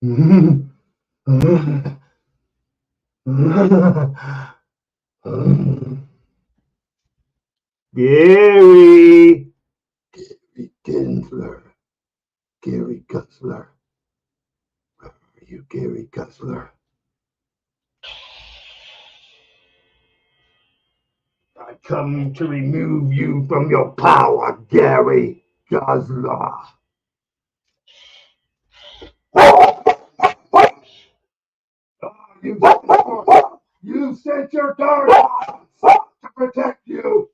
Gary! Gary Gensler. Gary Gutzler. Where are you, Gary Gutzler? I come to remove you from your power, Gary Gutzler. You sent your guard to protect you.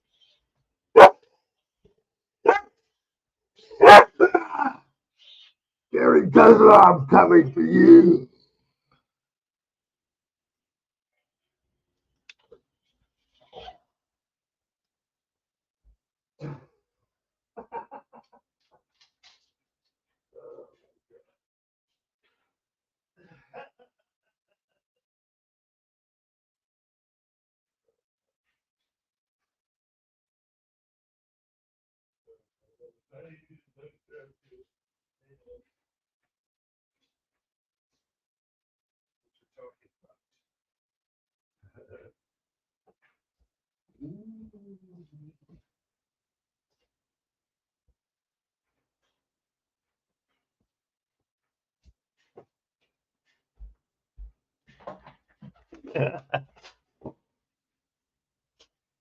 Gary Gutzler, I'm coming for you.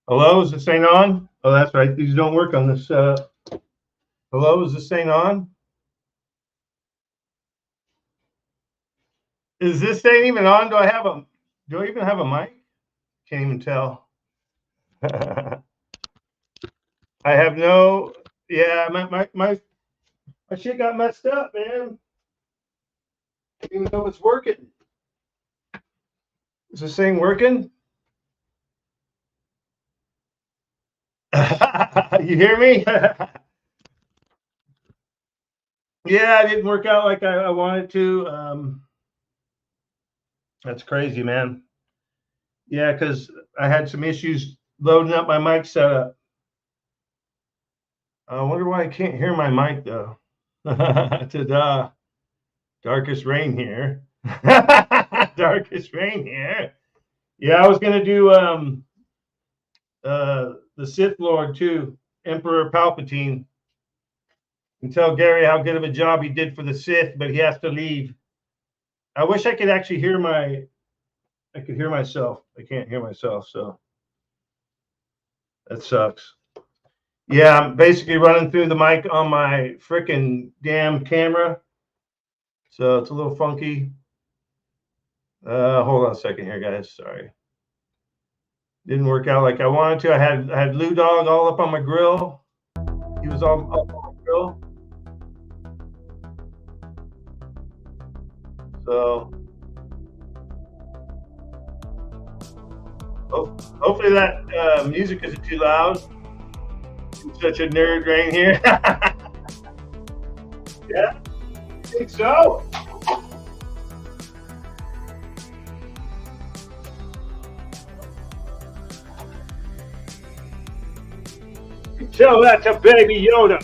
Hello, is this thing on? Oh, that's right. These don't work on this. Hello, is this thing on? Is this thing even on? Do I even have a mic? Can't even tell. I have no, yeah, my shit got messed up, man. I don't even know if it's working. Is this thing working? You hear me? Yeah, it didn't work out like I wanted to. That's crazy, man. Yeah, because I had some issues loading up my mic setup. I wonder why I can't hear my mic though. Ta-da. Darkest rain here. Darkest rain here. Yeah, I was gonna do the Sith Lord too, Emperor Palpatine, and tell Gary how good of a job he did for the Sith, but he has to leave. I wish I could actually hear I could hear myself. I can't hear myself, so that sucks. Yeah, I'm basically running through the mic on my freaking damn camera, so it's a little funky. Hold on a second here, guys. Sorry, didn't work out like I wanted to. I had Lou Dog all up on my grill. He was all up on my grill. So hopefully that music isn't too loud. I'm such a nerd right here. Yeah, I think so. Tell that to Baby Yoda.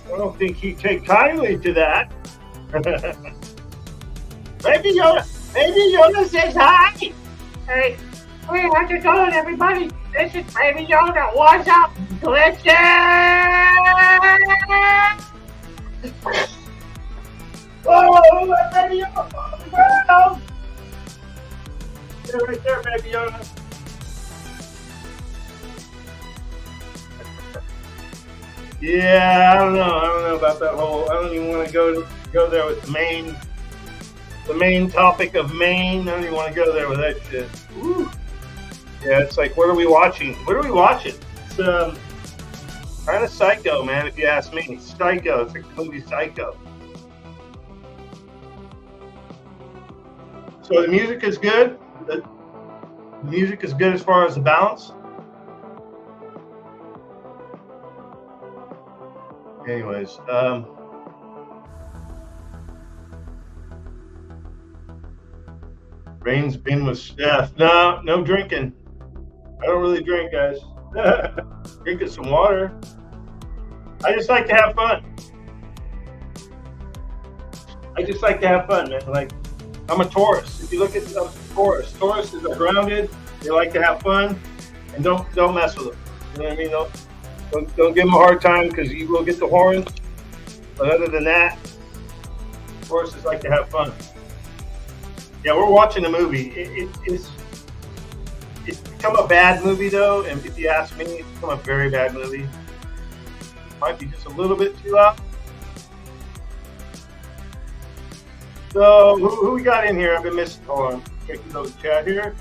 I don't think he'd take kindly to that. Baby Yoda says hi. Hey, how's it going, everybody? This is Baby Yoda. What's up, Glitches? Oh, Baby Yoda! Stay right there, Baby Yoda. Yeah, I don't know about that whole. I don't even want to go there with the main topic of Maine. I don't even want to go there with that shit. Woo. Yeah, it's like, what are we watching? It's kind of Psycho, man. If you ask me, Psycho. It's like the movie Psycho. So the music is good. The music is good as far as the balance. Anyways, Rain's been with Steph. No drinking. I don't really drink, guys. Drinking some water. I just like to have fun. I just like to have fun, man. Like, I'm a Taurus. If you look at Taurus, Tauruses are grounded. They like to have fun, and don't mess with them. You know what I mean? Don't give them a hard time because you will get the horns. But other than that, Tauruses like to have fun. Yeah, we're watching a movie. It's become a bad movie though, and if you ask me, it's become a very bad movie. Might be just a little bit too loud. So who we got in here? I've been missing. Hold on, checking the chat here.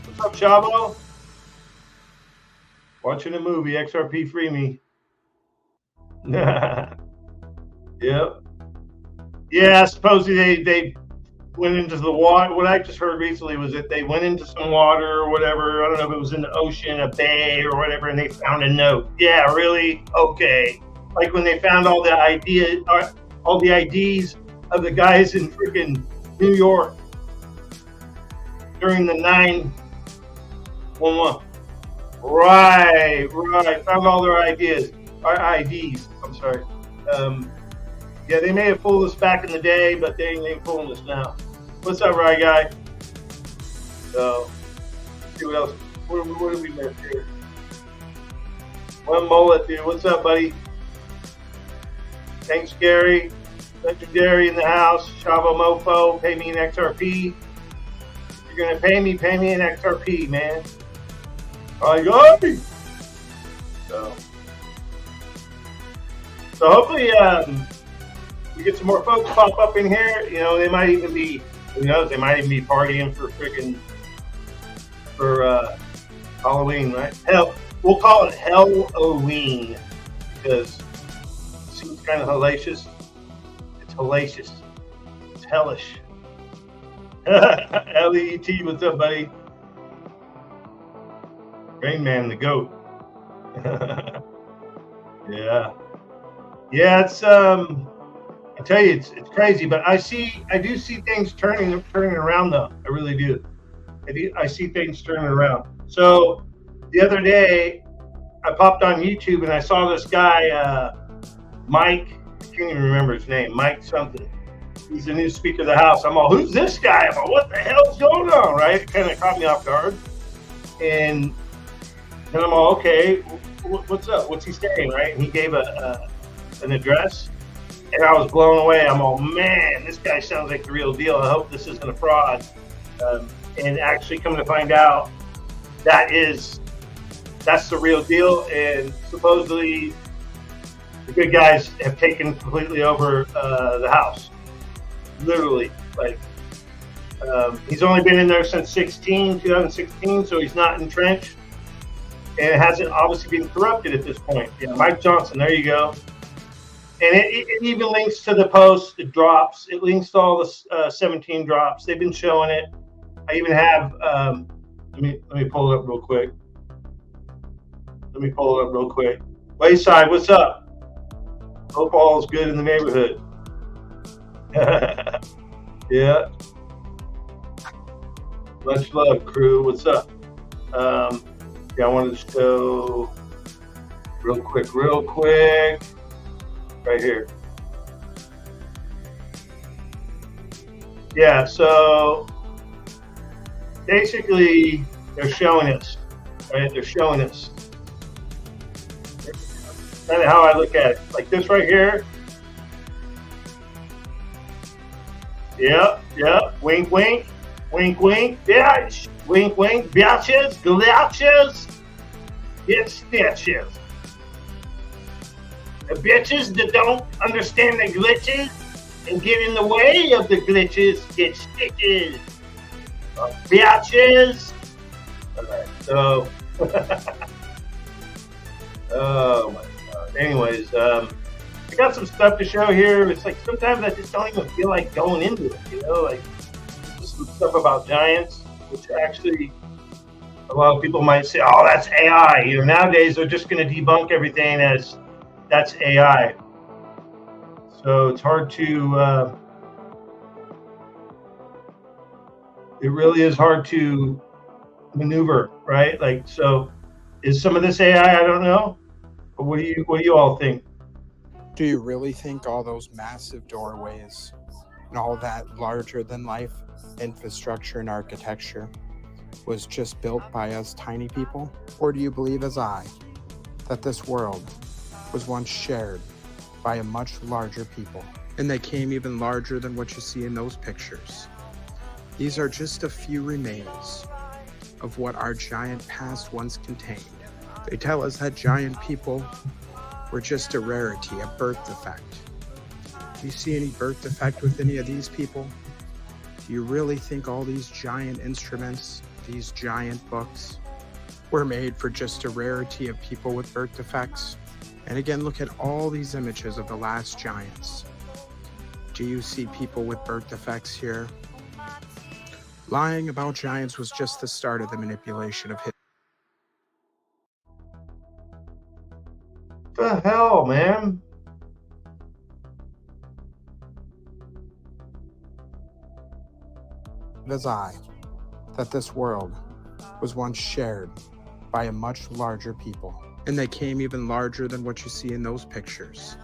What's up, Chavo? Watching a movie. XRP free me. Yep. Yeah, supposedly they went into the water. What I just heard recently was that they went into some water or whatever. I don't know if it was in the ocean, a bay or whatever, and they found a note. Yeah, really? Okay. Like when they found all the IDs of the guys in freaking New York during the 9/11. Right. Found all their IDs. I'm sorry. Yeah, they may have fooled us back in the day, but they ain't fooling us now. What's up, Rye Guy? So, let's see what else. What do we miss here? One mullet, dude. What's up, buddy? Thanks, Gary. Legendary in the house. Chavo Mofo. Pay me an XRP. If you're going to pay me an XRP, man. All right. So hopefully, we get some more folks pop up in here. You know, they might even be, who knows, they might even be partying for Halloween, right? Hell, we'll call it Halloween because it seems kind of hellacious. It's hellacious. It's hellish. LEET, what's up, buddy? Rain Man, the goat. Yeah. Yeah, it's I tell you, it's crazy, but I do see things turning around though. I really do. I see things turning around. So the other day, I popped on YouTube and I saw this guy, Mike. I can't even remember his name. Mike something. He's the new Speaker of the House. I'm all, who's this guy? I'm all, what the hell's going on? Right? It kind of caught me off guard. And then I'm all, okay, what's up? What's he saying? Right? And he gave an address. And I was blown away. I'm all, man, this guy sounds like the real deal. I hope this isn't a fraud. And actually come to find out that's the real deal. And supposedly the good guys have taken completely over the house. Literally. Like, he's only been in there since 2016, so he's not entrenched. And it hasn't obviously been corrupted at this point. Yeah, Mike Johnson, there you go. And it even links to the post, it drops. It links to all the 17 drops. They've been showing it. I even have, let me pull it up real quick. Wayside, what's up? Hope all is good in the neighborhood. Yeah. Much love, crew. What's up? Yeah, I wanted to show real quick. Right here. Yeah, so basically they're showing us, right? They're showing us. Kind of how I look at it. Like this right here. Yep. Wink, wink. Wink, wink, bitch. Wink, wink, bitches, glitches, get stitches. The bitches that don't understand the glitches and get in the way of the glitches get stitches. Bitches. Alright, so oh my god. Anyways, I got some stuff to show here. It's like sometimes I just don't even feel like going into it, you know, like some stuff about giants, which actually a lot of people might say, oh, that's AI. You know, nowadays they're just going to debunk everything as that's AI. So it's hard to, it really is hard to maneuver, right? Like, so is some of this AI? I don't know. But what do you all think? Do you really think all those massive doorways and all that larger than life infrastructure and architecture was just built by us tiny people? Or do you believe, as I, that this world was once shared by a much larger people, and they came even larger than what you see in those pictures? These are just a few remains of what our giant past once contained. They tell us that giant people were just a rarity, a birth defect. Do you see any birth defect with any of these people? Do you really think all these giant instruments, these giant books, were made for just a rarity of people with birth defects? And again, look at all these images of the last giants. Do you see people with birth defects here? Lying about giants was just the start of the manipulation of history. What the hell, man? As I, that this world was once shared by a much larger people, and they came even larger than what you see in those pictures.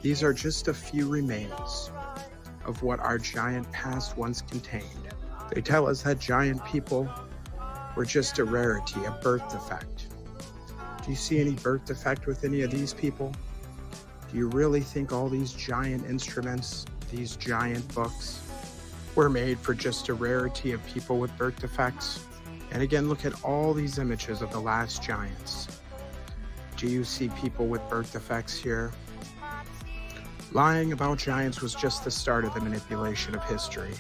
These are just a few remains of what our giant past once contained. They tell us that giant people were just a rarity, a birth defect. Do you see any birth defect with any of these people? Do you really think all these giant instruments, these giant books, were made for just a rarity of people with birth defects? And again, look at all these images of the last giants. Do you see people with birth defects here? Lying about giants was just the start of the manipulation of history.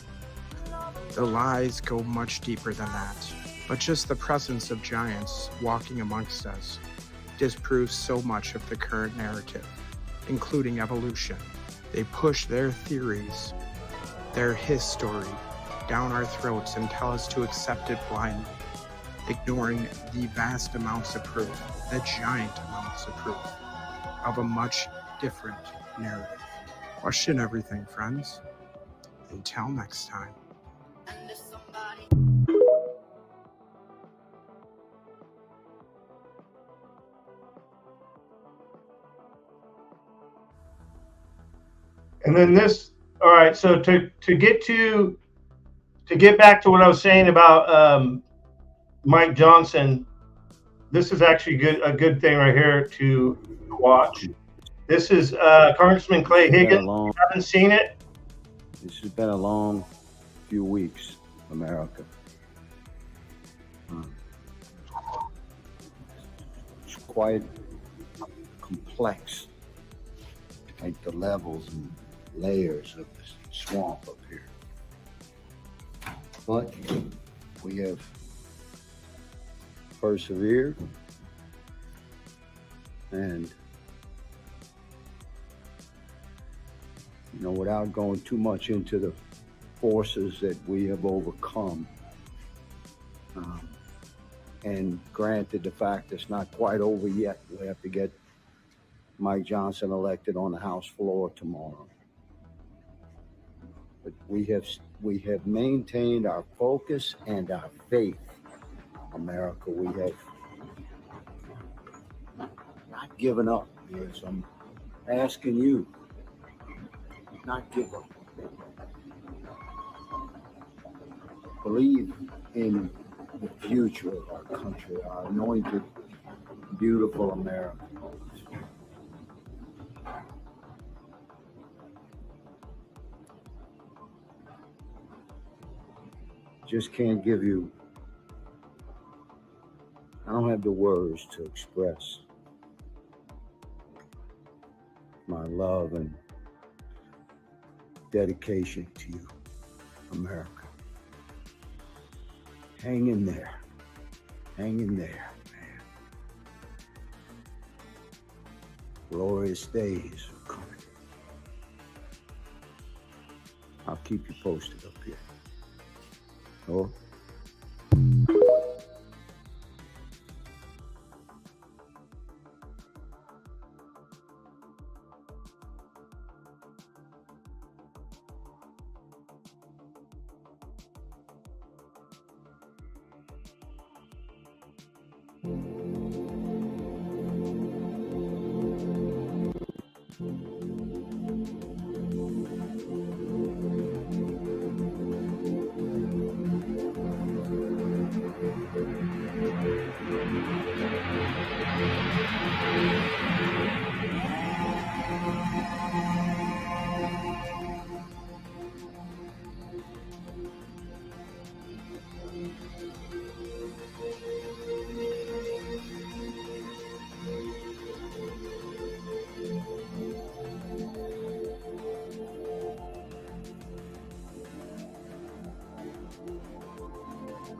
The lies go much deeper than that, but just the presence of giants walking amongst us disproves so much of the current narrative, including evolution. They push their theories, their history, down our throats and tell us to accept it blindly, ignoring the vast amounts of proof, the giant amounts of proof of a much different narrative. Question everything, friends. Until next time. And then this, all right. So to get back to what I was saying about Mike Johnson, this is actually a good thing right here to watch. This is Congressman Clay Higgins. If you haven't seen it, this has been a long few weeks, America. It's quite complex, like the levels and layers of the swamp up here. But we have persevered, and without going too much into the forces that we have overcome, and granted the fact it's not quite over yet, we have to get Mike Johnson elected on the House floor tomorrow. But we have maintained our focus and our faith, America. We have not given up. Yes, I'm asking you, not give up. Believe in the future of our country, our anointed, beautiful America. Just can't give you, I don't have the words to express my love and dedication to you, America. Hang in there. Hang in there, man. Glorious days are coming. I'll keep you posted up here. Oh.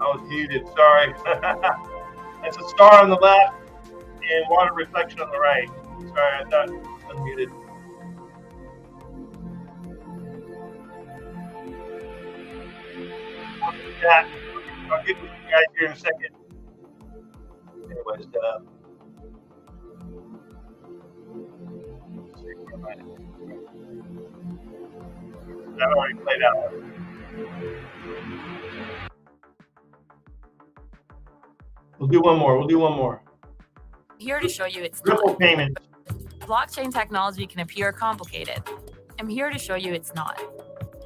I was muted. Sorry. That's a star on the left and water reflection on the right. Sorry, I thought unmuted. Yeah, I'll get with you guys here in a second. Anyways, that already played out. We'll do one more. Here to show you it's Ripple not. payments. Blockchain technology can appear complicated. I'm here to show you it's not.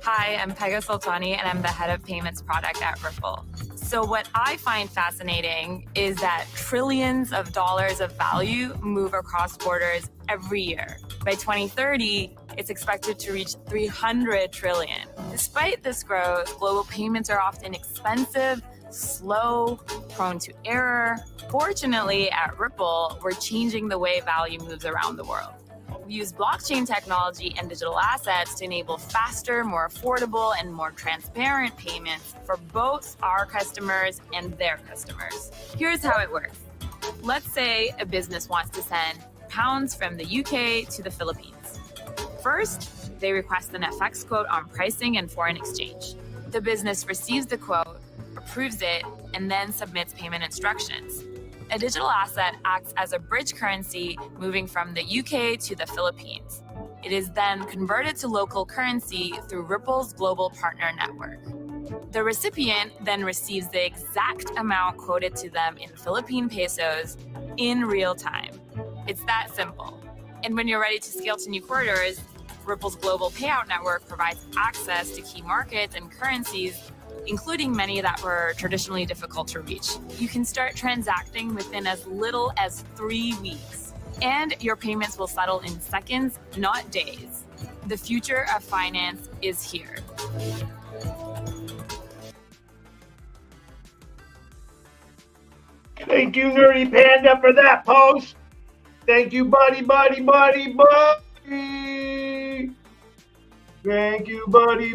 Hi, I'm Pega Sultani, and I'm the head of payments product at Ripple. So what I find fascinating is that trillions of dollars of value move across borders every year. By 2030, it's expected to reach 300 trillion. Despite this growth, global payments are often expensive, slow, prone to error. Fortunately, at Ripple, we're changing the way value moves around the world. We use blockchain technology and digital assets to enable faster, more affordable, and more transparent payments for both our customers and their customers. Here's how it works. Let's say a business wants to send pounds from the UK to the Philippines. First, they request an FX quote on pricing and foreign exchange. The business receives the quote, approves it, and then submits payment instructions. A digital asset acts as a bridge currency moving from the UK to the Philippines. It is then converted to local currency through Ripple's global partner network. The recipient then receives the exact amount quoted to them in Philippine pesos in real time. It's that simple. And when you're ready to scale to new corridors, Ripple's global payout network provides access to key markets and currencies, including many that were traditionally difficult to reach. You can start transacting within as little as 3 weeks, and your payments will settle in seconds, not days. The future of finance is here. Thank you, Nerdy Panda, for that post. Thank you, buddy. Thank you, buddy.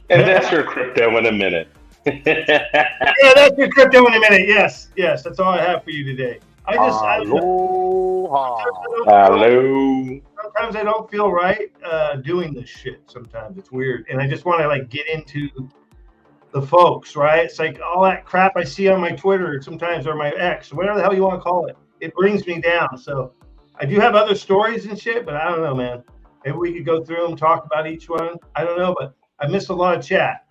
And that's your crypto in a minute. Yeah, that's your crypto in a minute. Yes, that's all I have for you today. Hello. Sometimes I don't feel right doing this shit. Sometimes it's weird, and I just want to like get into the folks, right? It's like all that crap I see on my Twitter sometimes, or my X, whatever the hell you want to call it. It brings me down. So I do have other stories and shit, but I don't know, man. Maybe we could go through them, talk about each one. I don't know, but I missed a lot of chat.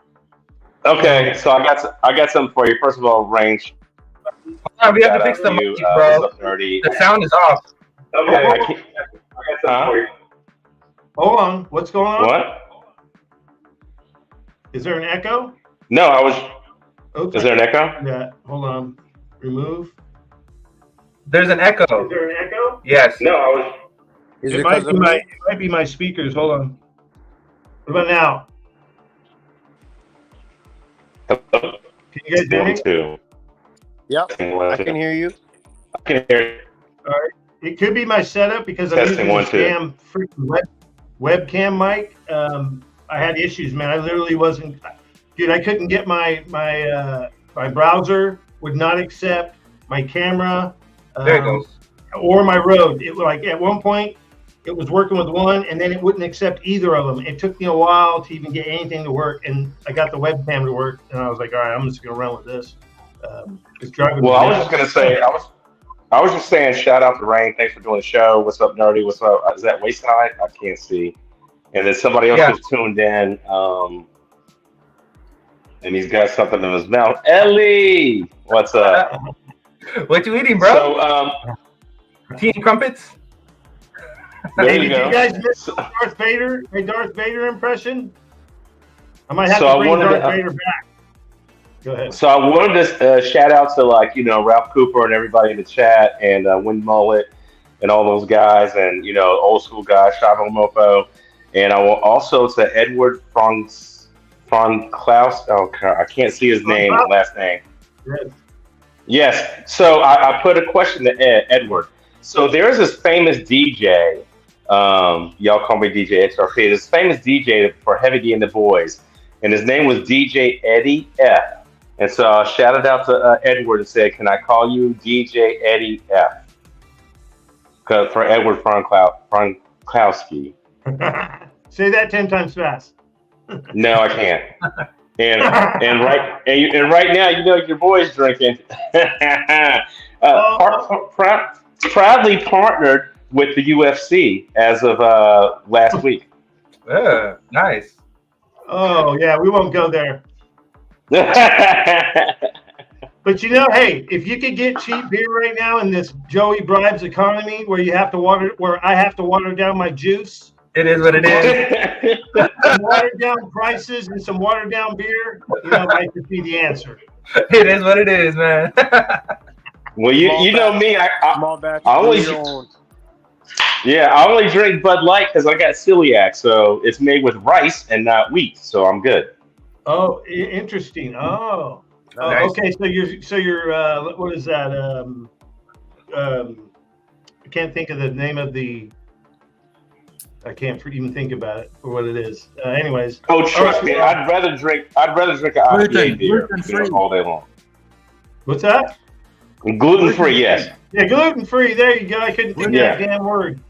Okay, so I got something for you. First of all, Range. We have to fix the mic, bro. What's up, Nerdy? The sound is off. Okay, I got something for you. Hold on. What's going on? What? Is there an echo? No, Okay. Is there an echo? Yeah. Hold on. Remove. There's an echo. Is there an echo? Yes. No, It might be my speakers. Hold on. What about now? Hello? Can you guys hear me? Two. Yep, I can hear you. I can hear you. All right. It could be my setup because I'm Testing, using a 1, 2. damn freaking webcam mic. I had issues, man. I literally wasn't, dude. I couldn't get my browser would not accept my camera. There it goes. Or my Rode. It was like at one point it was working with one, and then it wouldn't accept either of them. It took me a while to even get anything to work, and I got the webcam to work, and I was like, all right, I'm just gonna run with this. It's driving me Well, I was nuts. just gonna say, I was just saying, shout out to Rain. Thanks for doing the show. What's up, Nerdy? What's up? Is that Wayside? I can't see. And then somebody else just tuned in, and he's got something in his mouth. Ellie, what's up? What you eating, bro? So, Tea and crumpets? there Hey, you did go. you guys miss Darth Vader? My Darth Vader impression? I might have So to I bring wanted Darth to- Vader back. Go ahead. So I wanted to shout out to Ralph Cooper and everybody in the chat, and Win Mullet and all those guys, and old school guys, Shavo Mofo, and I will also to Edward von Klaus. Oh, I can't see his name, last name. Yes. Yes. So I put a question to Edward. So there's this famous DJ. Y'all call me DJ XRP. This famous DJ for Heavy D and the Boys. and his name was DJ Eddie F. And so I shouted out to Edward and said, "Can I call you DJ Eddie F?" For Edward Frankowski. Say that 10 times fast. No, I can't. And right now, you know your boy's drinking. Proudly partnered with the UFC as of last week. Nice. Oh yeah, we won't go there. But you know, hey, if you could get cheap beer right now in this Joey Bribes economy, where I have to water down my juice. It is what it is. Some watered down prices and some watered down beer, might just be the answer. It is what it is, man. Well, you know me, I only drink Bud Light because I got celiac, so it's made with rice and not wheat, so I'm good. Oh, interesting. Oh, Nice. Okay. So you're what is that? I can't think of the name of the. I can't even think about it for what it is. Anyways. Oh, trust me, I'd rather drink an IPA beer all day long. What's that? Gluten free, yes. Yeah, gluten free. There you go. I couldn't think of that damn word.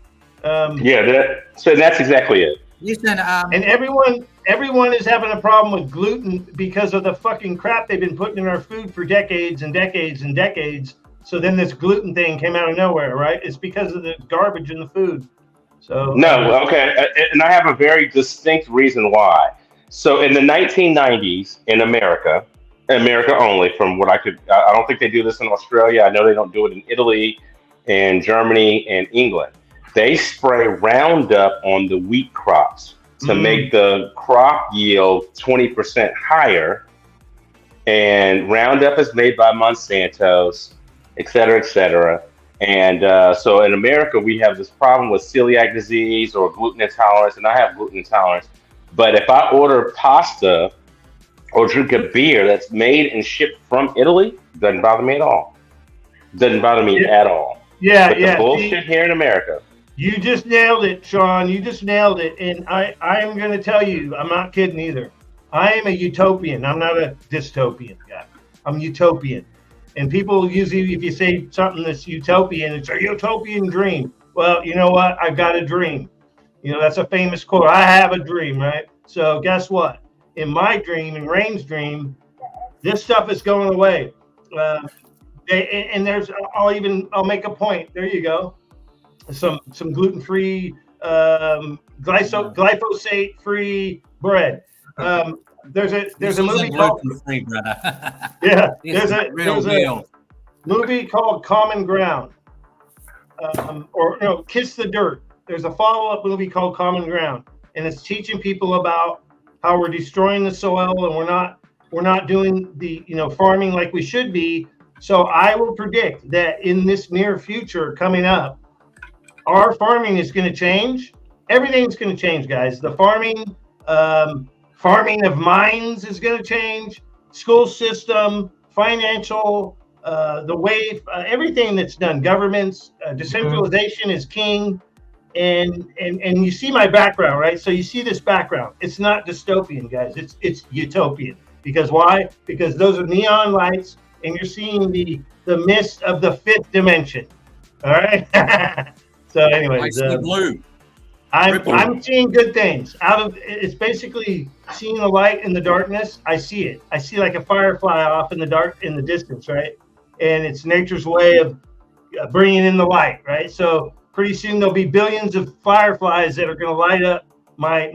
So that's exactly it. Listen, and everyone is having a problem with gluten because of the fucking crap they've been putting in our food for decades and decades and decades. So then this gluten thing came out of nowhere, right? It's because of the garbage in the food. So no, okay, and I have a very distinct reason why. So in the 1990s in America only, from what I don't think they do this in Australia. I know they don't do it in Italy and Germany and England. They spray Roundup on the wheat crops to make the crop yield 20% higher. And Roundup is made by Monsanto's, et cetera, et cetera. And so in America, we have this problem with celiac disease or gluten intolerance, and I have gluten intolerance. But if I order pasta or drink a beer that's made and shipped from Italy, doesn't bother me at all. Doesn't bother me at all. Yeah, but the bullshit here in America. You just nailed it, Sean. You just nailed it. And I am going to tell you, I'm not kidding either. I am a utopian. I'm not a dystopian guy. I'm utopian. And people usually, if you say something that's utopian, it's a utopian dream. Well, you know what? I've got a dream. That's a famous quote. I have a dream, right? So guess what? In my dream, in Rain's dream, this stuff is going away. I'll make a point. There you go. Some gluten-free, glyphosate-free bread. There's a movie called gluten-free, brother. Yeah, there's a movie called Common Ground, Kiss the Dirt. There's a follow-up movie called Common Ground, and it's teaching people about how we're destroying the soil and we're not doing the farming like we should be. So I will predict that in this near future coming up, our farming is going to change. Everything's going to change, guys. The farming of mines is going to change. School system, financial, the way everything that's done. Governments, decentralization is king. And you see my background, right? So you see this background. It's not dystopian, guys. It's utopian. Because why? Because those are neon lights, and you're seeing the mist of the fifth dimension. All right. So, anyways, I see blue. I'm seeing good things. It's basically seeing the light in the darkness. I see it. I see like a firefly off in the distance, right? And it's nature's way of bringing in the light, right? So pretty soon there'll be billions of fireflies that are going to light up my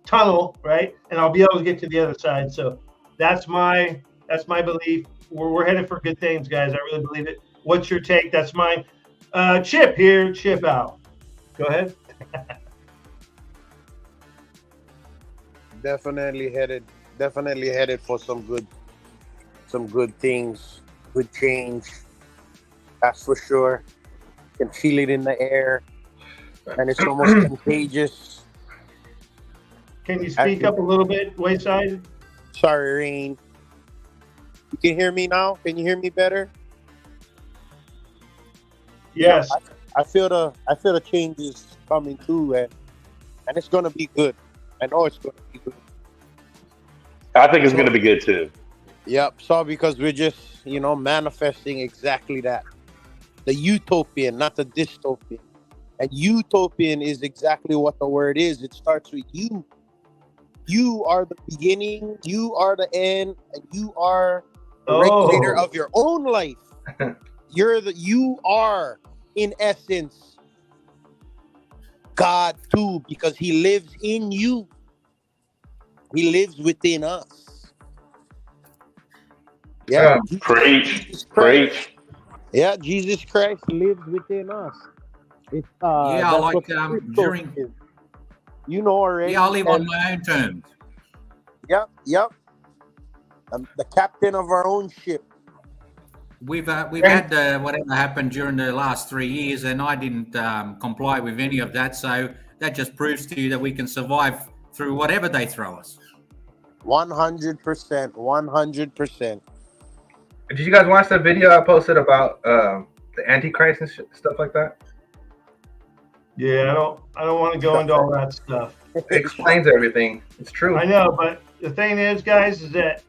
tunnel, right? And I'll be able to get to the other side. So that's my belief. We're headed for good things, guys. I really believe it. What's your take? That's mine. Chip here, Chip out. Go ahead. Definitely headed for some good things, good change. That's for sure. Can feel it in the air, and it's almost contagious. Can you speak up a little bit, Wayside? Sorry, Rain. You can hear me now? Can you hear me better? Yes. I feel the changes coming through, and it's gonna be good. I know it's gonna be good. I think it's going to be good too. Yep. So because we're just, manifesting exactly that. The utopian, not the dystopian. And utopian is exactly what the word is. It starts with you. You are the beginning, you are the end, and you are the regulator of your own life. You are, in essence, God too, because he lives in you. He lives within us. Yeah. Preach. Yeah, Jesus Christ lives within us. It's Yeah, that's like what spiritual during. is. Already. Yeah, I live on my own terms. Yep. I'm the captain of our own ship. We've had whatever happened during the last 3 years, and I didn't comply with any of that. So that just proves to you that we can survive through whatever they throw us. 100%. 100%. Did you guys watch the video I posted about the Antichrist and stuff like that? Yeah, I don't want to go into all that stuff. It explains everything. It's true. I know, but the thing is, guys, is that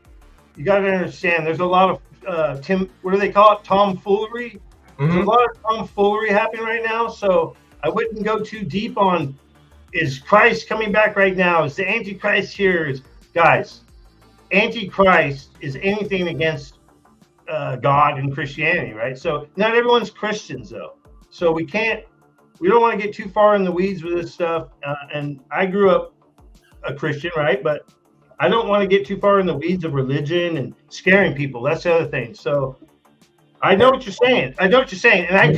you got to understand. There's a lot of what do they call it? Tomfoolery. There's a lot of tomfoolery happening right now. So I wouldn't go too deep on. Is Christ coming back right now? Is the Antichrist here? Guys, Antichrist is anything against God and Christianity, right? So not everyone's Christians, though. So we don't want to get too far in the weeds with this stuff. And I grew up a Christian, right? But I don't want to get too far in the weeds of religion and scaring people. That's the other thing. So I know what you're saying. And I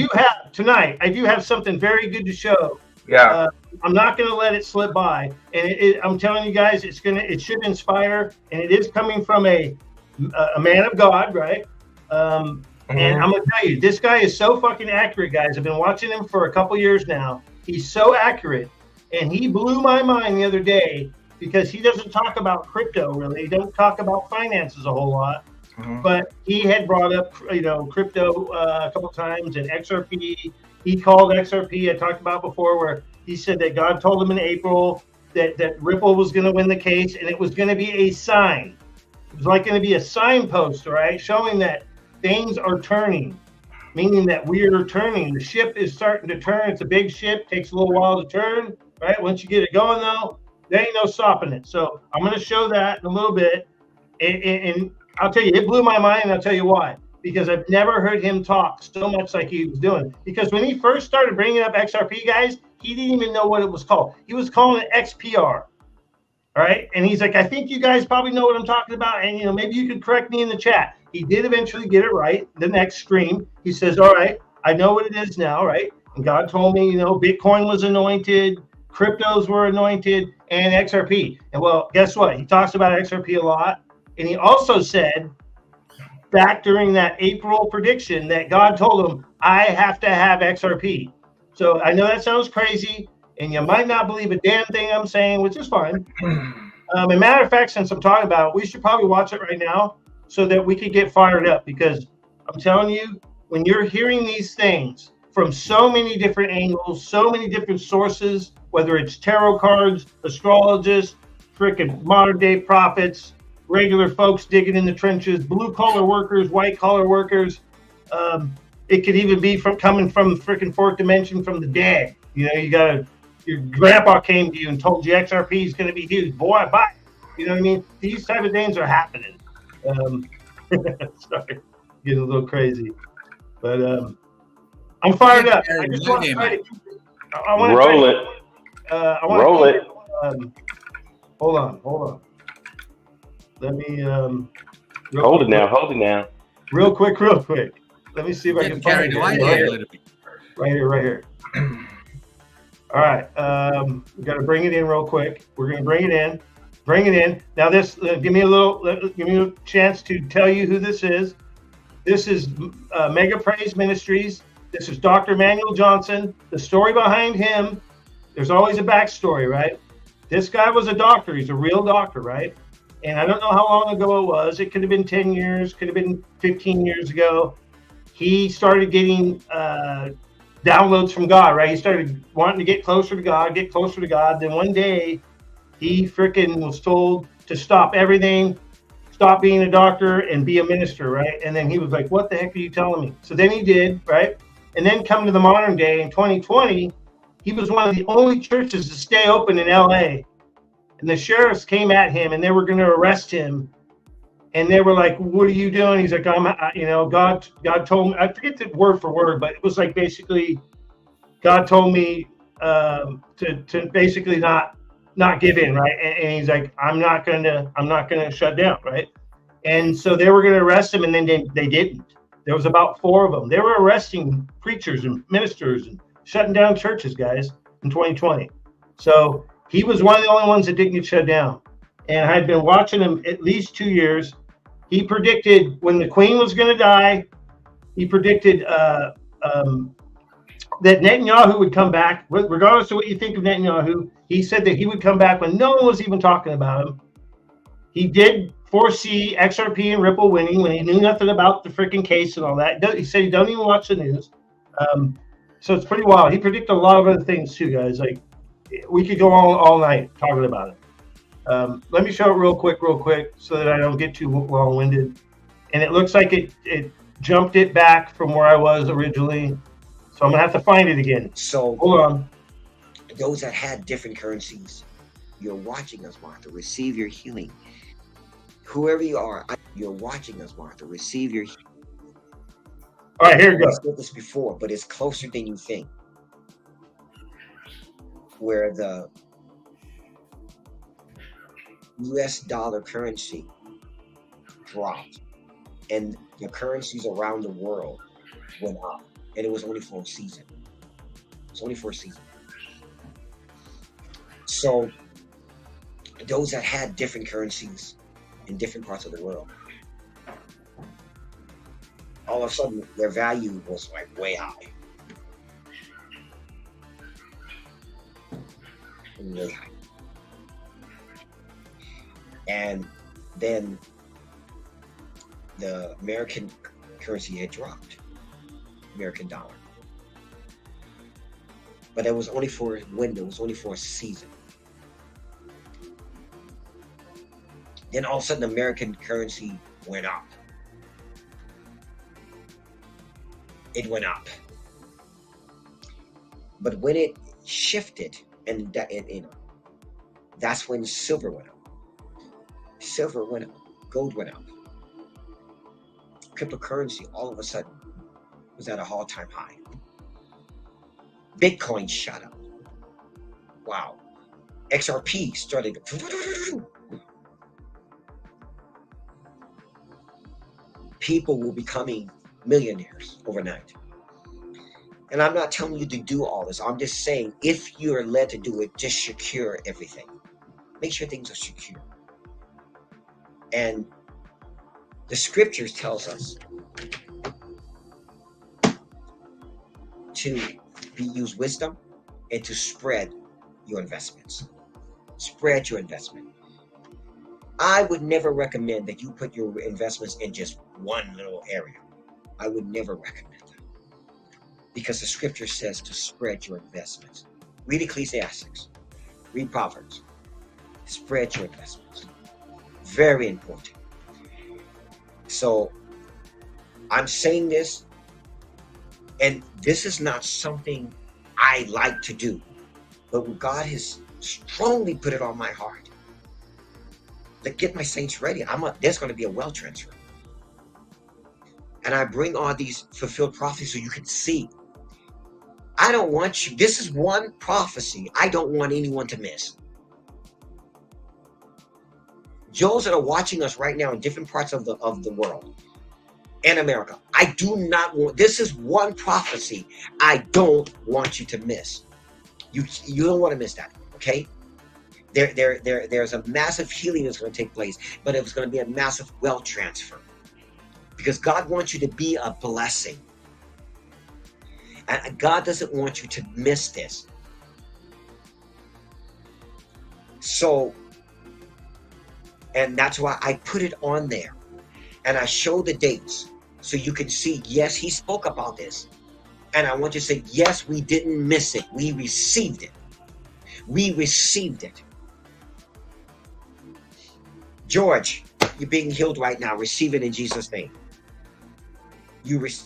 do have something very good to show. Yeah. I'm not going to let it slip by. And I'm telling you guys, it should inspire. And it is coming from a man of God, right? And I'm going to tell you, this guy is so fucking accurate, guys. I've been watching him for a couple years now. He's so accurate. And he blew my mind the other day because he doesn't talk about crypto, really. He doesn't talk about finances a whole lot. But he had brought up, crypto a couple times and XRP. He called XRP, I talked about before, where he said that God told him in April that Ripple was going to win the case, and it was going to be a sign. It was like going to be a signpost, right, showing that things are turning, meaning that we are turning. The ship is starting to turn. It's a big ship, takes a little while to turn, right? Once you get it going, though, there ain't no stopping it. So I'm going to show that in a little bit, and I'll tell you, it blew my mind, and I'll tell you why. Because I've never heard him talk so much like he was doing. Because when he first started bringing up XRP, guys, he didn't even know what it was called. He was calling it XPR, right? And he's like, I think you guys probably know what I'm talking about, and maybe you could correct me in the chat. He did eventually get it right. The next stream, he says, all right, I know what it is now, right? And God told me, Bitcoin was anointed, cryptos were anointed, and XRP. And well, guess what? He talks about XRP a lot. And he also said, back during that April prediction, that God told him, I have to have XRP. So I know that sounds crazy, and you might not believe a damn thing I'm saying, which is fine. As a matter of fact, since I'm talking about it, we should probably watch it right now so that we could get fired up, because I'm telling you, when you're hearing these things from so many different angles, so many different sources, whether it's tarot cards, astrologists, freaking modern day prophets, regular folks digging in the trenches, blue collar workers, white collar workers. It could even be coming from freaking fourth dimension, from the dead. Your grandpa came to you and told you XRP is going to be huge. Boy, buy it. You know what I mean? These type of things are happening. Sorry, getting a little crazy, but I'm fired up. I just want to try to. Roll it. Roll it. Hold on. Let me hold it now. Real quick. Let me see if I can find it. Right here. All right. We got to bring it in real quick. We're going to bring it in. Now this, give me a chance to tell you who this is. This is Mega Praise Ministries. This is Dr. Manuel Johnson. The story behind him, there's always a backstory, right? This guy was a doctor. He's a real doctor, right? And I don't know how long ago it was. It could have been 10 years, could have been 15 years ago. He started getting downloads from God, right? He started wanting to get closer to God. Then one day He freaking was told to stop everything, stop being a doctor and be a minister, right? And then he was like, what the heck are you telling me? So then he did, right? And then come to the modern day in 2020, he was one of the only churches to stay open in LA. And the sheriffs came at him and they were going to arrest him. And they were like, what are you doing? He's like, God told me, I forget the word for word, but it was like basically God told me to basically not give in, right? And he's like, I'm not gonna shut down, right? And so they were gonna arrest him, and then they didn't. There was about 4 of them. They were arresting preachers and ministers and shutting down churches, guys, in 2020. So he was one of the only ones that didn't get shut down. And I had been watching him at least 2 years. He predicted when the Queen was going to die. He predicted that Netanyahu would come back, regardless of what you think of Netanyahu. He said that he would come back when no one was even talking about him. He did foresee XRP and Ripple winning when he knew nothing about the freaking case and all that. He said he don't even watch the news. So it's pretty wild. He predicted a lot of other things too, guys. Like we could go all night talking about it. Let me show it real quick so that I don't get too long-winded. And it looks like it jumped it back from where I was originally. So I'm going to have to find it again. So hold on. Those that had different currencies, you're watching us, Martha. Receive your healing. Whoever you are, you're watching us, Martha. Receive your healing. All right, here we go. I said this before, but it's closer than you think. Where the US dollar currency dropped and the currencies around the world went up, and it was only for a season. It's only for a season. So those that had different currencies in different parts of the world, all of a sudden their value was like way high. Way high. And then the American currency had dropped, American dollar. But it was only for a window, it was only for a season. Then all of a sudden, the American currency went up. It went up. But when it shifted, and that's when silver went up. Silver went up, gold went up. Cryptocurrency all of a sudden was at an all-time high. Bitcoin shot up. Wow. XRP started. People were becoming millionaires overnight. And I'm not telling you to do all this. I'm just saying, if you're led to do it, just secure everything. Make sure things are secure. And the scriptures tells us to use wisdom and to spread your investments. Spread your investment. I would never recommend that you put your investments in just one little area. I would never recommend that. Because the scripture says to spread your investments. Read Ecclesiastes. Read Proverbs. Spread your investments. Very important. So I'm saying this, and this is not something I like to do, but God has strongly put it on my heart. Like, get my saints ready. There's going to be a wealth transfer. And I bring all these fulfilled prophecies so you can see. I don't want you. This is one prophecy I don't want anyone to miss. Those that are watching us right now in different parts of the world and America, I do not want. This is one prophecy I don't want you to miss. You don't want to miss that. Okay. There's a massive healing that's going to take place, but it was going to be a massive wealth transfer because God wants you to be a blessing. And God doesn't want you to miss this. So, and that's why I put it on there. And I show the dates so you can see, yes, he spoke about this. And I want you to say, yes, we didn't miss it. We received it. We received it. George, you're being healed right now. Receive it in Jesus' name.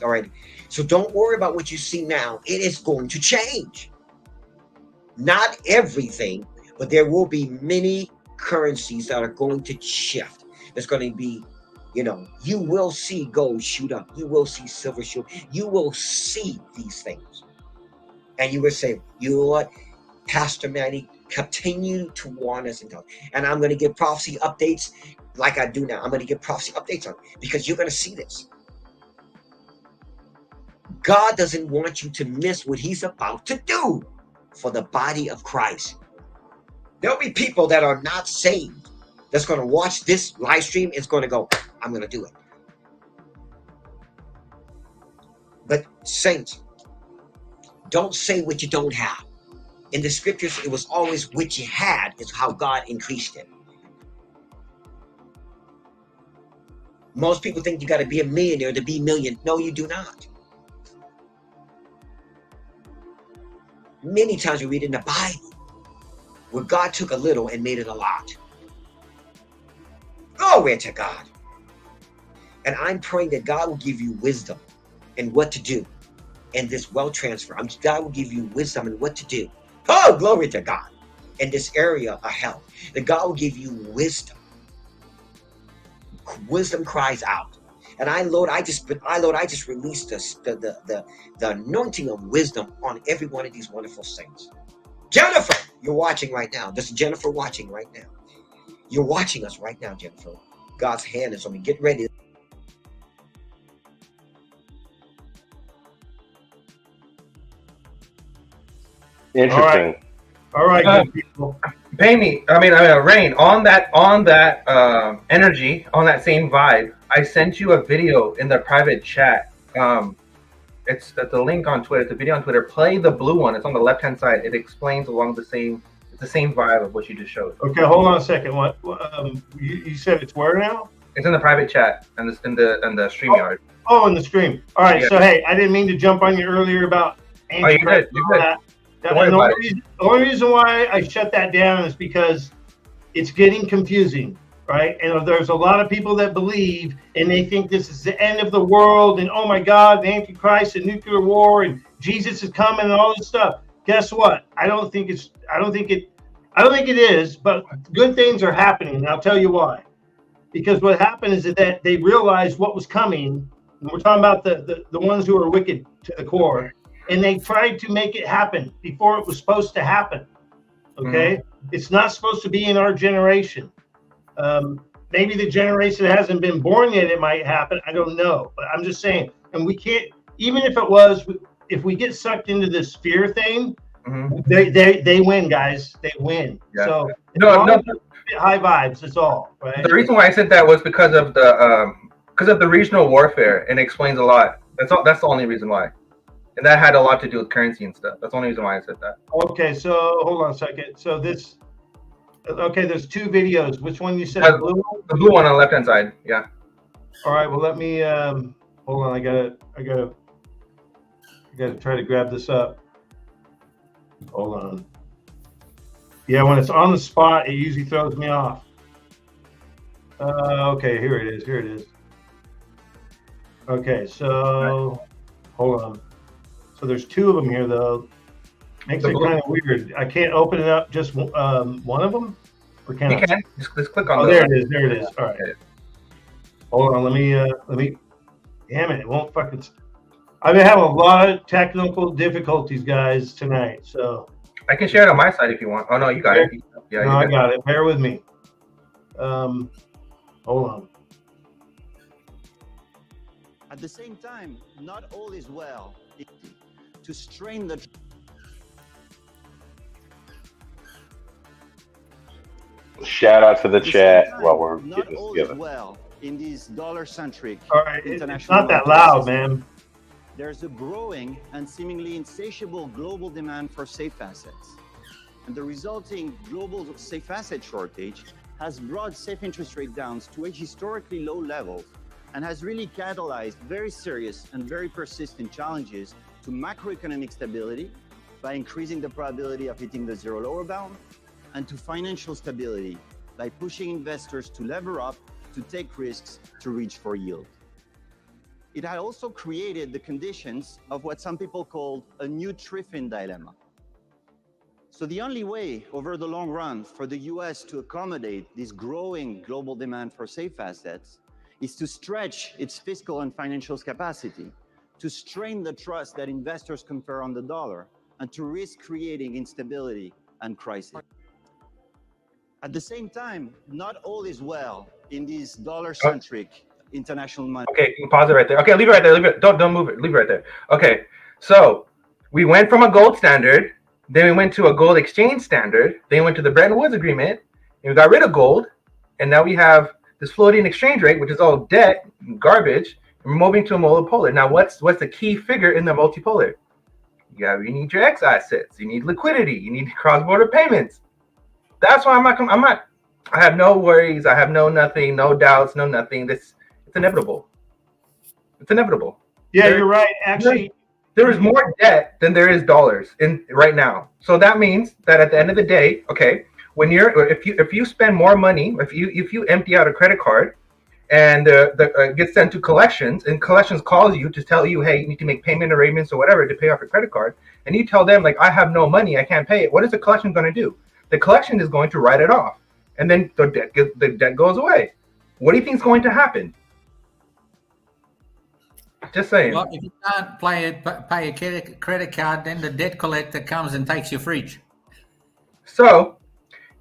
All right. So don't worry about what you see now. It is going to change. Not everything, but there will be many currencies that are going to shift. There's going to be, you will see gold shoot up. You will see silver shoot. You will see these things. And you will say, you know what, Pastor Manny, continue to warn us and I'm going to give prophecy updates like I do now. I'm going to give prophecy updates on it because you're going to see this. God doesn't want you to miss what he's about to do for the body of Christ. There'll be people that are not saved that's going to watch this live stream. It's going to go, I'm going to do it. But saints, don't say what you don't have. In the scriptures, it was always what you had is how God increased it. Most people think you got to be a millionaire to be million. No, you do not. Many times we read in the Bible where God took a little and made it a lot. Glory to God. And I'm praying that God will give you wisdom in what to do in this wealth transfer. God will give you wisdom in what to do. Oh, glory to God. In this area of health. That God will give you wisdom. Wisdom cries out. And I just released the anointing of wisdom on every one of these wonderful saints. Jennifer, you're watching right now. This is Jennifer watching right now. You're watching us right now, Jennifer. God's hand is on me. Get ready. Interesting. All right, good people. Rain, on that energy, on that same vibe, I sent you a video in the private chat. It's the link on Twitter. It's a video on Twitter. Play the blue one. It's on the left-hand side. It explains along the same vibe of what you just showed. Okay, hold on a second. What you said it's where now? It's in the private chat and it's in the StreamYard. Oh, in the stream. All right. Yeah. So hey, I didn't mean to jump on you earlier about Antichrist. The only reason why I shut that down is because it's getting confusing, right? And there's a lot of people that believe and they think this is the end of the world and oh my God, the Antichrist and nuclear war and Jesus is coming and all this stuff. Guess what? I don't think it is, but good things are happening. And I'll tell you why. Because what happened is that they realized what was coming. And we're talking about the ones who are wicked to the core. And they tried to make it happen before it was supposed to happen. Okay? Mm-hmm. It's not supposed to be in our generation. Maybe the generation that hasn't been born yet, it might happen. I don't know. But I'm just saying. And we can't, even if it was, if we get sucked into this fear thing, mm-hmm. they win, guys. They win. Yeah. So no. High vibes. That's all. Right? The reason why I said that was because of the regional warfare, and it explains a lot. That's the only reason why. And that had a lot to do with currency and stuff. That's the only reason why I said that. Okay, so hold on a second. So there's two videos. Which one you said? The blue one? The blue one on the left-hand side. Yeah. All right. Well, let me hold on. I gotta try to grab this up. Hold on. Yeah, when it's on the spot, it usually throws me off. Okay, here it is. Okay, so hold on. So there's two of them here, though. Makes it kind of weird. I can't open it up just one of them? Or can I? You can. Just click on there it is. There it is. All right. Okay. Hold on. Let me. Damn it! It won't fucking. I've been having a lot of technical difficulties, guys, tonight. So. I can share it on my side if you want. Oh no, you got it. Yeah, no, I got it. Bear with me. Hold on. At the same time, not all is well. To strain the shout out to the chat while we're not getting this all together. Is well in these dollar-centric international. It's not that loud, man. There's a growing and seemingly insatiable global demand for safe assets. And the resulting global safe asset shortage has brought safe interest rate downs to a historically low level and has really catalyzed very serious and very persistent challenges to macroeconomic stability by increasing the probability of hitting the zero lower bound and to financial stability by pushing investors to lever up, to take risks, to reach for yield. It had also created the conditions of what some people called a new Triffin dilemma. So the only way over the long run for the US to accommodate this growing global demand for safe assets is to stretch its fiscal and financial capacity, to strain the trust that investors confer on the dollar, and to risk creating instability and crisis. At the same time, not all is well in these dollar-centric international money. Okay, you can pause it right there. Okay, leave it right there. Leave it. Don't move it. Leave it right there. Okay, so we went from a gold standard, then we went to a gold exchange standard, then we went to the Bretton Woods Agreement, and we got rid of gold, and now we have this floating exchange rate, which is all debt, garbage, and we're moving to a multipolar. Now, what's the key figure in the multipolar? You need your X assets, you need liquidity, you need cross-border payments. That's why I have no worries, I have no doubts, no nothing. It's inevitable. It's inevitable. Yeah, you're right. Actually, there is more debt than there is dollars in right now. So that means that at the end of the day, okay, if you spend more money, if you empty out a credit card, and gets sent to collections, and collections calls you to tell you, hey, you need to make payment arrangements or whatever to pay off your credit card, and you tell them, like, I have no money, I can't pay it. What is the collection going to do? The collection is going to write it off, and then the debt goes away. What do you think is going to happen? Just saying. Well, if you can't pay a credit card, then the debt collector comes and takes your fridge. So,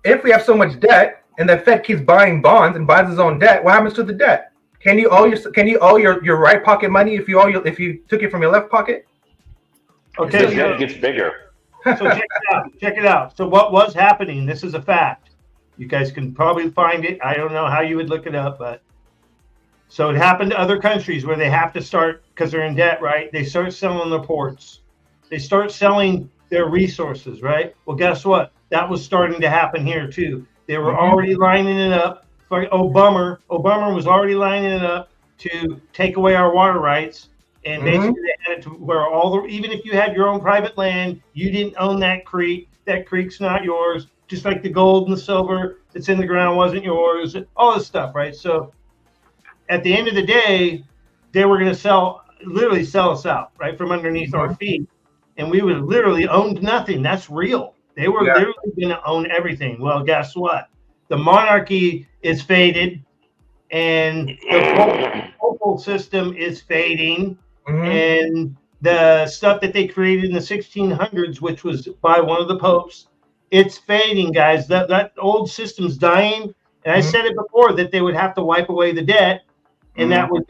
if we have so much debt, and the Fed keeps buying bonds and buys its own debt, what happens to the debt? Can you owe your right pocket money if you took it from your left pocket? Okay, the debt gets bigger. So check it out. So what was happening? This is a fact. You guys can probably find it. I don't know how you would look it up, but so it happened to other countries where they have to start, because they're in debt, right? They start selling their ports. They start selling their resources, right? Well, guess what? That was starting to happen here too. They were already lining it up. Obama was already lining it up to take away our water rights, and basically they had it to where even if you had your own private land, you didn't own that creek. That creek's not yours. Just like the gold and the silver that's in the ground wasn't yours. All this stuff, right? So at the end of the day, they were going to literally sell us out, right, from underneath our feet, and we would have literally owned nothing. That's real. They were literally going to own everything. Well, guess what? The monarchy is faded, and the postal system is fading, and the stuff that they created in the 1600s, which was by one of the popes, it's fading, guys. That old system's dying. And I said it before that they would have to wipe away the debt, and that would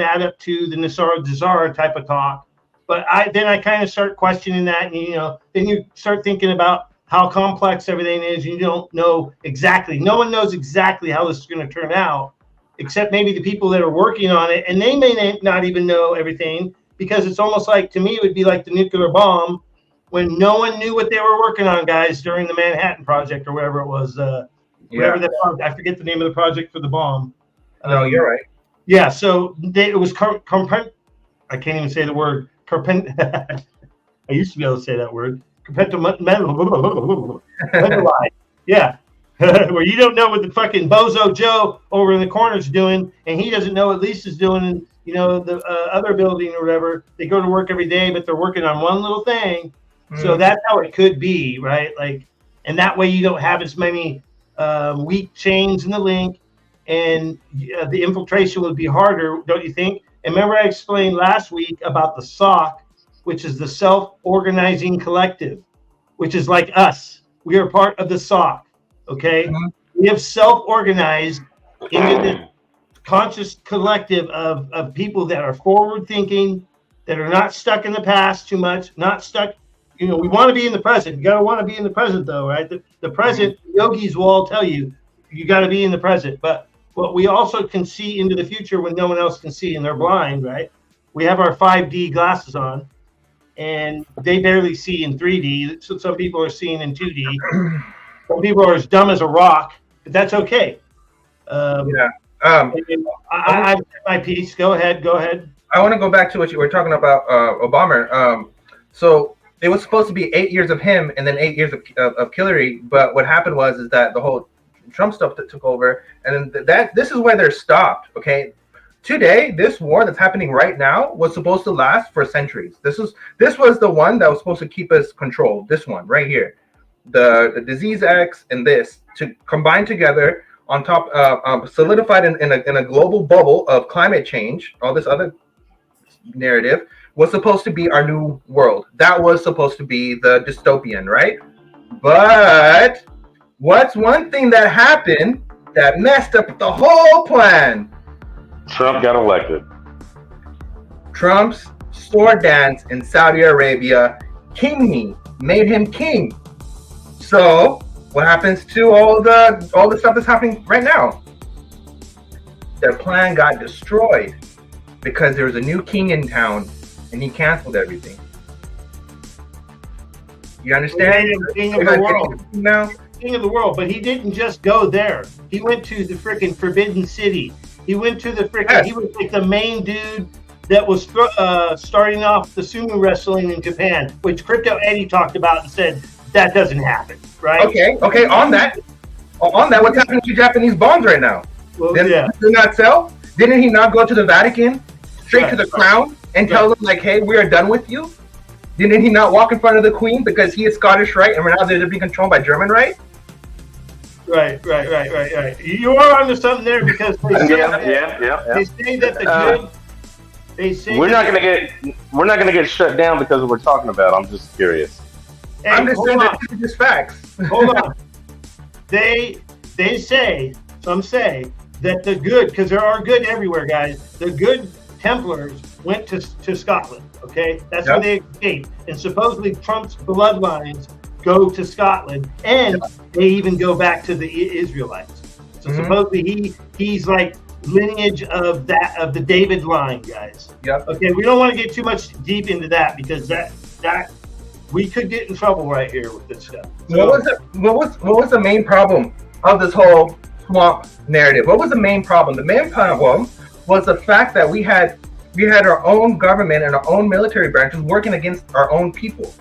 add up to the Nassar type of talk. But then I kind of start questioning that, and then you start thinking about how complex everything is. You don't know exactly. No one knows exactly how this is going to turn out, except maybe the people that are working on it, and they may not even know everything, because it's almost like, to me, it would be like the nuclear bomb, when no one knew what they were working on, guys, during the Manhattan Project or whatever it was. I forget the name of the project for the bomb. No, you're right. Yeah, so it was I can't even say the word. I used to be able to say that word. Yeah. Where you don't know what the fucking bozo Joe over in the corner is doing, and he doesn't know what Lisa's doing in the other building or whatever. They go to work every day, but they're working on one little thing. So that's how it could be, right? Like, and that way you don't have as many weak chains in the link, and the infiltration would be harder, don't you think? And remember, I explained last week about the SOC, which is the Self-Organizing Collective, which is like us. We are part of the SOC, okay? We have self-organized into this conscious collective of people that are forward-thinking, that are not stuck in the past too much, not stuck. We want to be in the present. You got to want to be in the present, though, right? The present, yogis will all tell you, you got to be in the present. But we also can see into the future when no one else can see, and they're blind, right? We have our 5D glasses on, and they barely see in 3D. So some people are seeing in 2D. Some people are as dumb as a rock, but that's okay. I've said my piece. Go ahead. I want to go back to what you were talking about, Obama. So it was supposed to be 8 years of him and then 8 years of Hillary. But what happened was that the whole Trump stuff that took over, and then this is where they're stopped. Okay, today this war that's happening right now was supposed to last for centuries. This was the one that was supposed to keep us controlled. This one right here, the disease X and this to combine together on top, solidified in a global bubble of climate change. All this other narrative was supposed to be our new world. That was supposed to be the dystopian, right? But what's one thing that happened that messed up the whole plan? Trump got elected. Trump's sword dance in Saudi Arabia made him king. So what happens to all the stuff that's happening right now? Their plan got destroyed because there was a new king in town and he canceled everything. You understand? King of the world now. King of the world, but he didn't just go there. He went to the freaking Forbidden City. He went to the freaking. Yes. He was like the main dude that was starting off the sumo wrestling in Japan, which Crypto Eddie talked about and said that doesn't happen, right? Okay. On that, what's happening to Japanese bonds right now? Well, did not sell? Didn't he not go to the Vatican, straight to the crown, and tell them like, "Hey, we are done with you"? Didn't he not walk in front of the Queen because he is Scottish, right? And now they're being controlled by German, right? Right. You are onto something there because they say, they say that the good. They say we're not gonna get shut down because of what we're talking about. I'm just curious. Hey, I'm just saying that these are just facts. Hold on. They say, some say that the good, because there are good everywhere, guys. The good Templars went to Scotland. Okay, that's where they escaped, and supposedly Trump's bloodlines go to Scotland, and they even go back to the Israelites. So supposedly he's like lineage of the David line, guys. Yep. Okay, we don't want to get too much deep into that because that we could get in trouble right here with this stuff. So, what was the main problem of this whole swamp narrative? What was the main problem? The main problem was the fact that we had our own government and our own military branches working against our own people,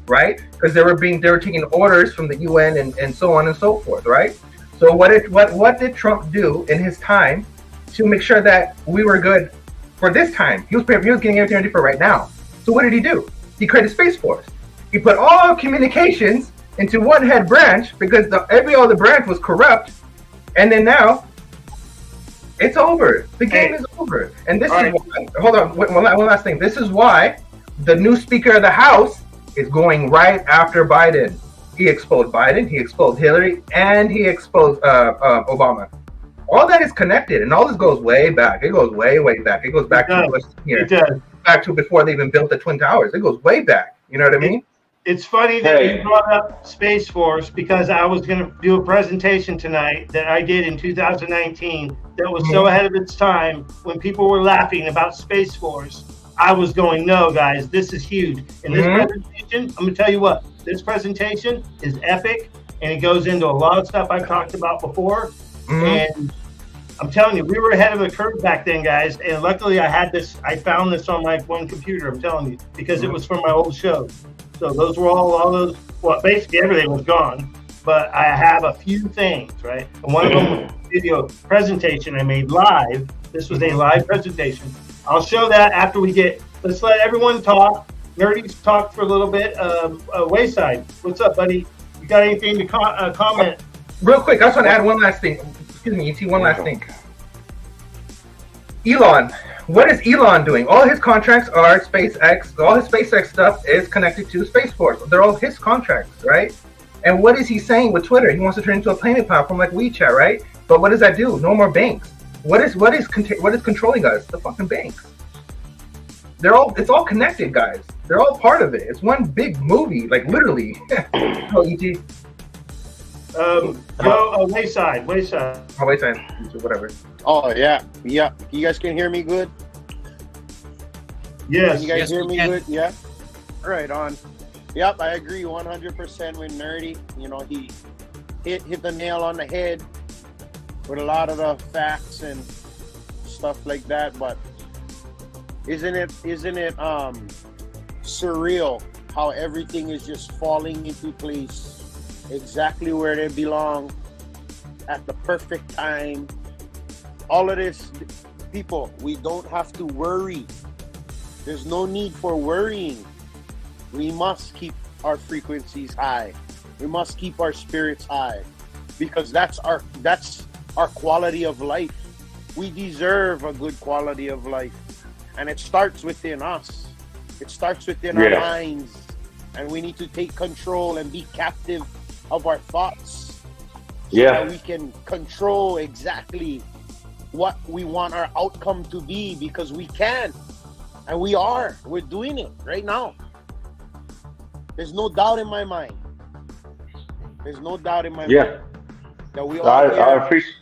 right? Because they were taking orders from the UN and so on and so forth, right? So what did Trump do in his time to make sure that we were good for this time? He was getting everything ready for right now. So what did he do? He created Space Force. He put all communications into one head branch because every other branch was corrupt, and then now it's over. The game is over. And this is why, hold on, one last thing. This is why the new Speaker of the House is going right after Biden. He exposed Biden, he exposed Hillary, and he exposed Obama. All that is connected, and all this goes way back. It goes way, way back. It goes back back to before they even built the Twin Towers. It goes way back. You know what I mean? It's funny that you brought up Space Force because I was going to do a presentation tonight that I did in 2019 that was so ahead of its time. When people were laughing about Space Force, I was going, no, guys, this is huge. And this presentation, I'm going to tell you what, this presentation is epic, and it goes into a lot of stuff I've talked about before. And I'm telling you, we were ahead of the curve back then, guys. And luckily I found this on my one computer, I'm telling you, because it was from my old show. So those were all those, well, basically everything was gone, but I have a few things, right? And one of them was a video presentation I made live. This was a live presentation. I'll show that after let's let everyone talk. Nerdy's talk for a little bit. Wayside, what's up, buddy? You got anything to comment? Real quick, I just want to add one last thing. Excuse me, ET, one last thing. Elon. What is Elon doing? All his contracts are SpaceX. All his SpaceX stuff is connected to Space Force. They're all his contracts, right? And what is he saying with Twitter? He wants to turn into a payment platform like WeChat, right? But what does that do? No more banks. What is controlling us? The fucking banks. It's all connected, guys. They're all part of it. It's one big movie, like literally. Oh, ET. Wayside. Oh, Wayside. Whatever. Oh, yeah. You guys can hear me good? Yes. Can you guys hear me good? Yeah. Right on. Yep, I agree 100% with Nerdy. You know, he hit the nail on the head with a lot of the facts and stuff like that. But isn't it surreal how everything is just falling into place exactly where they belong? at the perfect time. All of this, people, we don't have to worry. There's no need for worrying. We must keep our frequencies high. We must keep our spirits high, because that's our quality of life. We deserve a good quality of life, and it starts within us. It starts within our minds, and we need to take control and be captive of our thoughts, so that we can control exactly what we want our outcome to be, because we can, and we're doing it right now. There's no doubt in my mind. There's no doubt in my mind that we are I appreciate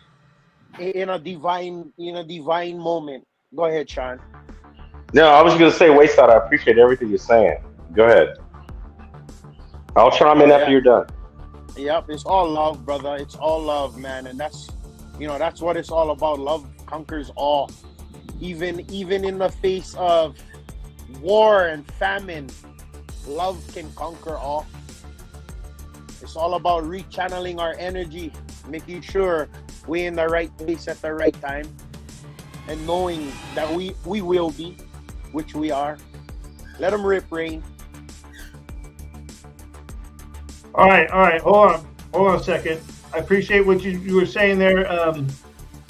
in a divine moment. Go ahead, Sean. No, I was going to say, Wayside, I appreciate everything you're saying. Go ahead. I'll chime in after you're done. Yep, it's all love, brother. It's all love, man, and that's what it's all about. Love conquers all, even in the face of war and famine. Love can conquer all. It's all about rechanneling our energy, making sure we're in the right place at the right time, and knowing that we will be, which we are. Let them rip, Rain. All right. Hold on a second. I appreciate what you were saying there.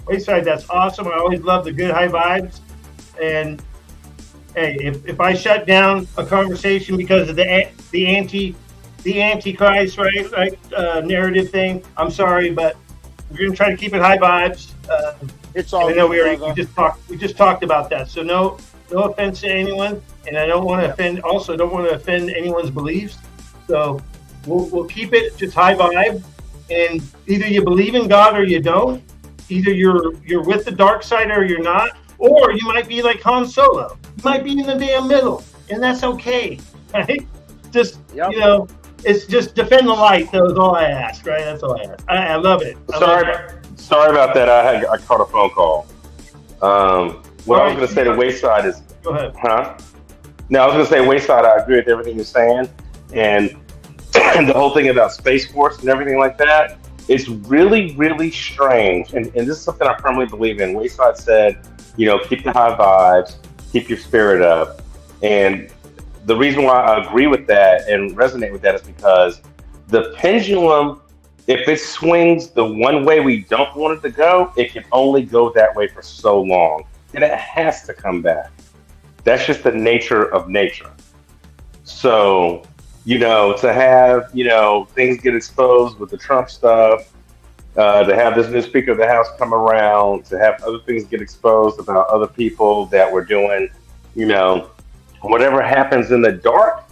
Wayside, that's awesome. I always love the good high vibes. And hey, if I shut down a conversation because of the antichrist, right, narrative thing, I'm sorry, but we're gonna try to keep it high vibes. It's all. I know we just talked about that. So no offense to anyone, and I don't want to offend. Also, don't want to offend anyone's beliefs. So we'll keep it just high vibe, and either you believe in God or you don't. Either you're with the dark side or you're not, or you might be like Han Solo. You might be in the damn middle, and that's okay, right? Just it's just defend the light. That was all I asked, right? That's all I asked. I love it. Sorry about that. I caught a phone call. What I was going to say to Wayside is, go ahead. Huh? No, I was going to say Wayside. I agree with everything you're saying, and the whole thing about Space Force and everything like that. It's really, really strange, and this is something I firmly believe in. Wayside said, keep the high vibes, keep your spirit up, and the reason why I agree with that and resonate with that is because the pendulum, if it swings the one way we don't want it to go, it can only go that way for so long, and it has to come back. That's just the nature of nature. So, to have, things get exposed with the Trump stuff, to have this new Speaker of the House come around, to have other things get exposed about other people that were doing, whatever happens in the dark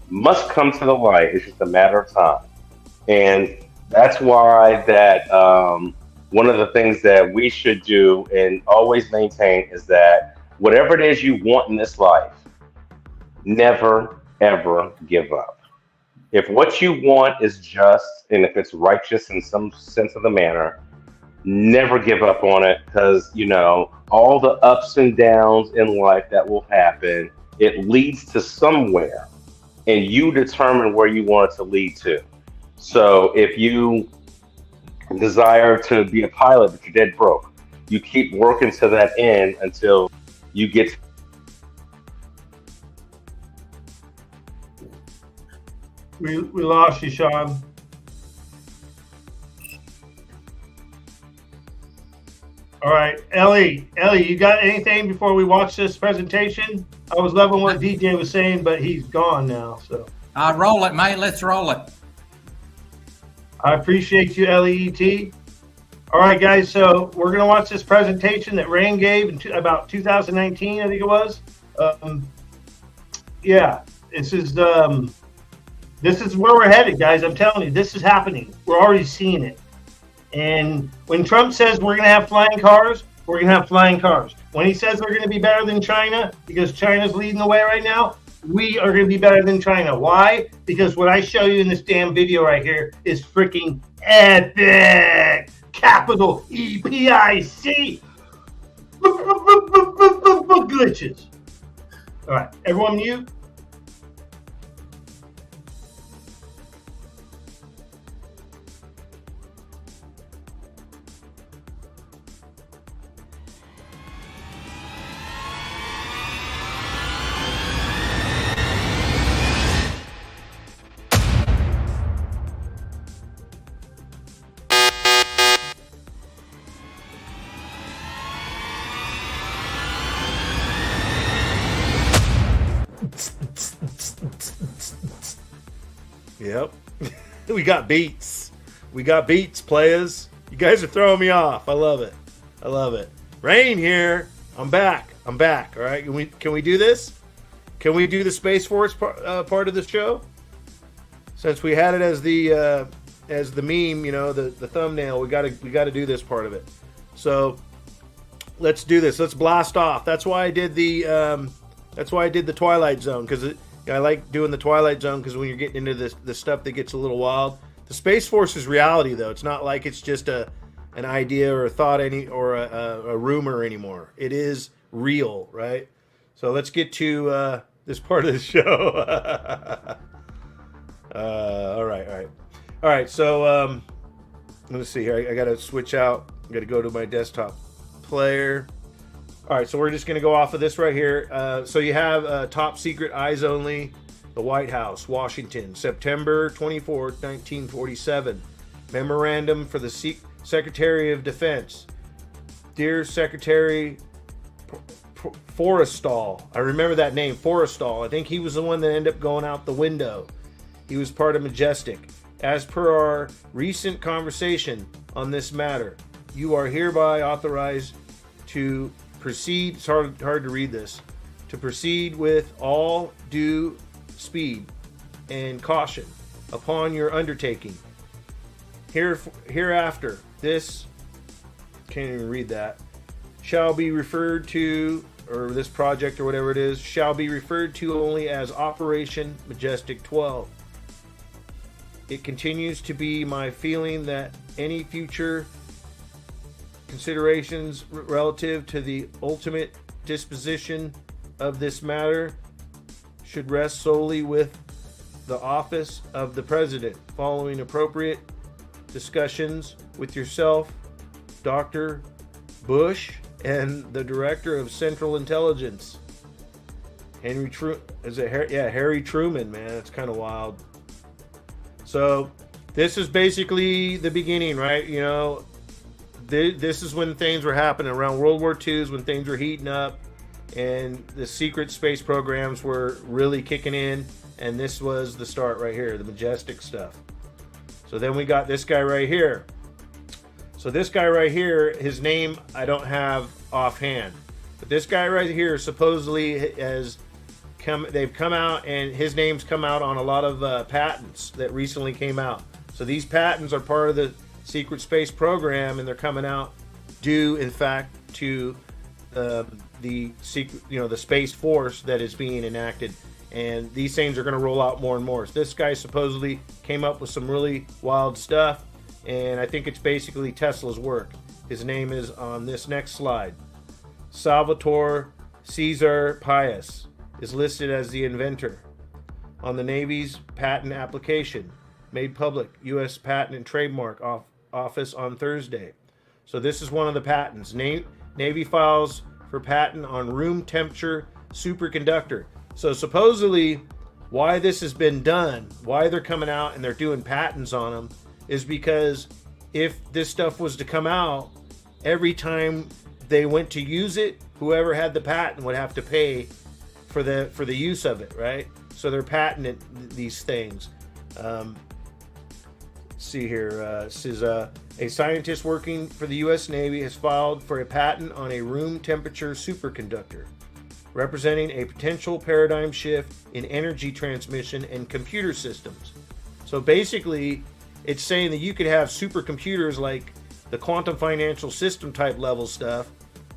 must come to the light. It's just a matter of time. And that's why that one of the things that we should do and always maintain is that whatever it is you want in this life, never, ever give up. If what you want is just, and if it's righteous in some sense of the manner, never give up on it, because, all the ups and downs in life that will happen, it leads to somewhere, and you determine where you want it to lead to. So if you desire to be a pilot, but you're dead broke, you keep working to that end until you get. We lost you, Sean. All right, Ellie, you got anything before we watch this presentation? I was loving what DJ was saying, but he's gone now. So roll it, mate. Let's roll it. I appreciate you, LEET. All right, guys. So we're gonna watch this presentation that Rain gave in about 2019, I think it was. This is where we're headed, guys. I'm telling you, this is happening. We're already seeing it. And when Trump says we're going to have flying cars, we're going to have flying cars. When he says we're going to be better than China, because China's leading the way right now, we are going to be better than China. Why? Because what I show you in this damn video right here is freaking epic. Capital EPIC. Glitches. All right, everyone mute. Yep. We got beats. We got beats, players. You guys are throwing me off. I love it. I love it. Rain here. I'm back. All right. Can we do this? Can we do the Space Force part of the show? Since we had it as the meme, the thumbnail, we gotta do this part of it. So let's do this. Let's blast off. That's why I did the Twilight Zone, because I like doing the Twilight Zone, because when you're getting into the stuff that gets a little wild. The Space Force is reality, though. It's not like it's just an idea or a thought or a rumor anymore. It is real, right? So let's get to this part of the show. All right. So let's see here. I got to switch out. I got to go to my desktop player. All right, so we're just going to go off of this right here. So you have Top Secret Eyes Only, the White House, Washington, September 24th, 1947. Memorandum for the Secretary of Defense. Dear Secretary Forrestal. I remember that name, Forrestal. I think he was the one that ended up going out the window. He was part of Majestic. As per our recent conversation on this matter, you are hereby authorized to proceed, it's hard to read this, to proceed with all due speed and caution upon your undertaking. Hereafter, this, can't even read that, shall be referred to, or this project or whatever it is, shall be referred to only as Operation Majestic 12. It continues to be my feeling that any future considerations relative to the ultimate disposition of this matter should rest solely with the office of the President, following appropriate discussions with yourself, Dr. Bush, and the Director of Central Intelligence, Harry Truman, man. It's kind of wild. So this is basically the beginning, right? This is when things were happening. Around World War II is when things were heating up and the secret space programs were really kicking in, and this was the start right here, the Majestic stuff. So then we got this guy right here. So this guy right here, his name I don't have offhand, but this guy right here supposedly they've come out, and his name's come out on a lot of patents that recently came out. So these patents are part of the secret space program, and they're coming out due, in fact, to the secret, the Space Force that is being enacted. And these things are going to roll out more and more. So this guy supposedly came up with some really wild stuff, and I think it's basically Tesla's work. His name is on this next slide. Salvatore Cesar Pius is listed as the inventor on the Navy's patent application, made public, U.S. Patent and Trademark Office on Thursday. So this is one of the patents. Navy files for patent on room temperature superconductor. So supposedly, why this has been done, why they're coming out and they're doing patents on them, is because if this stuff was to come out, every time they went to use it, whoever had the patent would have to pay for the use of it, right? So they're patenting these things. See here, this is a scientist working for the U.S. Navy has filed for a patent on a room temperature superconductor, representing a potential paradigm shift in energy transmission and computer systems. So basically, it's saying that you could have supercomputers like the quantum financial system type level stuff,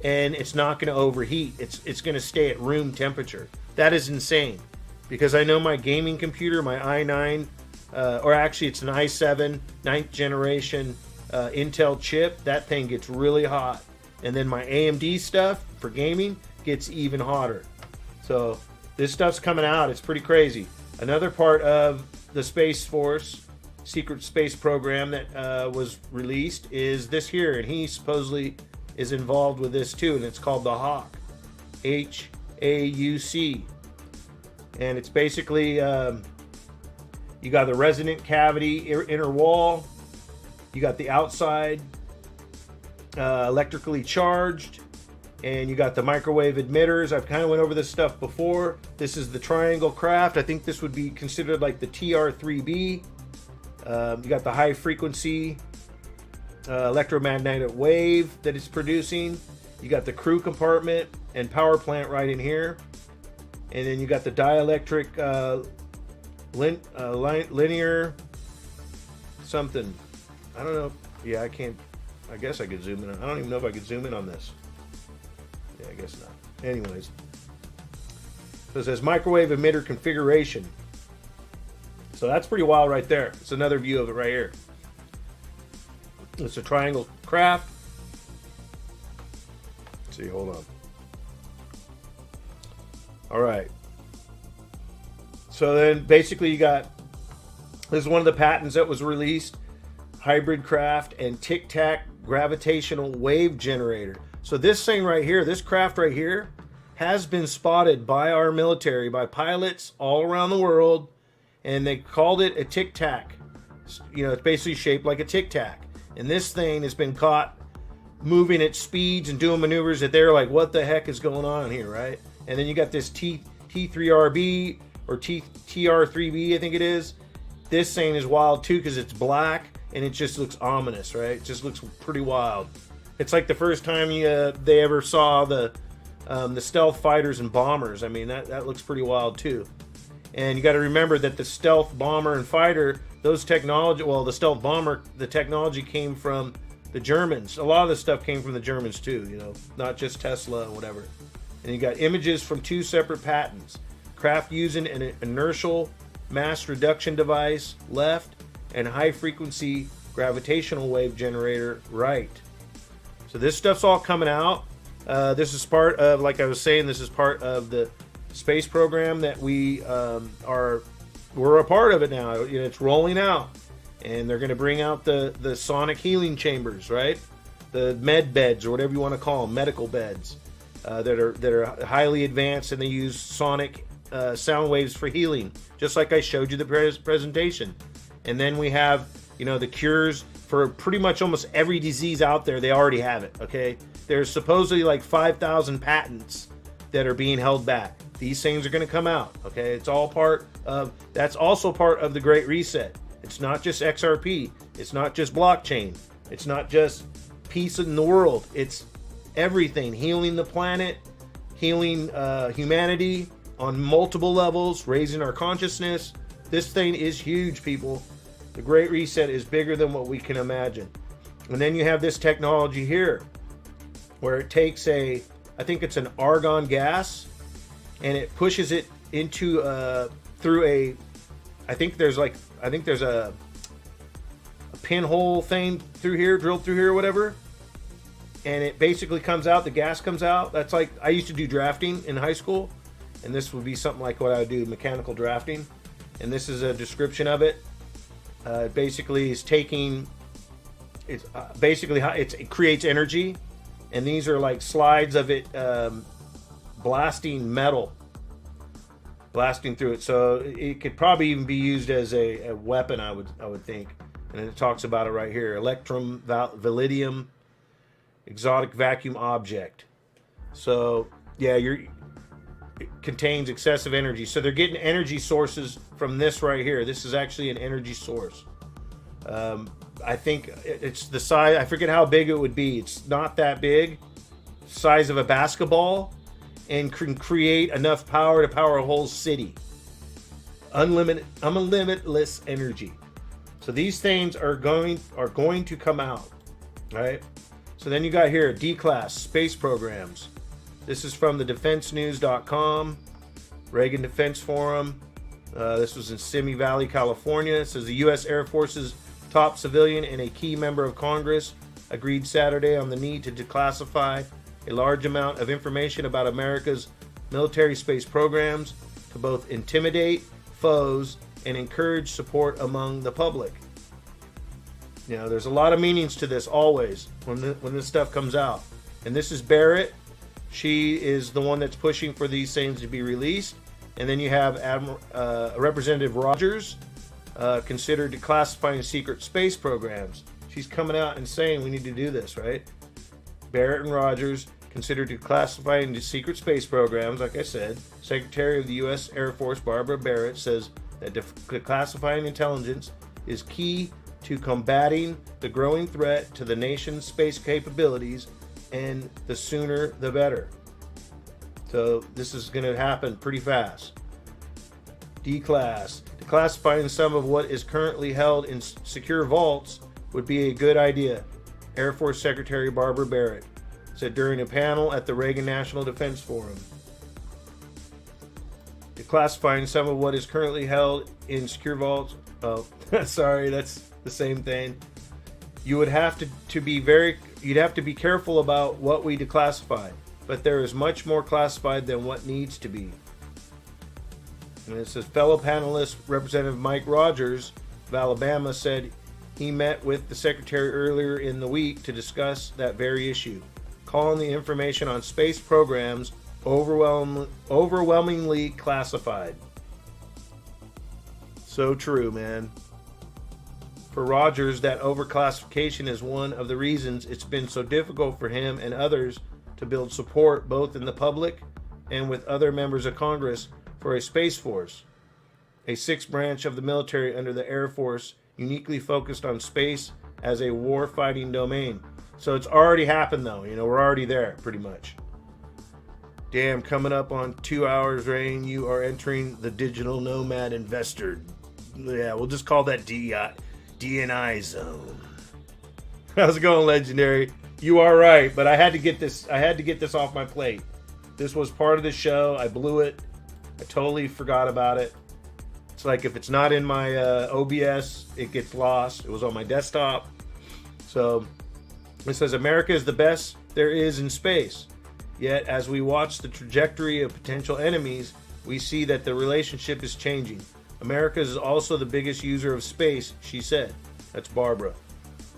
and it's not going to overheat. It's going to stay at room temperature. That is insane, because I know my gaming computer, my i9, or actually it's an i7 9th generation Intel chip. That thing gets really hot, and then my AMD stuff for gaming gets even hotter. So this stuff's coming out. It's pretty crazy. Another part of the Space Force secret space program that was released is this here, and he supposedly is involved with this too, and it's called the HAUC, HAUC, and it's basically you got the resonant cavity inner wall, you got the outside electrically charged, And you got the microwave emitters. I've kind of went over this stuff before. This is the triangle craft. I think this would be considered like the TR3B. You got the high frequency electromagnetic wave that it's producing. You got the crew compartment and power plant right in here. And then you got the dielectric linear something. I don't know. Yeah, I can't. I guess I could zoom in. I don't even know if I could zoom in on this. Yeah, I guess not. Anyways. So it says microwave emitter configuration. So that's pretty wild right there. It's another view of it right here. It's a triangle craft. Let's see, hold on. All right. So then basically you got, this is one of the patents that was released, hybrid craft and tic-tac gravitational wave generator. So this thing right here, this craft right here, has been spotted by our military, by pilots all around the world, and they called it a tic-tac. You know, it's basically shaped like a tic-tac. And this thing has been caught moving at speeds and doing maneuvers that they're like, what the heck is going on here, right? And then you got this T3RB or TR3B, I think it is. This thing is wild too because it's black and it just looks ominous, right? It just looks pretty wild. It's like the first time they ever saw the stealth fighters and bombers. I mean, that looks pretty wild too. And you got to remember that the stealth bomber and fighter, those technology, well, the stealth bomber, the technology came from the Germans. A lot of the stuff came from the Germans too, you know, not just Tesla and whatever. And you got images from 2 separate patents. Craft using an inertial mass reduction device, left, and high frequency gravitational wave generator, right. So this stuff's all coming out. This is part of, like I was saying, this is part of the space program that we're a part of it now. You know, it's rolling out, and they're going to bring out the sonic healing chambers, right? The med beds, or whatever you want to call them, medical beds that are highly advanced, and they use sonic sound waves for healing, just like I showed you the presentation. And then we have, you know, the cures for pretty much almost every disease out there. They already have it. Okay, there's supposedly like 5,000 patents that are being held back. These things are going to come out. Okay, it's all part of, that's also part of the Great Reset. It's not just XRP. It's not just blockchain. It's not just peace in the world. It's everything. Healing the planet, healing humanity on multiple levels, raising our consciousness. This thing is huge, people. The Great Reset is bigger than what we can imagine. And then you have this technology here where it takes I think it's an argon gas, and it pushes it into through I think there's a pinhole thing through here, drilled through here or whatever. And it basically comes out, the gas comes out. That's like, I used to do drafting in high school, and this would be something like what I would do, mechanical drafting. And this is a description of it. It basically is taking, it's basically how it creates energy, and these are like slides of it blasting metal, blasting through it. So it could probably even be used as a weapon, I would think. And it talks about it right here: electrum, vanadium, exotic vacuum object. So yeah, it contains excessive energy. So they're getting energy sources from this right here. This is actually an energy source. I think it's the size, I forget how big it would be. It's not that big, size of a basketball, and can create enough power to power a whole city. Unlimitless energy. So these things are going to come out, right? So then you got here D-class space programs. This is from the defensenews.com, Reagan Defense Forum. This was in Simi Valley, California. It says the U.S. Air Force's top civilian and a key member of Congress agreed Saturday on the need to declassify a large amount of information about America's military space programs to both intimidate foes and encourage support among the public. You know, there's a lot of meanings to this always when this stuff comes out. And this is Barrett. She is the one that's pushing for these things to be released. And then you have Representative Rogers, considered declassifying secret space programs. She's coming out and saying we need to do this, right? Barrett and Rogers considered declassified into secret space programs. Like I said, Secretary of the U.S. Air Force Barbara Barrett says that declassifying intelligence is key to combating the growing threat to the nation's space capabilities, and the sooner the better. So this is going to happen pretty fast. Declassifying some of what is currently held in secure vaults would be a good idea, Air Force Secretary Barbara Barrett said during a panel at the Reagan National Defense Forum. Declassifying some of what is currently held in secure vaults. Oh, sorry, that's the same thing. You would have to be you'd have to be careful about what we declassify, but there is much more classified than what needs to be. And it says fellow panelist Representative Mike Rogers of Alabama said he met with the secretary earlier in the week to discuss that very issue, calling the information on space programs overwhelmingly classified. So true, man. For Rogers, that overclassification is one of the reasons it's been so difficult for him and others to build support both in the public and with other members of Congress for a Space Force, a sixth branch of the military under the Air Force uniquely focused on space as a war-fighting domain. So it's already happened though, we're already there pretty much. Damn, coming up on 2 hours, Rain, you are entering the digital nomad investor. Yeah, we'll just call that DNI zone. How's it going, Legendary? You are right, but I had to get this off my plate. This was part of the show. I blew it. I totally forgot about it. It's like if it's not in my OBS, it gets lost. It was on my desktop. So it says America is the best there is in space. Yet as we watch the trajectory of potential enemies, we see that the relationship is changing. America is also the biggest user of space, she said. That's Barbara.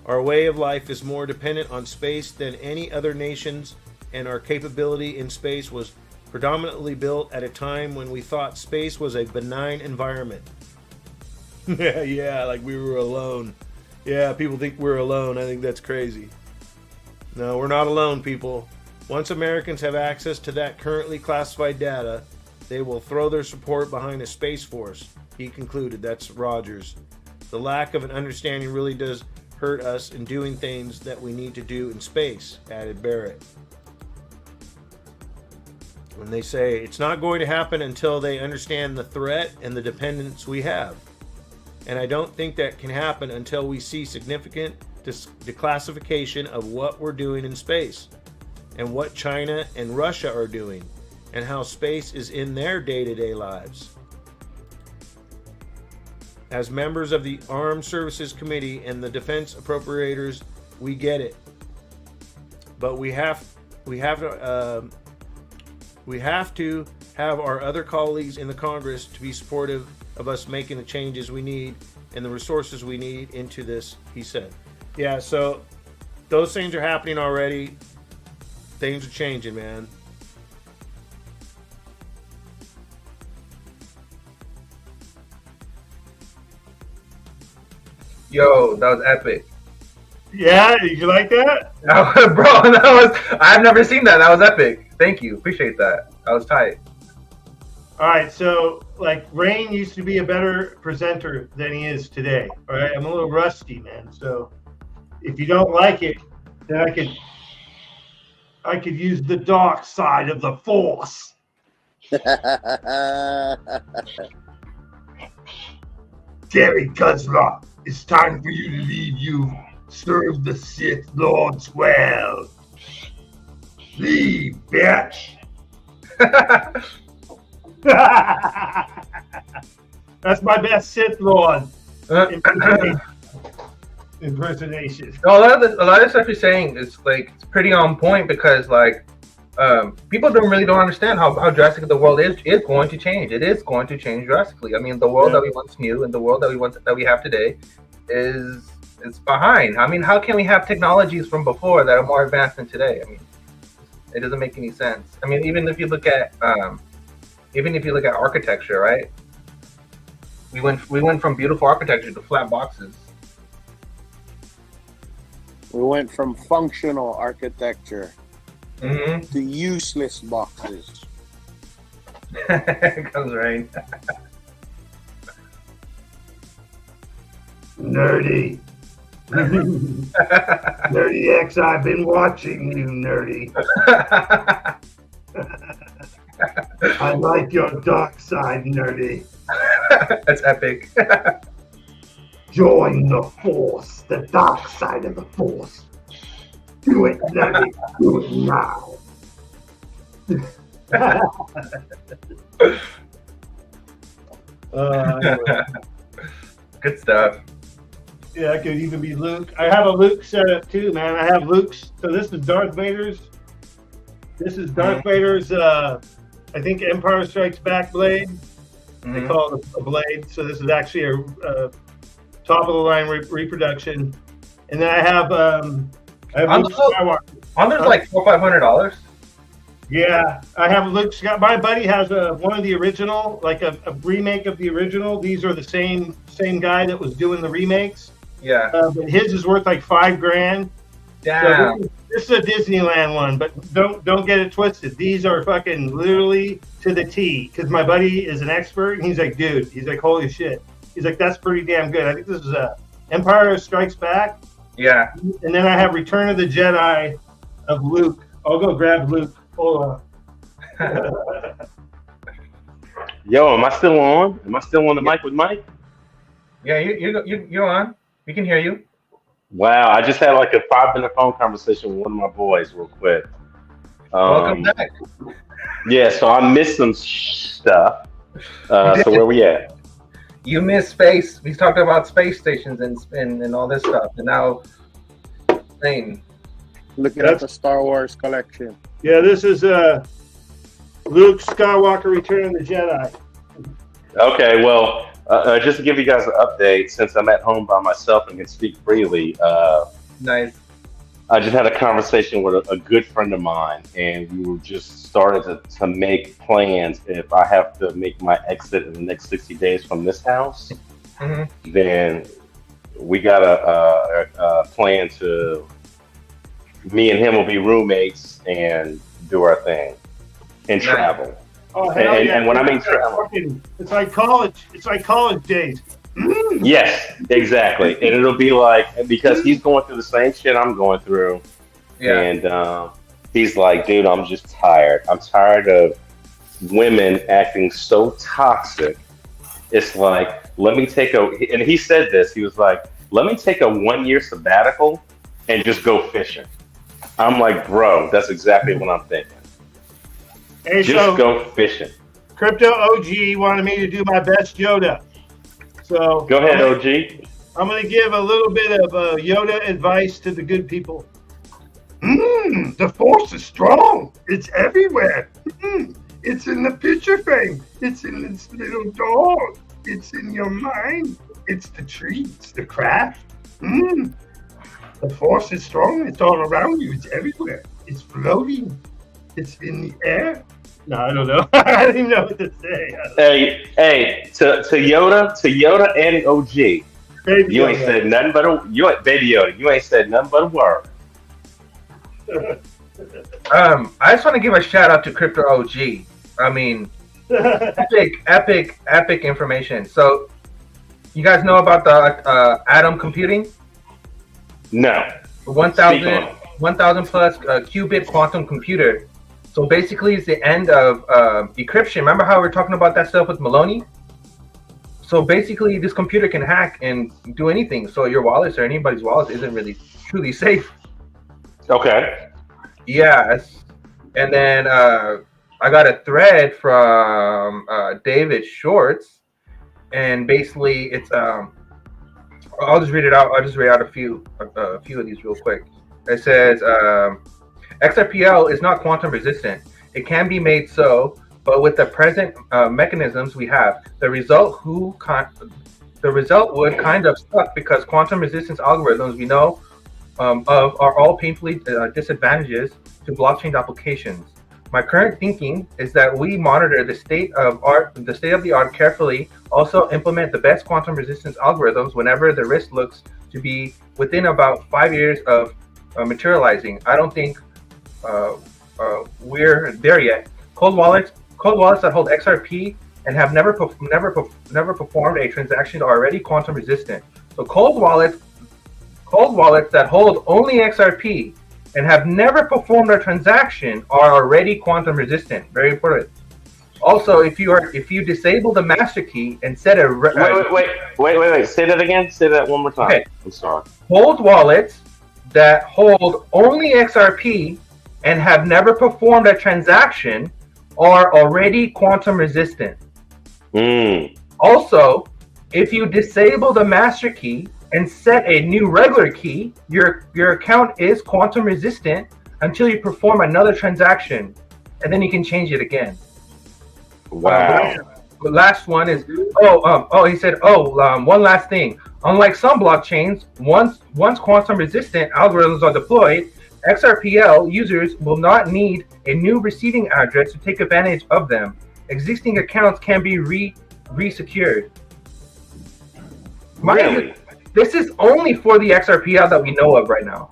Our way of life is more dependent on space than any other nations, and our capability in space was predominantly built at a time when we thought space was a benign environment. Yeah, like we were alone. Yeah, people think we're alone. I think that's crazy. No, we're not alone, people. Once Americans have access to that currently classified data, they will throw their support behind a space force, he concluded. That's Rogers. The lack of an understanding really does hurt us in doing things that we need to do in space, added Barrett. When they say it's not going to happen until they understand the threat and the dependence we have. And I don't think that can happen until we see significant declassification of what we're doing in space and what China and Russia are doing and how space is in their day-to-day lives. As members of the Armed Services Committee and the Defense Appropriators, we get it. But we have to have our other colleagues in the Congress to be supportive of us making the changes we need and the resources we need into this, he said. Yeah, so those things are happening already. Things are changing, man. Yo, that was epic. Yeah, did you like that? Bro, I've never seen that. That was epic. Thank you. Appreciate that. That was tight. All right, so like Rain used to be a better presenter than he is today. All right, I'm a little rusty, man. So if you don't like it, then I could use the dark side of the Force. Gary Guzzler, it's time for you to leave. You serve the Sith Lords well. Leave, bitch. That's my best Sith Lord impersonation. No, a lot of stuff you're saying is like it's pretty on point because like people don't understand how drastic the world is going to change. It is going to change drastically. I mean, the world that we once knew and the world that we have today is behind. I mean, how can we have technologies from before that are more advanced than today? I mean, it doesn't make any sense. I mean, even if you look at architecture, right? We went from beautiful architecture to flat boxes. We went from functional architecture to useless boxes. Comes rain. Nerdy. Nerdy X, I've been watching you, Nerdy. I like your dark side, Nerdy. That's epic. Join the Force, the dark side of the Force. Do it, Nerdy. Do it now. Good stuff. Yeah, it could even be Luke. I have a Luke setup too, man. I have Luke's. So this is Darth Vader's. This is Darth Vader's. I think Empire Strikes Back blade. They call it a blade. So this is actually a top of the line reproduction. And then I have Luke Skywalker. Aren't there like $400-500? Yeah, I have Luke Skywalker. My buddy has one of the original, like a remake of the original. These are the same guy that was doing the remakes. Yeah. But his is worth like $5,000. Damn. So this is a Disneyland one, but don't get it twisted. These are fucking literally to the T. Because my buddy is an expert, and he's like, dude, he's like, holy shit. He's like, that's pretty damn good. I think this is Empire Strikes Back. Yeah. And then I have Return of the Jedi of Luke. I'll go grab Luke. Hold on. Yo, am I still on? Am I still on the mic with Mike? Yeah, you're on. We can hear you. Wow, I just had like a 5-minute phone conversation with one of my boys real quick. Welcome back. Yeah, so I missed some stuff. So where we at? You missed space. We talked about space stations and all this stuff, and now plane. Looking at the Star Wars collection. Yeah, this is Luke Skywalker Return of the Jedi. Okay, well, just to give you guys an update, since I'm at home by myself and can speak freely, nice. I just had a conversation with a good friend of mine, and we were just started to make plans. If I have to make my exit in the next 60 days from this house, then we got a plan to, me and him will be roommates and do our thing and travel. Oh, hell yeah. And when I mean travel, it's like college. It's like college days. yes, exactly. And it'll be like, because he's going through the same shit I'm going through. Yeah. And he's like, dude, I'm just tired. I'm tired of women acting so toxic. It's like, let me take and he said this, he was like, let me take a 1-year sabbatical and just go fishing. I'm like, bro, that's exactly what I'm thinking. Hey, just go fishing. Crypto OG wanted me to do my best Yoda. So go ahead, OG. I'm going to give a little bit of Yoda advice to the good people. The Force is strong. It's everywhere. It's in the picture frame. It's in this little dog. It's in your mind. It's the trees, the craft. The Force is strong. It's all around you. It's everywhere. It's floating. It's in the air. No, I don't know. I don't even know what to say. Hey, to Yoda and OG. Baby you ain't Yoda. said nothing but Baby Yoda. You ain't said nothing but a word. I just want to give a shout out to Crypto OG. I mean, epic information. So, you guys know about the atom computing? No. 1,000 plus qubit quantum computer. So basically, it's the end of decryption. Remember how we were talking about that stuff with Maloney? So basically, this computer can hack and do anything. So your wallet or anybody's wallet isn't really truly safe. Okay. Yes. And then I got a thread from David Shorts, and basically it's I'll just read it out. I'll just read out a few of these real quick. It says XRPL is not quantum resistant. It can be made so, but with the present mechanisms we have, the result would kind of suck because quantum resistance algorithms we know of are all painfully disadvantages to blockchain applications. My current thinking is that we monitor the state of the art carefully. Also implement the best quantum resistance algorithms whenever the risk looks to be within about 5 years of materializing. I don't think we're there yet. Cold wallets that hold XRP and have never performed a transaction are already quantum resistant. So cold wallets that hold only XRP and have never performed a transaction are already quantum resistant. Very important. Also, if you disable the master key and set a wait. Say that again. Say that one more time. Okay. I'm sorry. Cold wallets that hold only XRP and have never performed a transaction are already quantum resistant. Also, if you disable the master key and set a new regular key, your account is quantum resistant until you perform another transaction, and then you can change it again. Wow. The last one is he said one last thing. Unlike some blockchains, once quantum resistant algorithms are deployed, XRPL users will not need a new receiving address to take advantage of them. Existing accounts can be re-secured. Really? This is only for the XRPL that we know of right now.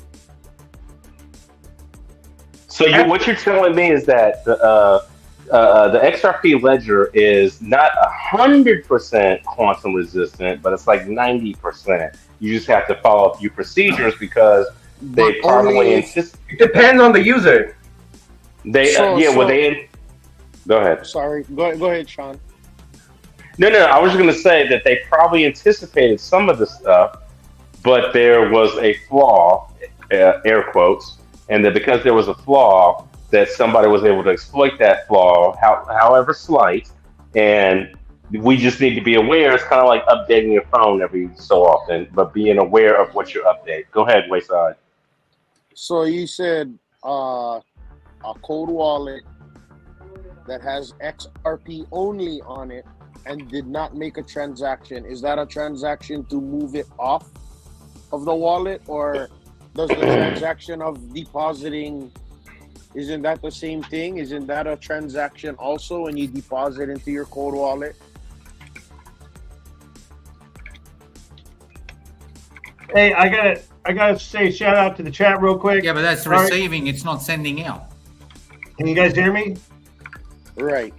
So what you're telling me is that the XRP ledger is not 100% quantum resistant, but it's like 90%. You just have to follow a few procedures because they probably It depends on the user. Go ahead. Sorry, go ahead, Sean. No. I was going to say that they probably anticipated some of the stuff, but there was a flaw, air quotes, and that because there was a flaw, that somebody was able to exploit that flaw, however slight, and we just need to be aware. It's kind of like updating your phone every so often, but being aware of what you update. Go ahead, Wayside. So you said a cold wallet that has XRP only on it and did not make a transaction. Is that a transaction to move it off of the wallet, or does the transaction of depositing, isn't that the same thing? Isn't that a transaction also when you deposit into your cold wallet? Hey, I gotta say shout out to the chat real quick. Yeah, but that's receiving. It's not sending out. Can you guys hear me? Right.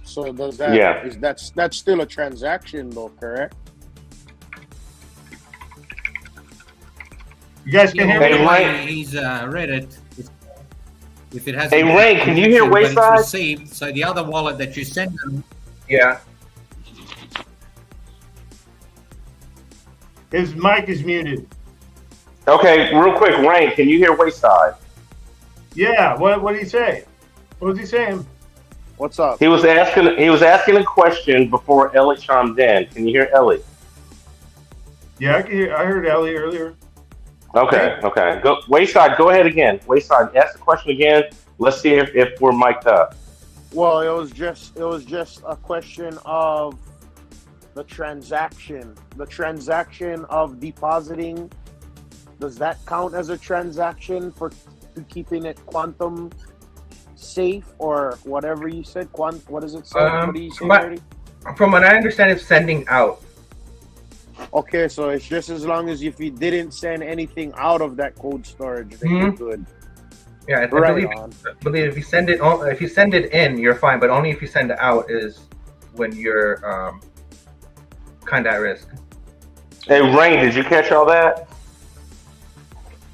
So does that? Yeah. That's still a transaction though, correct? You guys can hear me? Hey, Ray. He's read it. If it has. Hey, Ray, can you hear Wayside? Received. So the other wallet that you send them. Yeah. His mic is muted. Okay, real quick, Rain, can you hear Wayside? Yeah. What did he say? What was he saying? What's up? He was asking a question before Ellie chimed in. Can you hear Ellie? Yeah, I can hear. I heard Ellie earlier. Okay. Go Wayside. Go ahead again. Wayside, ask the question again. Let's see if we're mic'd up. Well, it was just a question of the transaction. The transaction of depositing, does that count as a transaction for keeping it quantum safe or whatever you said? What is it say? What do you say, Marty? From what I understand, it's sending out. Okay, so it's just as long as if you didn't send anything out of that cold storage, then you're good. Yeah, I believe if you send it in, you're fine, but only if you send it out is when you're kind of at risk. Hey, Rain, did you catch all that?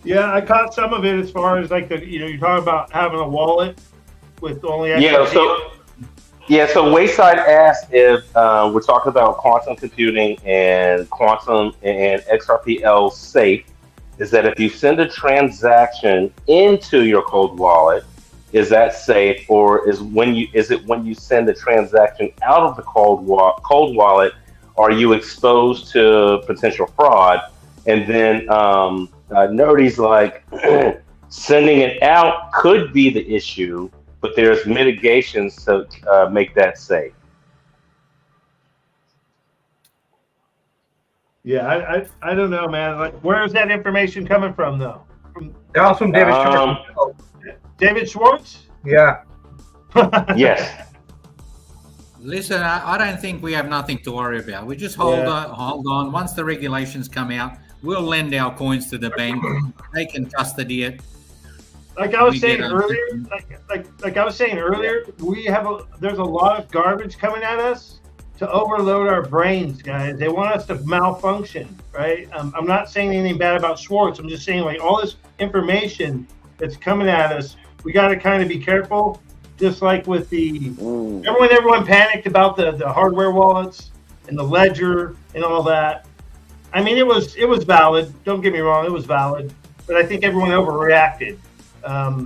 Yeah, I caught some of it as far as like you're talking about having a wallet with only. So Wayside asked if we're talking about quantum computing and quantum and XRPL safe. Is that if you send a transaction into your cold wallet, is that safe, or is it when you send a transaction out of the cold wallet, are you exposed to potential fraud? And then Nerdy's like, sending it out could be the issue, but there's mitigations to make that safe. Yeah, I don't know, man. Like, where is that information coming from, though? That was from David Schwartz. David Schwartz? Yeah. Yes. Listen, I don't think we have nothing to worry about. We just hold on. Once the regulations come out, we'll lend our coins to the bank. They can custody it. like I was We saying get earlier, like I was saying earlier, there's a lot of garbage coming at us to overload our brains, guys. They want us to malfunction, right? I'm not saying anything bad about Schwartz. I'm just saying, like, all this information that's coming at us, we got to kind of be careful. Just like with everyone panicked about the hardware wallets and the ledger and all that. I mean, it was valid. Don't get me wrong, it was valid, but I think everyone overreacted. But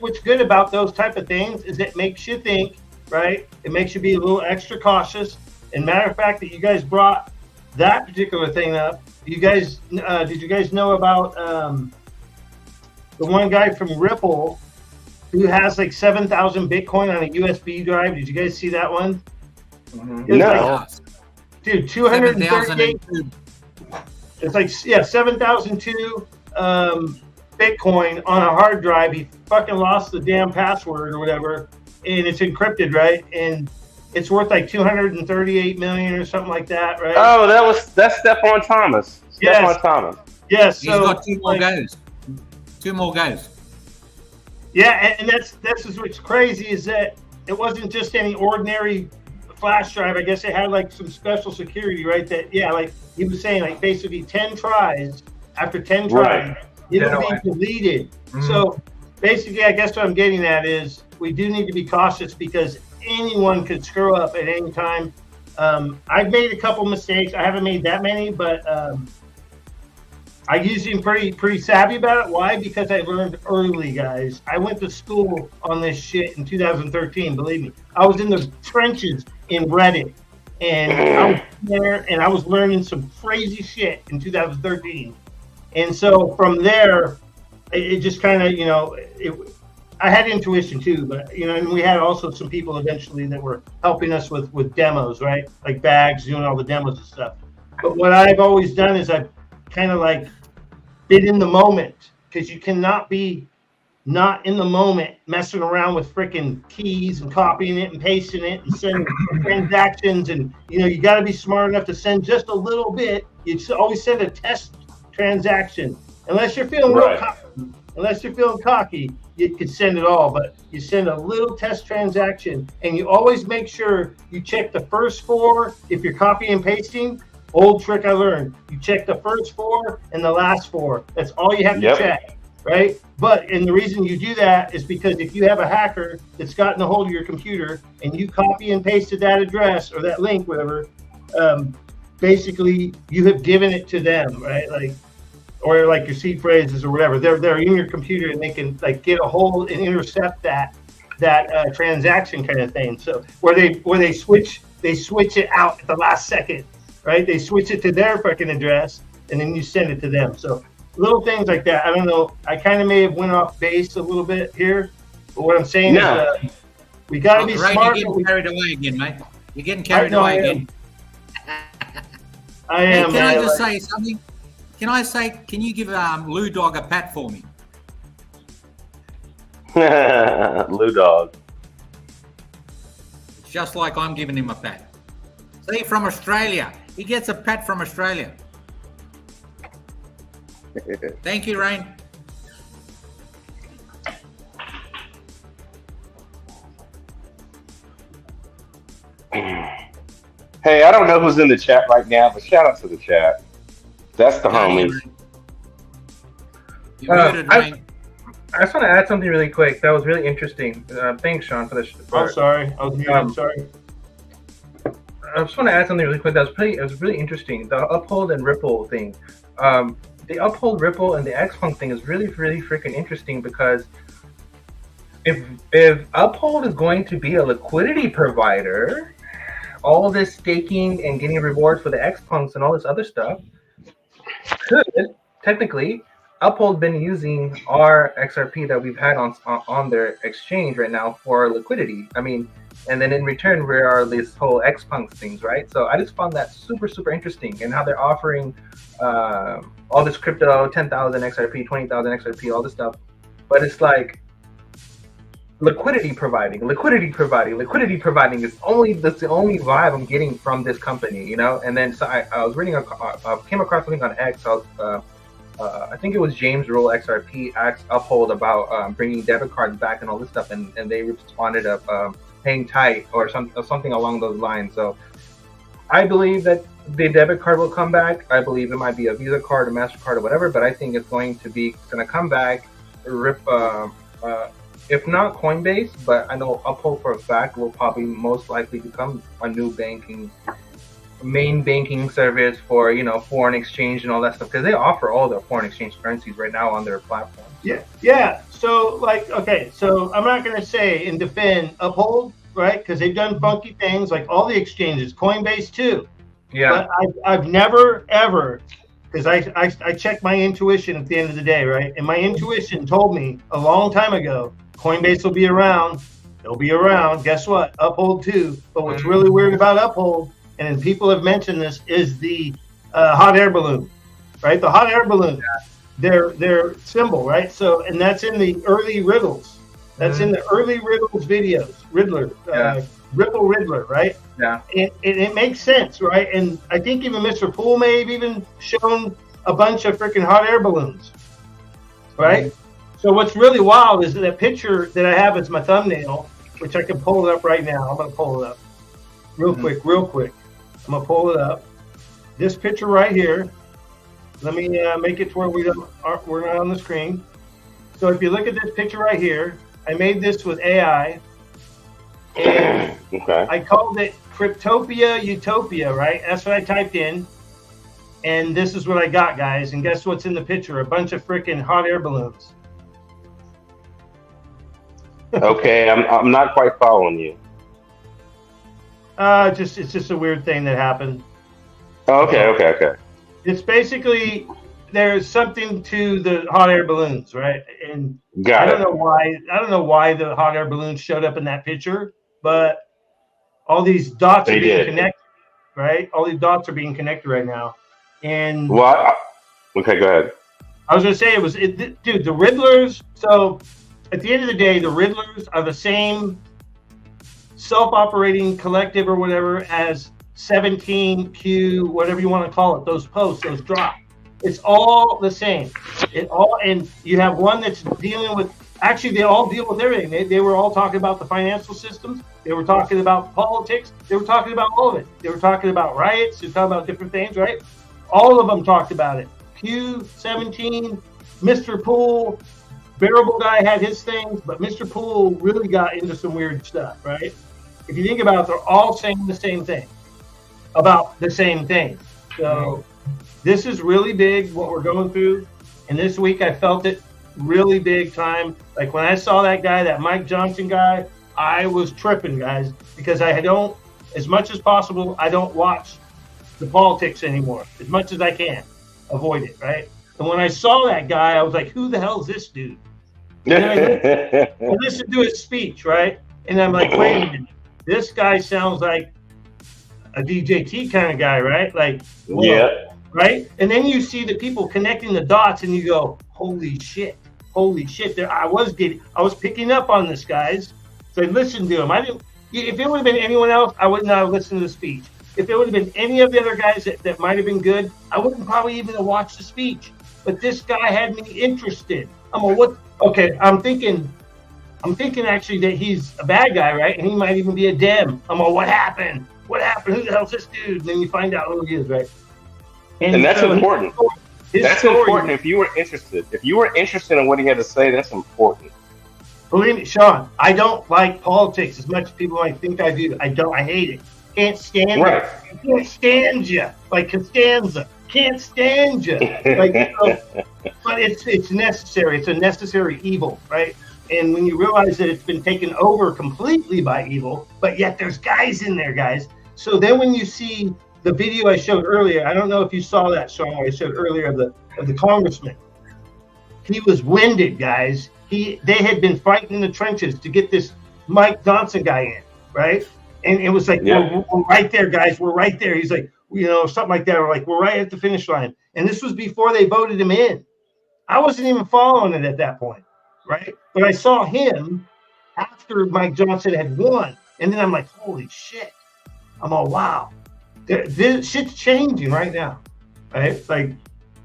what's good about those type of things is it makes you think, right? It makes you be a little extra cautious. And matter of fact, that you guys brought that particular thing up. You guys, did you guys know about the one guy from Ripple who has like 7,000 Bitcoin on a USB drive? Did you guys see that one? No. Like, dude, 238. It's like 7,002 Bitcoin on a hard drive. He fucking lost the damn password or whatever, and it's encrypted, right? And it's worth like 238 million or something like that, right? Oh, that's Stephon Thomas. Stephon Thomas. Yes. He's got two more goes. Two more goes. Yeah, and that's what's crazy is that it wasn't just any ordinary flash drive. I guess it had like some special security, right? That like he was saying, like basically 10 tries. After 10 tries, it'll be deleted. So basically, I guess what I'm getting at is we do need to be cautious because anyone could screw up at any time. I've made a couple mistakes. I haven't made that many, but I usually am pretty savvy about it. Why? Because I learned early, guys. I went to school on this shit in 2013. Believe me, I was in the trenches in Reddit, and I was there, and I was learning some crazy shit in 2013. And so from there, it just kind of, I had intuition too, but and we had also some people eventually that were helping us with demos, right? Like Bags doing all the demos and stuff. But what I've always done is I've kind of like been in the moment, because you cannot be not in the moment messing around with freaking keys and copying it and pasting it and sending transactions. And you got to be smart enough to send just a little bit. You always send a test transaction unless you're feeling real cocky. Unless you're feeling cocky, you can send it all, but you send a little test transaction, and you always make sure you check the first 4 if you're copying and pasting. Old trick I learned. You check the first 4 and the last 4. That's all you have to check, right? And the reason you do that is because if you have a hacker that's gotten a hold of your computer and you copy and pasted that address or that link, whatever, basically you have given it to them, right? Or like your seed phrases or whatever. They're in your computer and they can like get a hold and intercept that transaction kind of thing. So where they switch it out at the last second. Right, they switch it to their fucking address, and then you send it to them. So little things like that. I don't know. I kind of may have went off base a little bit here, but what I'm saying is we got to be smart. You're getting carried away again, mate. You're getting carried away again. I am. Hey, can I just say something? Can you give Lou Dog a pat for me? Lou Dog. Just like I'm giving him a pat. See, from Australia. He gets a pat from Australia. Thank you, Rain. Hey, I don't know who's in the chat right now, but shout out to the chat. That's the homies. I just want to add something really quick. That was really interesting. Thanks, Sean, for this. I'm sorry. I was muted. I'm sorry. I just want to add something really quick. It was really interesting. The Uphold and Ripple thing. The Uphold, Ripple, and the Xpunk thing is really, really freaking interesting because if Uphold is going to be a liquidity provider, all this staking and getting rewards for the Xpunks and all this other stuff could technically Uphold been using our XRP that we've had on their exchange right now for liquidity. I mean, and then in return, we are this whole Xpunks things, right? So I just found that super, super interesting, and how they're offering all this crypto, 10,000 XRP, 20,000 XRP, all this stuff. But it's like liquidity providing is that's the only vibe I'm getting from this company, And then so I was reading, came across something on X. I think it was James Rule XRP asked Uphold about bringing debit cards back and all this stuff, and they responded of hang tight or something along those lines. So I believe that the debit card will come back. I believe it might be a Visa card, a MasterCard, or whatever, but I think it's going to come back. If not Coinbase, but I know Uphold for a fact will probably most likely become a new main banking service for, you know, foreign exchange and all that stuff, because they offer all their foreign exchange currencies right now on their platform. Yeah. So like, okay, so I'm not going to say and defend Uphold, right? Because they've done funky things like all the exchanges, Coinbase too. Yeah. But I've never ever, because I check my intuition at the end of the day, right? And my intuition told me a long time ago, Coinbase will be around. They'll be around. Guess what? Uphold too. But what's really weird about Uphold, and people have mentioned this, is the hot air balloon, right? The hot air balloon, their symbol, right? So, and that's in the early riddles. That's in the early riddles videos. Ripple Riddler, right? Yeah. And it makes sense, right? And I think even Mr. Poole may have even shown a bunch of freaking hot air balloons, right? So what's really wild is that picture that I have as my thumbnail, which I can pull it up right now. I'm going to pull it up real quick. I'm going to pull it up. This picture right here, let me make it to where we're not on the screen. So if you look at this picture right here, I made this with AI. And I called it Cryptopia Utopia, right? That's what I typed in. And this is what I got, guys. And guess what's in the picture? A bunch of freaking hot air balloons. Okay, I'm not quite following you. It's just a weird thing that happened. Okay. It's basically there's something to the hot air balloons, right? And I don't know why the hot air balloons showed up in that picture, but all these dots are being connected, right? All these dots are being connected right now. And okay, go ahead. I was gonna say dude, the Riddlers. So at the end of the day, the Riddlers are the same self-operating collective or whatever as 17Q, whatever you want to call it. Those posts, those drops. It's all the same. And you have one that's dealing with. Actually, they all deal with everything. They were all talking about the financial systems. They were talking about politics. They were talking about all of it. They were talking about riots. They were talking about different things, right? All of them talked about it. Q17, Mr. Poole, Bearable Guy had his things, but Mr. Poole really got into some weird stuff, right? If you think about it, they're all saying the same thing about the same thing. So this is really big, what we're going through. And this week I felt it really big time. Like when I saw that guy, that Mike Johnson guy, I was tripping, guys, because I don't, as much as possible, I don't watch the politics anymore, as much as I can avoid it, right? And when I saw that guy, I was like, who the hell is this dude? And I listened to his speech, right? And I'm like, wait a minute, this guy sounds like a DJT kind of guy, right? Like, whoa, yeah. Right? And then you see the people connecting the dots and you go, holy shit. There, I was picking up on this, guys. So I listened to him. If it would have been anyone else, I would not have listened to the speech. If it would have been any of the other guys that might have been good, I wouldn't probably even have watched the speech. But this guy had me interested. I'm thinking actually that he's a bad guy, right? And he might even be a Dem. What happened? Who the hell's this dude? And then you find out who he is, right? And that's important. That's important. If you were interested in what he had to say, that's important. Believe me, Sean, I don't like politics as much as people might think I do. I hate it. Can't stand it. Can't stand you. Like Costanza. Can't stand you. But it's necessary. It's a necessary evil, right? And when you realize that it's been taken over completely by evil, but yet there's guys in there, guys. So then when you see the video I showed earlier, I don't know if you saw that, Sean, I showed earlier of the congressman. He was winded, guys. They had been fighting in the trenches to get this Mike Johnson guy in, right? And it was like, we're right there, guys. We're right there. He's like, something like that. We're right at the finish line. And this was before they voted him in. I wasn't even following it at that point, right? But I saw him after Mike Johnson had won. And then I'm like, holy shit. I'm all, wow. This shit's changing right now, right?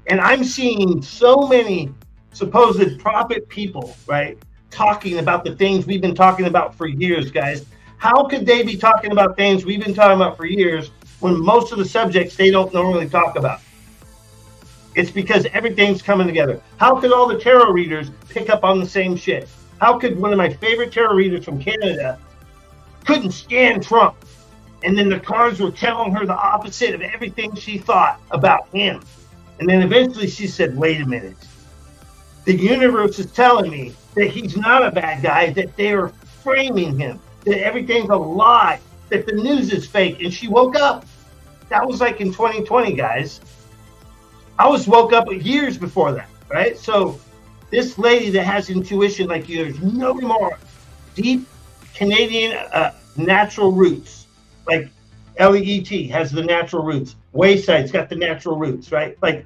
And I'm seeing so many supposed prophet people, right, talking about the things we've been talking about for years, guys. How could they be talking about things we've been talking about for years when most of the subjects they don't normally talk about? It's because everything's coming together. How could all the tarot readers pick up on the same shit? How could one of my favorite tarot readers from Canada couldn't stand Trump, and then the cards were telling her the opposite of everything she thought about him? And then eventually she said, wait a minute. The universe is telling me that he's not a bad guy, that they are framing him, that everything's a lie, that the news is fake. And she woke up. That was like in 2020, guys. I was woke up years before that, right? So this lady that has intuition like you, there's no more deep Canadian natural roots, like LEET has the natural roots. Wayside's got the natural roots, right? Like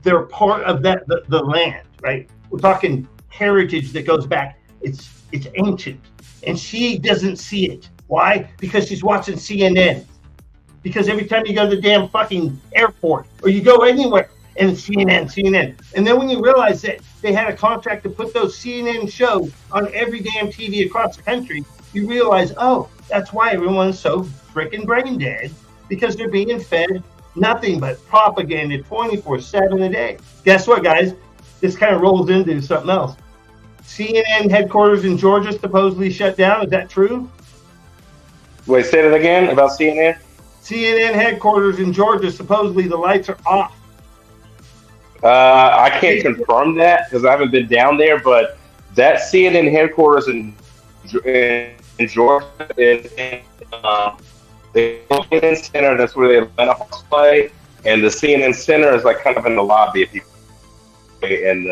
they're part of that the land, right? We're talking heritage that goes back. It's ancient, and she doesn't see it. Why? Because she's watching CNN. Because every time you go to the damn fucking airport or you go anywhere, and CNN. And then when you realize that they had a contract to put those CNN shows on every damn TV across the country, you realize, oh, that's why everyone's so freaking brain dead, because they're being fed nothing but propaganda 24/7 a day. Guess what, guys? This kind of rolls into something else. CNN headquarters in Georgia supposedly shut down. Is that true? Wait, say that again about CNN? CNN headquarters in Georgia, supposedly the lights are off. I can't confirm that because I haven't been down there, but that CNN headquarters in Georgia is the CNN Center. That's where the Atlanta Hawks play, and the CNN Center is like kind of in the lobby if you and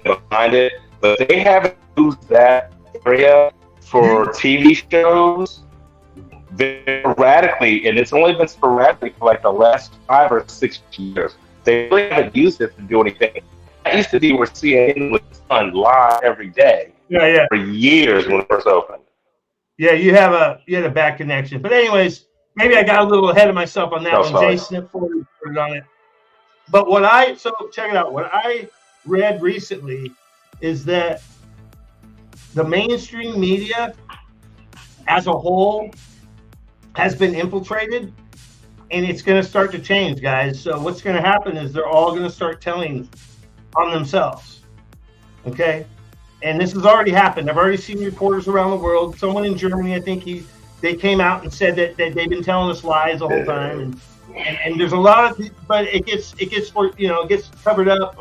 behind it. But they haven't used that area for TV shows very sporadically, and it's only been sporadically for like the last 5 or 6 years. They really haven't used it to do anything. That used to be where CNN was on live every day. Yeah. For years when it first opened. Yeah, you had a bad connection. But anyways, maybe I got a little ahead of myself on that one. Sorry. Jason reported on it. But so check it out. What I read recently is that the mainstream media as a whole has been infiltrated. And it's going to start to change, guys. So what's going to happen is they're all going to start telling on themselves. Okay? And this has already happened. I've already seen reporters around the world. Someone in Germany, I think they came out and said that they've been telling us lies the whole time. And there's a lot of, but it gets covered up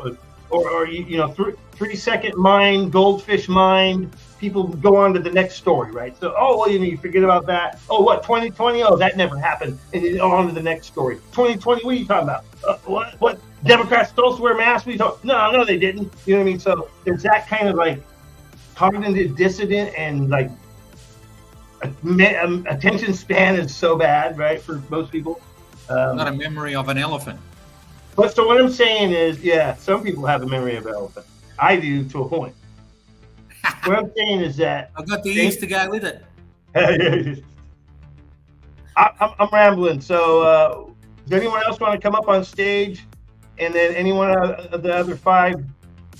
or 3-second mind, goldfish mind. People go on to the next story, right? So, you forget about that. Oh, what, 2020? Oh, that never happened. And then on to the next story. 2020, what are you talking about? What? Democrats supposed to wear masks? No, they didn't. You know what I mean? So there's that kind of like cognitive dissident and like attention span is so bad, right, for most people. Not a memory of an elephant. But so what I'm saying is, yeah, some people have a memory of an elephant. I do to a point. What I'm saying is that I've got the yeast to go with it. I'm rambling. So does anyone else want to come up on stage? And then anyone of the other 5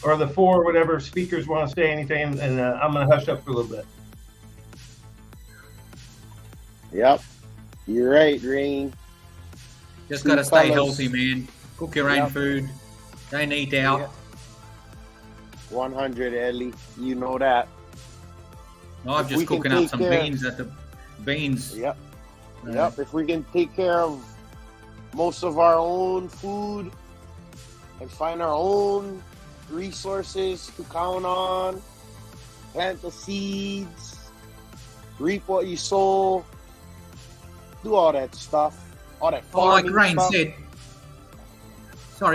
or the 4 or whatever speakers want to say anything, and I'm going to hush up for a little bit. Yep. You're right, Rain. Just got to stay healthy, man. Cook your own food. Don't eat out. Yeah. 100, Ellie. You know that. No, I'm just cooking up some beans at the beans. Yep. Yep. If we can take care of most of our own food and find our own resources to count on, plant the seeds, reap what you sow, do all that stuff. All that farming like Rain stuff. said,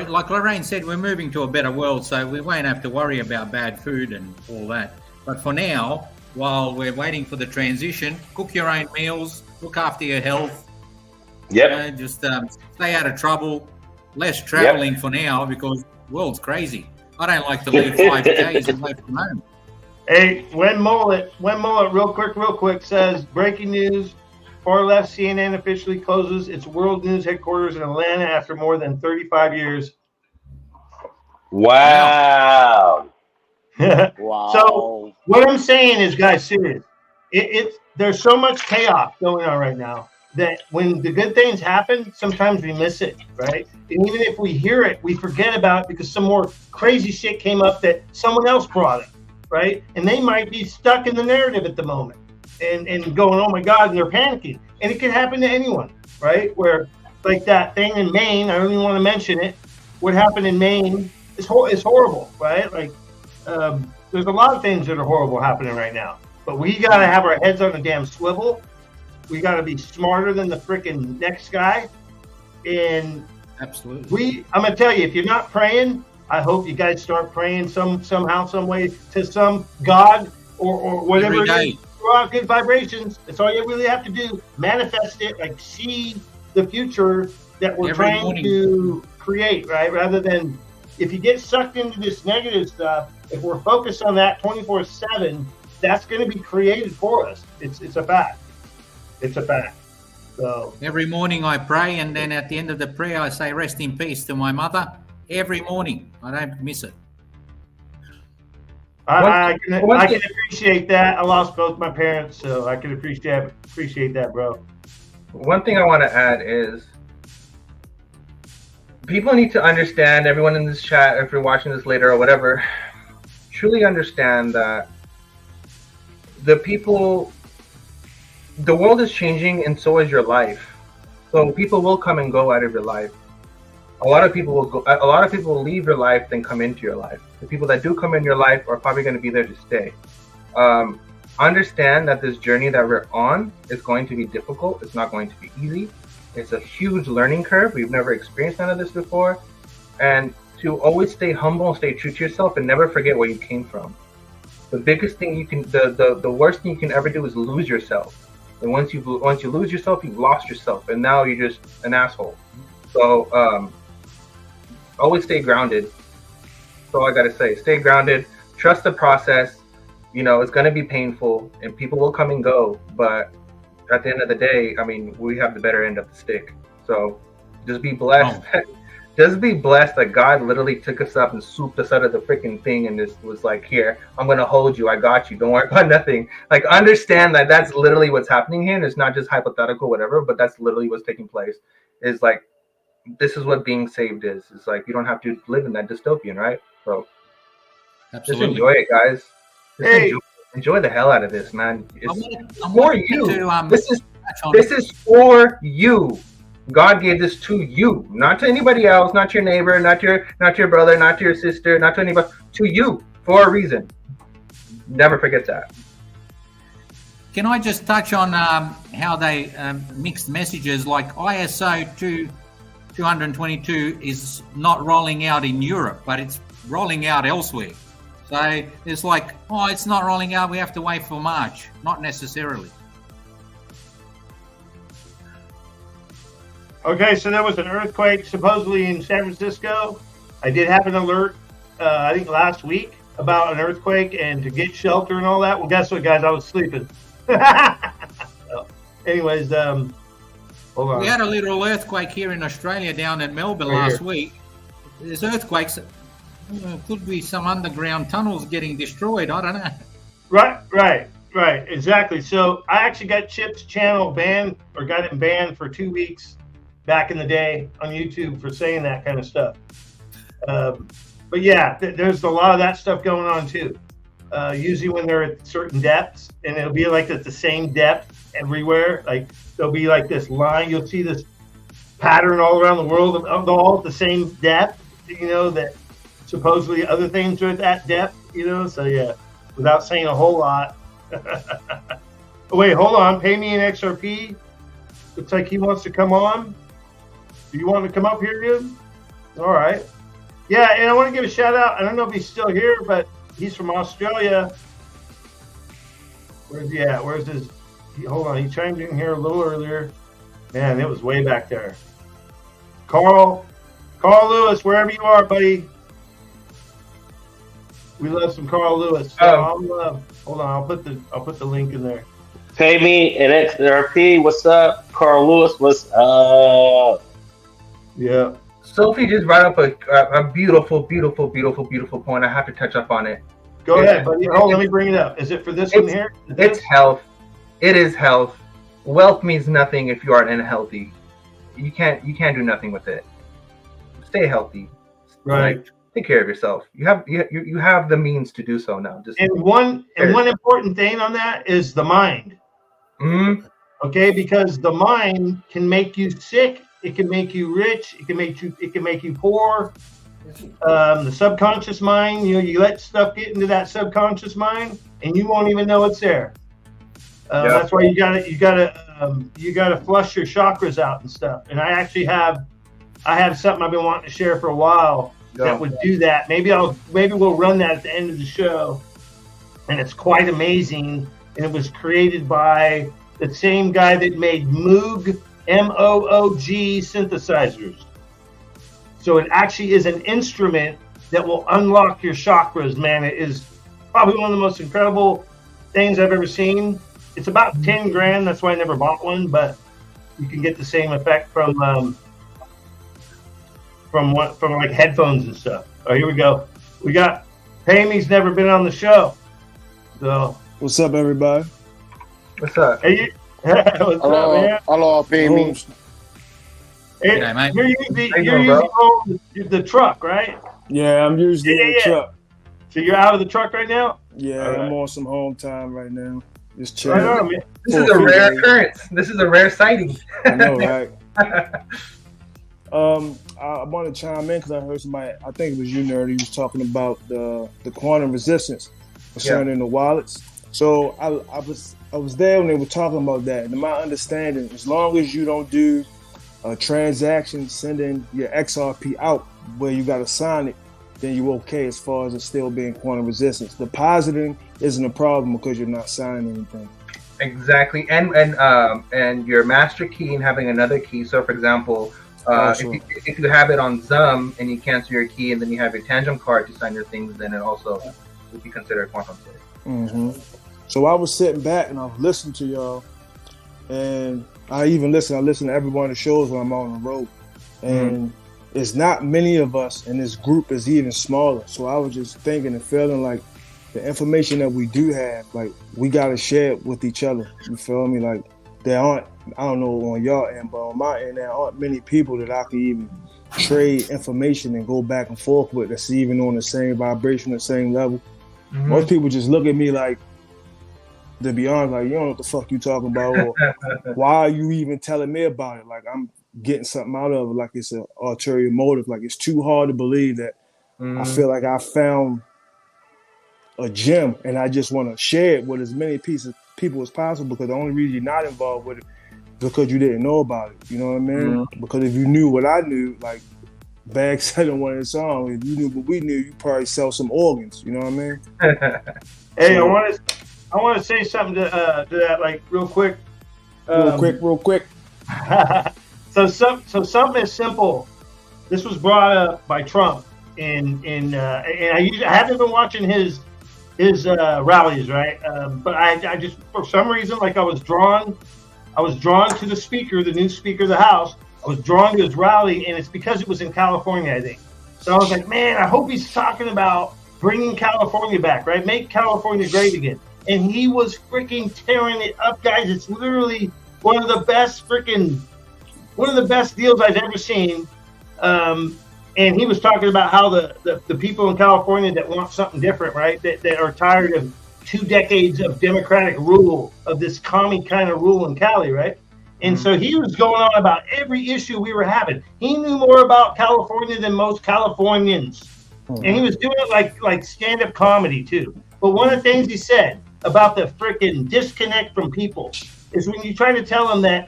like Lorraine said, we're moving to a better world, so we won't have to worry about bad food and all that. But for now, while we're waiting for the transition, cook your own meals, look after your health. Yep. Just stay out of trouble. Less traveling for now because the world's crazy. I don't like to leave 5 days away from home. Hey, when Mullet, real quick, says, breaking news, far left CNN officially closes its world news headquarters in Atlanta after more than 35 years. Wow. Wow. So what I'm saying is, guys, serious. There's so much chaos going on right now that when the good things happen, sometimes we miss it, right? And even if we hear it, we forget about it because some more crazy shit came up that someone else brought it, right? And they might be stuck in the narrative at the moment and going, oh my God, and they're panicking. And it can happen to anyone, right? Where like that thing in Maine, I don't even want to mention it. What happened in Maine is horrible, right? Like there's a lot of things that are horrible happening right now. But we got to have our heads on the damn swivel. We got to be smarter than the freaking next guy. And absolutely, I'm going to tell you, if you're not praying, I hope you guys start praying somehow, some way to some God or whatever it is. Throw out good vibrations. That's all you really have to do. Manifest it, like see the future that we're trying to create, right? Rather than if you get sucked into this negative stuff, if we're focused on that 24/7, that's going to be created for us. It's a fact. It's a fact. So every morning I pray, and then at the end of the prayer I say rest in peace to my mother. Every morning, I don't miss it. I can appreciate that. I lost both my parents, so I can appreciate that, bro. One thing I want to add is people need to understand, everyone in this chat, if you're watching this later or whatever, truly understand that the world is changing and so is your life. So people will come and go out of your life. A lot of people will leave your life then come into your life. The people that do come in your life are probably going to be there to stay. Understand that this journey that we're on is going to be difficult. It's not going to be easy. It's a huge learning curve. We've never experienced none of this before. And to always stay humble and stay true to yourself and never forget where you came from. The biggest thing you can, the worst thing you can ever do is lose yourself. And once you lose yourself, you've lost yourself, and now you're just an asshole. So always stay grounded. That's all I gotta say. Stay grounded. Trust the process. You know, it's gonna be painful, and people will come and go. But at the end of the day, I mean, we have the better end of the stick. So just be blessed. Just be blessed that God literally took us up and swooped us out of the freaking thing and just was like, here, I'm going to hold you. I got you. Don't worry about nothing. Like, understand that that's literally what's happening here. And it's not just hypothetical, whatever, but that's literally what's taking place. Is like, this is what being saved is. It's like, you don't have to live in that dystopian, right? So absolutely. Just enjoy it, guys. Just enjoy the hell out of this, man. It's for you. This is for you. God gave this to you, not to anybody else, not your neighbor, not your brother, not to your sister, not to anybody, to you for a reason. Never forget that. Can I just touch on how they mixed messages, like ISO 222 is not rolling out in Europe, but it's rolling out elsewhere. So it's like, oh, it's not rolling out, we have to wait for March. Not necessarily. Okay, so there was an earthquake supposedly in San Francisco. I did have an alert, I think last week, about an earthquake and to get shelter and all that. Well, guess what, guys? I was sleeping. So, anyways, hold on. We had a little earthquake here in Australia down in Melbourne last week. There's earthquakes. Could be some underground tunnels getting destroyed. I don't know. Right. Exactly. So I actually got Chip's channel banned, or got it banned for 2 weeks back in the day on YouTube for saying that kind of stuff. But yeah, there's a lot of that stuff going on too. Usually when they're at certain depths, and it'll be like at the same depth everywhere. Like there'll be like this line. You'll see this pattern all around the world of all at the same depth. You know, that supposedly other things are at that depth. You know, so yeah, without saying a whole lot. Oh, wait, hold on. Pay me an XRP. Looks like he wants to come on. Do you want to come up here, dude? All right. Yeah, and I want to give a shout out. I don't know if he's still here, but he's from Australia. Where's he at? Where's his? Hold on. He chimed in here a little earlier. Man, it was way back there. Carl Lewis, wherever you are, buddy. We love some Carl Lewis. So hold on. I'll put the link in there. Pay me an XRP. What's up, Carl Lewis? What's up? Yeah. Sophie just brought up a beautiful point. I have to touch up on it. Go ahead, buddy. Hold, let me bring it up. Is it for this one here? It's health. It is health. Wealth means nothing if you aren't unhealthy. You can't do nothing with it. Stay healthy. Right. Like, take care of yourself. You have the means to do so now. And one important thing on that is the mind. Mm-hmm. Okay, because the mind can make you sick. It can make you rich. It can make you poor. The subconscious mind, you let stuff get into that subconscious mind, and you won't even know it's there. That's why you gotta flush your chakras out and stuff. And I actually have something I've been wanting to share for a while that would do that. Maybe we'll run that at the end of the show. And it's quite amazing. And it was created by the same guy that made Moog, M-O-O-G synthesizers. So it actually is an instrument that will unlock your chakras, man. It is probably one of the most incredible things I've ever seen. It's about 10 grand. That's why I never bought one, but you can get the same effect from like headphones and stuff. Oh, here we go. We got Pamy's never been on the show. So what's up, everybody? What's up? Hey, what's up, man? Hello, Pamy. Hey, G'day, mate. you're usually the truck, right? Yeah, I'm usually in the truck. So you're out of the truck right now? Yeah, All right. I'm on some home time right now. Just chilling. Right on, man. This is a rare occurrence. This is a rare sighting. I know, right? I want to chime in because I heard somebody, I think it was you, Nerdy, was talking about the quantum resistance concerning the wallets. So I was there when they were talking about that. And in my understanding, as long as you don't do a transaction sending your XRP out where you got to sign it, then you're okay as far as it still being quantum resistance. Depositing isn't a problem because you're not signing anything. Exactly, and your master key and having another key. So, for example, if you have it on Zoom and you cancel your key and then you have your Tangent card to sign your things, then it also would be considered quantum safe. Mm-hmm. So I was sitting back and I was listening to y'all, and I listen to every one of the shows when I'm on the road, and it's not many of us, and this group is even smaller. So I was just thinking and feeling like the information that we do have, like we gotta share it with each other. You feel me? Like there aren't, I don't know on y'all end, but on my end, there aren't many people that I can even trade information and go back and forth with that's even on the same vibration, the same level. Mm-hmm. Most people just look at me like, to be honest, like, you don't know what the fuck you talking about, or why are you even telling me about it? Like I'm getting something out of it, like it's an ulterior motive. Like it's too hard to believe that I feel like I found a gem and I just want to share it with as many people as possible, because the only reason you're not involved with it is because you didn't know about it. You know what I mean? Mm-hmm. Because if you knew what I knew, like Bag said in one of the songs, if you knew what we knew, you probably sell some organs. You know what I mean? Hey, I want to say something to that, like real quick. Real quick. So something as simple. This was brought up by Trump, and I haven't been watching his rallies, right? But I just, for some reason, like I was drawn to the speaker, the new speaker of the House. I was drawn to his rally, and it's because it was in California, I think. So I was like, man, I hope he's talking about bringing California back, right? Make California great again. And he was freaking tearing it up, guys. It's literally one of the best deals I've ever seen. And he was talking about how the people in California that want something different, right? That are tired of 2 decades of Democratic rule, of this commie kind of rule in Cali, right? And so he was going on about every issue we were having. He knew more about California than most Californians. And he was doing it like stand-up comedy too. But one of the things he said about the freaking disconnect from people is when you try to tell them that,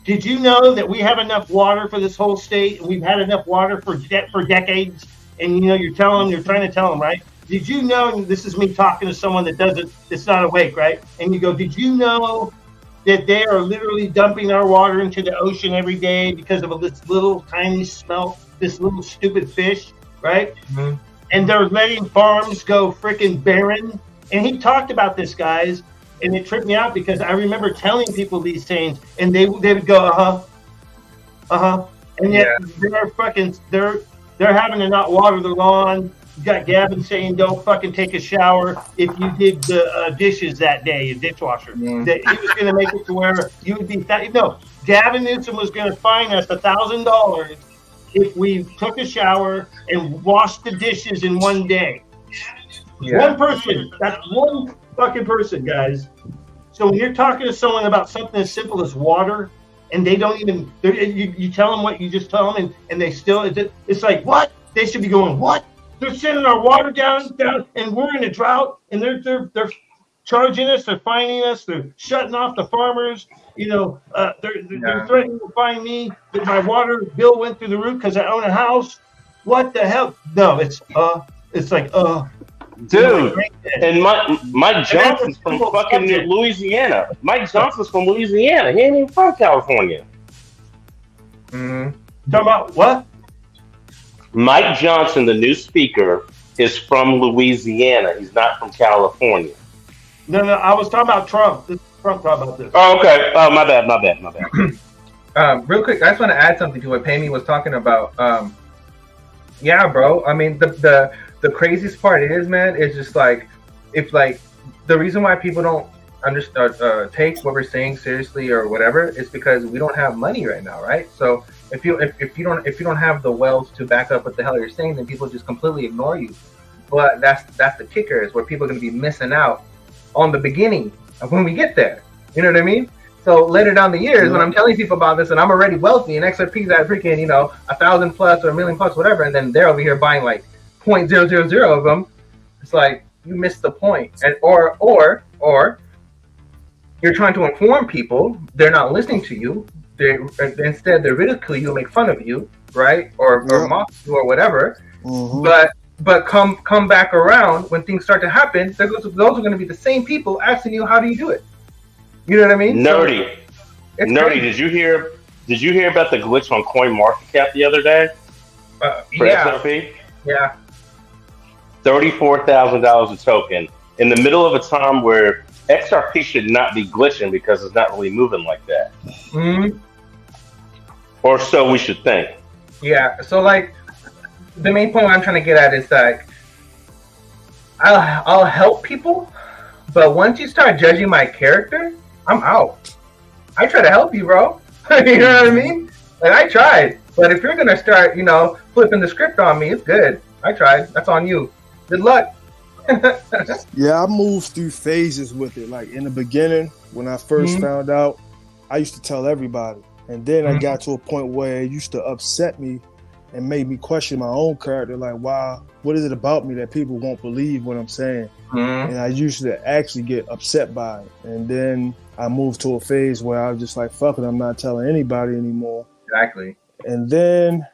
did you know that we have enough water for this whole state and we've had enough water for decades? And you're trying to tell them, right? Did you know, and this is me talking to someone that's not awake, right? And you go, did you know that they are literally dumping our water into the ocean every day because of this little tiny smelt, this little stupid fish, right? Mm-hmm. And they're letting farms go freaking barren. And he talked about this, guys, and it tripped me out because I remember telling people these things, and they would go, uh-huh. And yet they're having to not water the lawn. You got Gavin saying don't fucking take a shower if you did the dishes that day, your dishwasher. That he was going to make it to where you would be no. Gavin Newsom was going to fine us $1,000 if we took a shower and washed the dishes in one day. One person. That's one fucking person, guys. So when you're talking to someone about something as simple as water, and they don't even, you tell them what you just tell them, and they still, it's like, what? They should be going, what? They're sending our water down, and we're in a drought, and they're charging us, they're fining us, they're shutting off the farmers, they're threatening to fine me that my water bill went through the roof because I own a house. What the hell? No, it's like dude. And Mike Johnson's from fucking Louisiana. Mike Johnson's from Louisiana. He ain't even from California. Talking about what? Mike Johnson, the new speaker, is from Louisiana. He's not from California. No, I was talking about Trump. Trump talking about this. Oh, okay. Oh, my bad. Real quick, I just want to add something to what Pammy was talking about. Yeah, bro. I mean, the craziest part is, man, is just like, if like the reason why people don't take what we're saying seriously or whatever is because we don't have money right now, right? So if you don't have the wealth to back up what the hell you're saying, then people just completely ignore you. But that's the kicker, is where people are going to be missing out on the beginning of when we get there. You know what I mean? So later down the years, when I'm telling people about this, and I'm already wealthy, and XRP's at freaking 1,000 plus or $1 million plus, whatever, and then they're over here buying like 0.000 of them. It's like you missed the point, and or you're trying to inform people, they're not listening to you. Instead they ridicule you, make fun of you, right, or mock you or whatever. But come back around when things start to happen. Those are going to be the same people asking you, how do you do it? You know what I mean? Nerdy. Nerdy, did you hear about the glitch on CoinMarketCap the other day? For XRP? Yeah. $34,000 a token in the middle of a time where XRP should not be glitching because it's not really moving like that. Or so we should think. Yeah. So like, the main point I'm trying to get at is like, I'll help people, but once you start judging my character, I'm out. I try to help you, bro. You know what I mean? Like, I tried, but if you're gonna start, flipping the script on me, it's good. I tried. That's on you. Good luck. Yeah, I moved through phases with it. Like in the beginning, when I first found out, I used to tell everybody, and then I got to a point where it used to upset me and made me question my own character. Like, wow, what is it about me that people won't believe what I'm saying? And I used to actually get upset by it. And then I moved to a phase where I was just like, fuck it, I'm not telling anybody anymore. Exactly. And then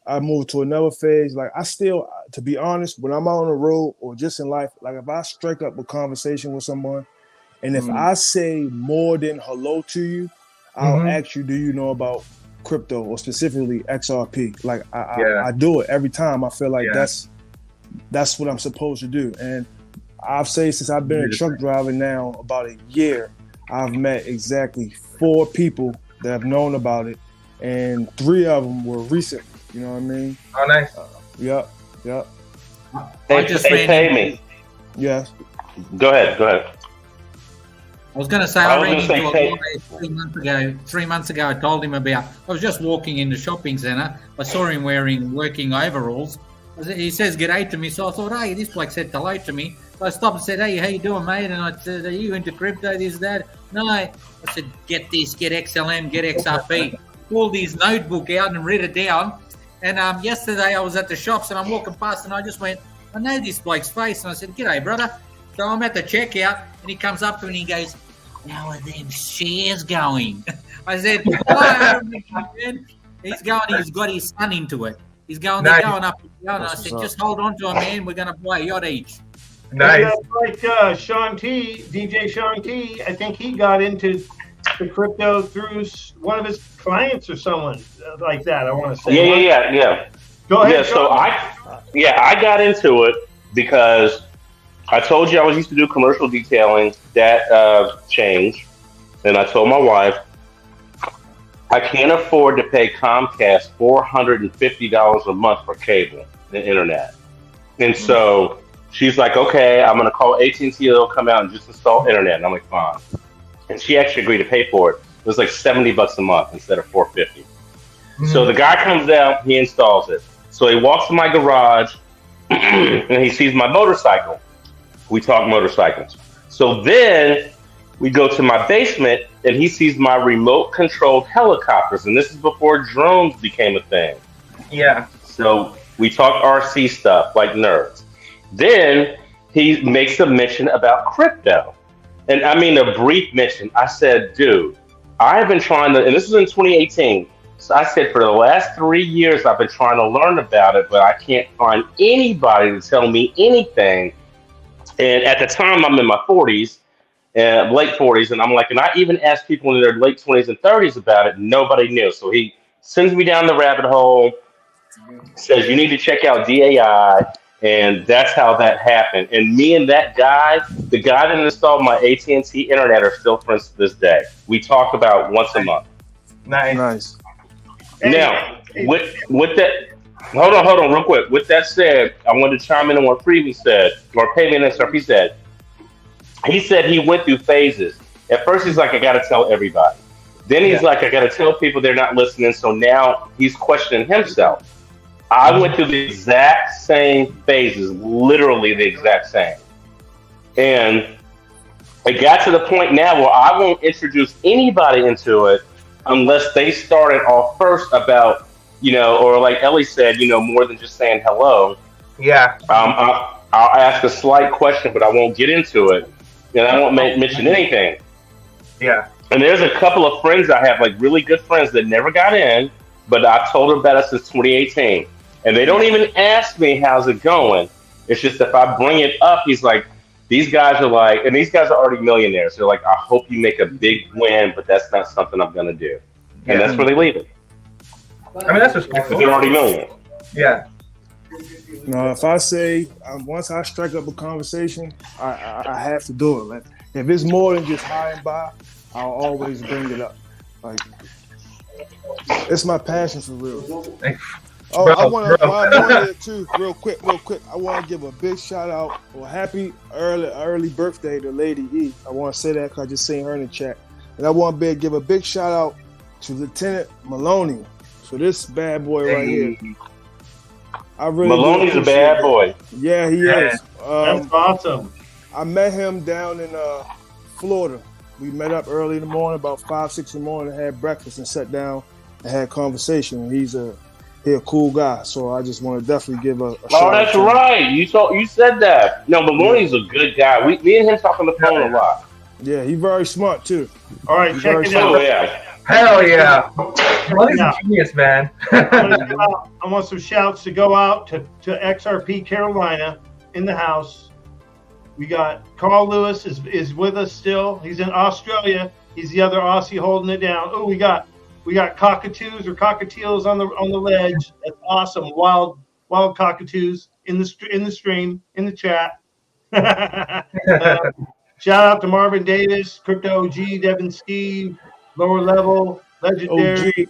I moved to another phase. Like, I still, to be honest, when I'm out on the road or just in life, like if I strike up a conversation with someone, and if I say more than hello to you, I'll ask you, do you know about crypto, or specifically XRP? Like I do it every time. I feel like that's what I'm supposed to do. And I've said since I've been a truck driver now about a year, I've met exactly 4 people that have known about it, and 3 of them were recent. You know what I mean? Oh, nice. Yep. They pay me. Yes. Go ahead. I was going to say, I ran into a guy 3 months ago. I told him about, I was just walking in the shopping centre. I saw him wearing working overalls. He says, g'day to me. So I thought, hey, this bloke said hello to me. So I stopped and said, hey, how you doing, mate? And I said, are you into crypto, this, that? No. I said, get this, get XLM, get XRP. Pulled his notebook out and read it down. And yesterday I was at the shops and I'm walking past and I just went, I know this bloke's face. And I said, g'day, brother. So I'm at the checkout and he comes up to me and he goes, how are them shares going? I said, oh, man. He's got his son into it. He's going, they're going up and down. I said, just hold on to him, man. We're going to buy a yacht each. Nice. Like Sean T, DJ Sean T, I think he got into the crypto through one of his clients or someone like that, I want to say. Yeah. Go ahead. Yeah, so I got into it because I told you I was used to do commercial detailing. That changed. And I told my wife, I can't afford to pay Comcast $450 a month for cable and internet. And so she's like, okay, I'm gonna call AT&T. They'll come out and just install internet. And I'm like, fine. And she actually agreed to pay for it. It was like $70 a month instead of $450. So the guy comes out, he installs it. So he walks to my garage and he sees my motorcycle. We talk motorcycles. So then we go to my basement and he sees my remote controlled helicopters. And this is before drones became a thing. Yeah. So we talk RC stuff like nerds. Then he makes a mention about crypto. And I mean a brief mention. I said, dude, I've been trying to, and this was in 2018. So I said, for the last 3 years, I've been trying to learn about it, but I can't find anybody to tell me anything. And at the time, I'm in my 40s, late 40s, and I'm like, and I even asked people in their late 20s and 30s about it. Nobody knew. So he sends me down the rabbit hole, says, you need to check out DAI. And that's how that happened. And me and that guy, the guy that installed my AT&T internet, are still friends to this day. We talk about once a month. Nice. Now, with that, hold on, real quick. With that said, I wanted to chime in on what Freebie said, or Payment XRP said. He said he went through phases. At first, he's like, I got to tell everybody. Then he's like, I got to tell people they're not listening. So now he's questioning himself. I went through the exact same phases, literally the exact same. And it got to the point now where I won't introduce anybody into it unless they started off first about, or like Ellie said, more than just saying hello. Yeah. I'll ask a slight question, but I won't get into it. And I won't mention anything. Yeah. And there's a couple of friends I have, like really good friends that never got in, but I've told them about it since 2018. And they don't even ask me, how's it going? It's just if I bring it up, he's like, these guys are like, and these guys are already millionaires. They're like, I hope you make a big win, but that's not something I'm going to do. And that's where they leave it. I mean, that's respectful. They're already millionaires. Yeah. No, if I say, once I strike up a conversation, I have to do it. Like, if it's more than just high and by, I'll always bring it up. Like, it's my passion for real. Oh, I want to too, real quick. I want to give a big shout out or happy early birthday to Lady E. I want to say that because I just seen her in the chat, and I want to give a big shout out to Lieutenant Maloney. So this bad boy right here, I really Maloney's a bad boy. Yeah, he is. That's awesome. I met him down in Florida. We met up early in the morning, about 5, 6 in the morning, had breakfast and sat down and had conversation. And he's a cool guy, so I just want to definitely give a shout out. That's right. You said that. No, Maloney's a good guy. Me and him talk on the phone a lot. Yeah, he's very smart too. All right, check it out. Oh yeah. Hell yeah. Maloney's a genius, man. I want some shouts to go out to XRP Carolina in the house. We got Carl Lewis is with us still. He's in Australia. He's the other Aussie holding it down. Oh, we got cockatoos or cockatiels on the ledge. That's awesome. Wild cockatoos in the stream in the chat. Shout out to Marvin Davis, Crypto OG, Devin Steve, Lower Level, Legendary.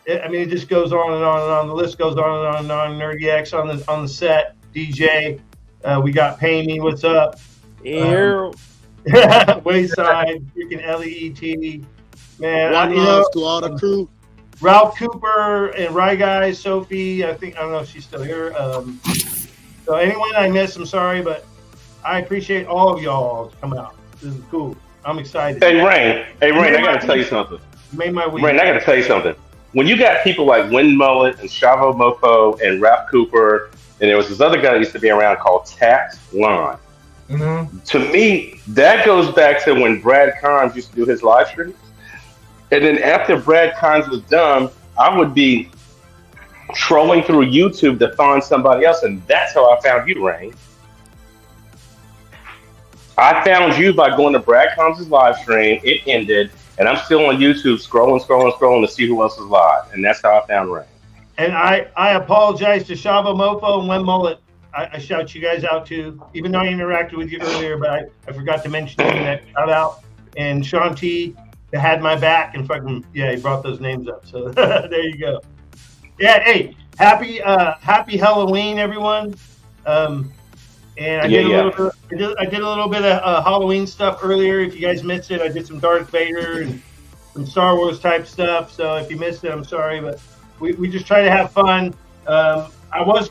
I mean, it just goes on and on and on. The list goes on and on and on. Nerdy X on the set. DJ. We got Pay Me. What's up? Wayside. Freaking LEET. Man, One love to all the crew. Ralph Cooper and Rye Guy, Sophie. I don't know if she's still here. So anyone I missed, I'm sorry, but I appreciate all of y'all coming out. This is cool. I'm excited. Hey Rain, I gotta tell you something. You made my week. Rain, I gotta tell you something. When you got people like Win Mullet and Shavo Mofo and Ralph Cooper, and there was this other guy that used to be around called Tax Line. Mm-hmm. To me, that goes back to when Brad Carnes used to do his live streams. And then after Brad Carnes was done, I would be trolling through YouTube to find somebody else, and that's how I found you, Rain. I found you by going to Brad Carnes' live stream. It ended, and I'm still on YouTube scrolling to see who else is live, and that's how I found Rain. And I apologize to Shava Mofo and Wen Mullet. I shout you guys out too, even though I interacted with you earlier, but I forgot to mention you in that shout out. And Sean T, that had my back and fucking he brought those names up. So there you go. Yeah, hey, happy Halloween, everyone. And I did a little bit. I did a little bit of Halloween stuff earlier. If you guys missed it, I did some Darth Vader and some Star Wars type stuff. So if you missed it, I'm sorry, but we just try to have fun. I was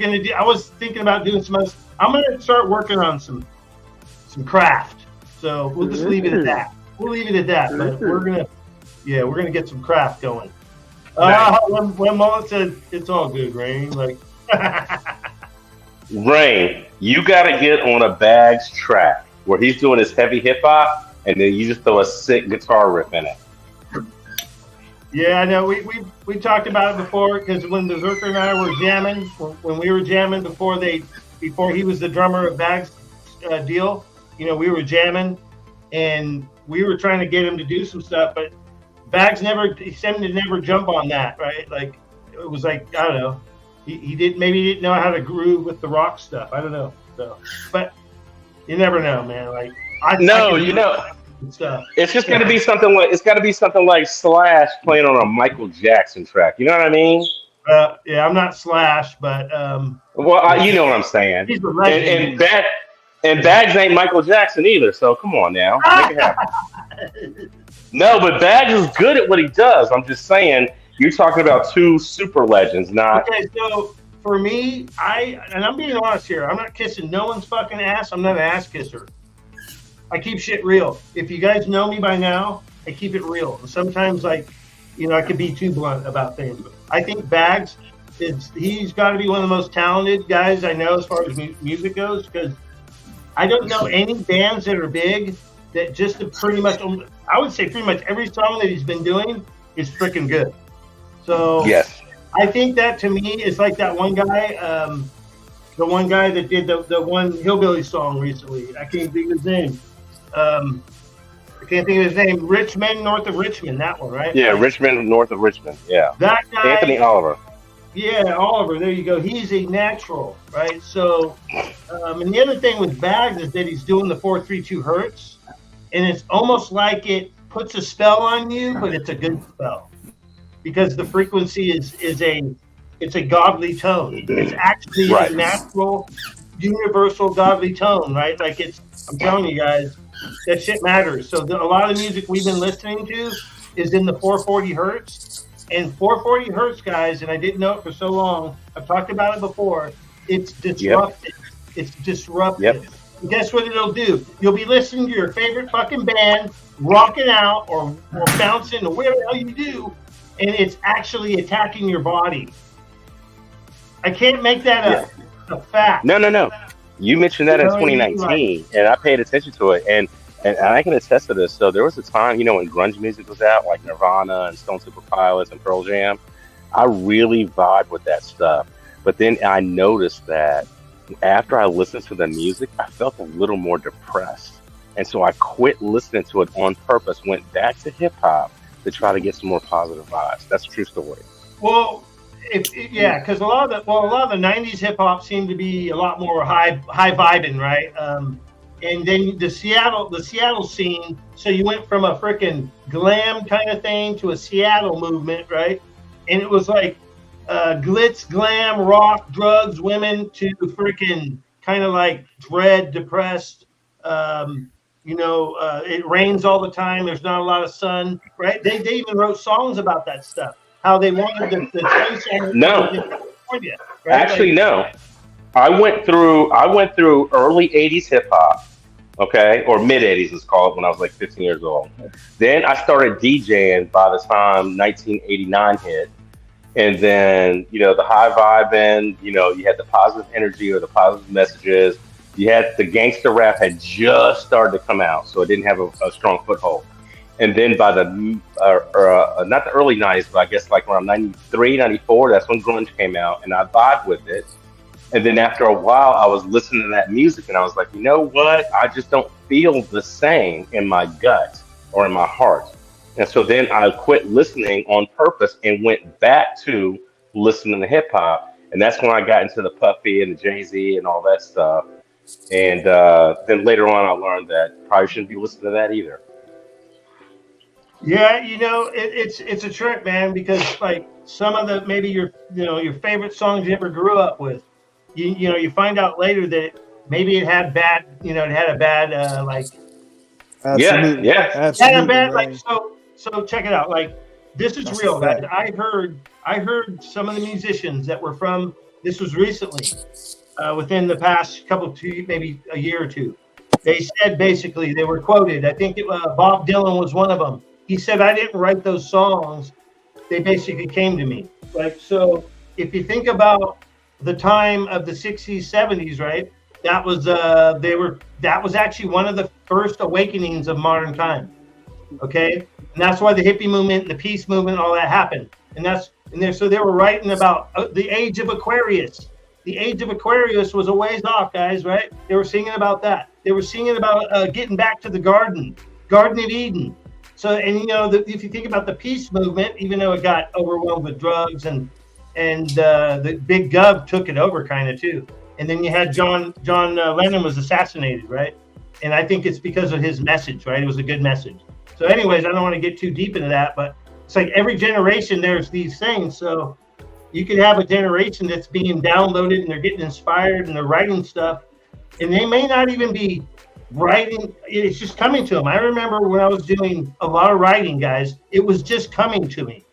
thinking about doing some other. I'm gonna start working on some craft. So we'll just leave it at that. We'll leave it at that. But we're gonna get some craft going. When Mullet said it's all good, Rain. Like Rain, you gotta get on a Bags track where he's doing his heavy hip hop, and then you just throw a sick guitar riff in it. Yeah, I know. We talked about it before because when Berserker and I were jamming, when we were jamming before he was the drummer of Bags deal, we were jamming and we were trying to get him to do some stuff, but Bags seemed to never jump on that, right? Like it was like, I don't know. He didn't know how to groove with the rock stuff. I don't know. So, but you never know, man. Like stuff. It's just gonna be something like Slash playing on a Michael Jackson track. You know what I mean? Yeah, I'm not Slash, but you know what I'm saying. He's a legend. And Bags ain't Michael Jackson either. So come on now, make it happen. No, but Bags is good at what he does. I'm just saying. You're talking about two super legends, not. Okay, so for me, I'm being honest here. I'm not kissing no one's fucking ass. I'm not an ass kisser. I keep shit real. If you guys know me by now, I keep it real. And sometimes, I could be too blunt about things. But I think Bags he's got to be one of the most talented guys I know as far as music goes. Because I don't know any bands that are big that just pretty much. I would say pretty much every song that he's been doing is freaking good. So yes, I think that to me is like that one guy, the one guy that did the one hillbilly song recently. I can't think of his name. Richmond, north of Richmond. That one, right? Yeah, Richmond, north of Richmond. Yeah. That guy, Anthony Oliver. Yeah, Oliver. There you go. He's a natural, right? So, and the other thing with Bags is that he's doing the 432 hertz, and it's almost like it puts a spell on you, but it's a good spell. Because the frequency is a godly tone. It's actually a natural, universal godly tone, right? Like I'm telling you guys, that shit matters. So a lot of the music we've been listening to is in the 440 hertz. And 440 hertz, guys, and I didn't know it for so long. I've talked about it before. It's disruptive. Yep. It's disruptive. Yep. And guess what it'll do? You'll be listening to your favorite fucking band, rocking out or bouncing or whatever the hell you do. And it's actually attacking your body. I can't make that a fact. No. You mentioned that in 2019, and I paid attention to it, and I can attest to this. So there was a time, when grunge music was out, like Nirvana and Stone Temple Pilots and Pearl Jam. I really vibed with that stuff. But then I noticed that after I listened to the music, I felt a little more depressed. And so I quit listening to it on purpose, went back to hip hop to try to get some more positive vibes. That's a true story. Well, because a lot of the '90s hip hop seemed to be a lot more high vibing, right? And then the Seattle scene. So you went from a freaking glam kind of thing to a Seattle movement, right? And it was like glitz, glam, rock, drugs, women to freaking kind of like dread, depressed. It rains all the time. There's not a lot of sun, right? They even wrote songs about that stuff. How they wanted the sunshine. No, California, right? Actually, no. I went through early '80s hip hop, okay, or mid '80s, let's call it, when I was like 15 years old. Then I started DJing by the time 1989 hit, and then the high vibe and you had the positive energy or the positive messages. You had the gangster rap had just started to come out, so it didn't have a strong foothold. And then by the not the early '90s, but I guess like around '93, '94, that's when grunge came out, and I vibed with it. And then after a while, I was listening to that music, and I was like, you know what? I just don't feel the same in my gut or in my heart. And so then I quit listening on purpose and went back to listening to hip hop, and that's when I got into the Puffy and the Jay-Z and all that stuff. And then later on, I learned that probably shouldn't be listening to that either. Yeah, it's a trick, man, because like some of the maybe your favorite songs you ever grew up with, you find out later that maybe it had a bad Absolutely, Yeah. had a absolutely, bad man. so check it out. Like this is That's a real, guys. fact. I heard some of the musicians that were from this was recently within the past maybe a year or two. They said basically they were quoted. I think Bob Dylan was one of them. He said, "I didn't write those songs. They basically came to me." Like so, if you think about the time of the '60s, '70s, right? That was that was actually one of the first awakenings of modern time. Okay, and that's why the hippie movement, the peace movement, all that happened. So they were writing about the age of Aquarius. The age of Aquarius was a ways off, guys. Right? They were singing about that. They were singing about getting back to the Garden of Eden. So, and if you think about the peace movement, even though it got overwhelmed with drugs and the big gov took it over kind of too. And then you had John Lennon was assassinated, right? And I think it's because of his message, right? It was a good message. So, anyways, I don't want to get too deep into that, but it's like every generation there's these things. So you could have a generation that's being downloaded and they're getting inspired and they're writing stuff, and they may not even be writing. It's just coming to them. I remember when I was doing a lot of writing, guys, it was just coming to me.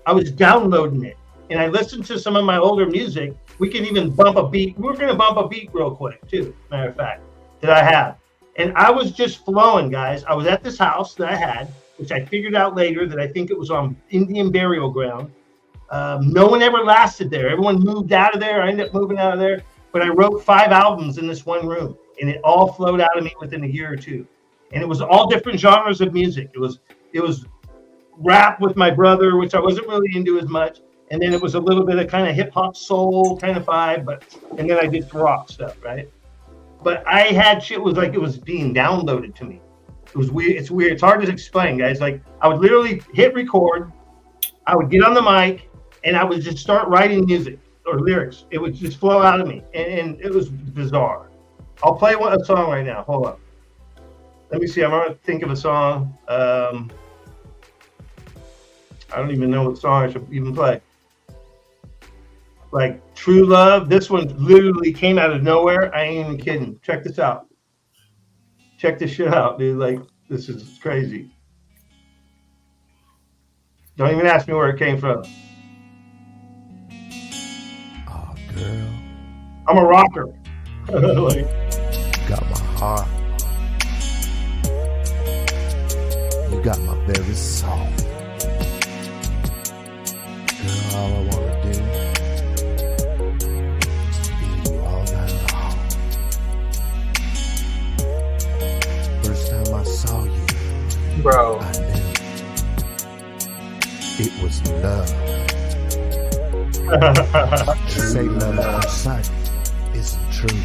I was downloading it, and I listened to some of my older music. We can even bump a beat. We're going to bump a beat real quick, too, matter of fact, that I have. And I was just flowing, guys. I was at this house that I had, which I figured out later that I think it was on Indian burial ground. No one ever lasted there. Everyone moved out of there. I ended up moving out of there. But I wrote 5 albums in this one room, and it all flowed out of me within a year or two. And it was all different genres of music. It was rap with my brother, which I wasn't really into as much. And then it was a little bit of kind of hip hop soul kind of vibe, and then I did rock stuff, right? But I had shit was like it was being downloaded to me. It was weird. It's weird. It's hard to explain, guys. Like I would literally hit record, I would get on the mic, and I would just start writing music or lyrics. It would just flow out of me, and it was bizarre. I'll play a song right now. Hold up. Let me see. I'm gonna think of a song. I don't even know what song I should even play. Like True Love. This one literally came out of nowhere. I ain't even kidding. Check this out. Check this shit out, dude. Like, this is crazy. Don't even ask me where it came from. Oh, girl. I'm a rocker. Like, got my heart. You got my very soul. Girl, all I wanna do is be you all night long. First time I saw you, bro, I knew it was love. They say love at first sight isn't true.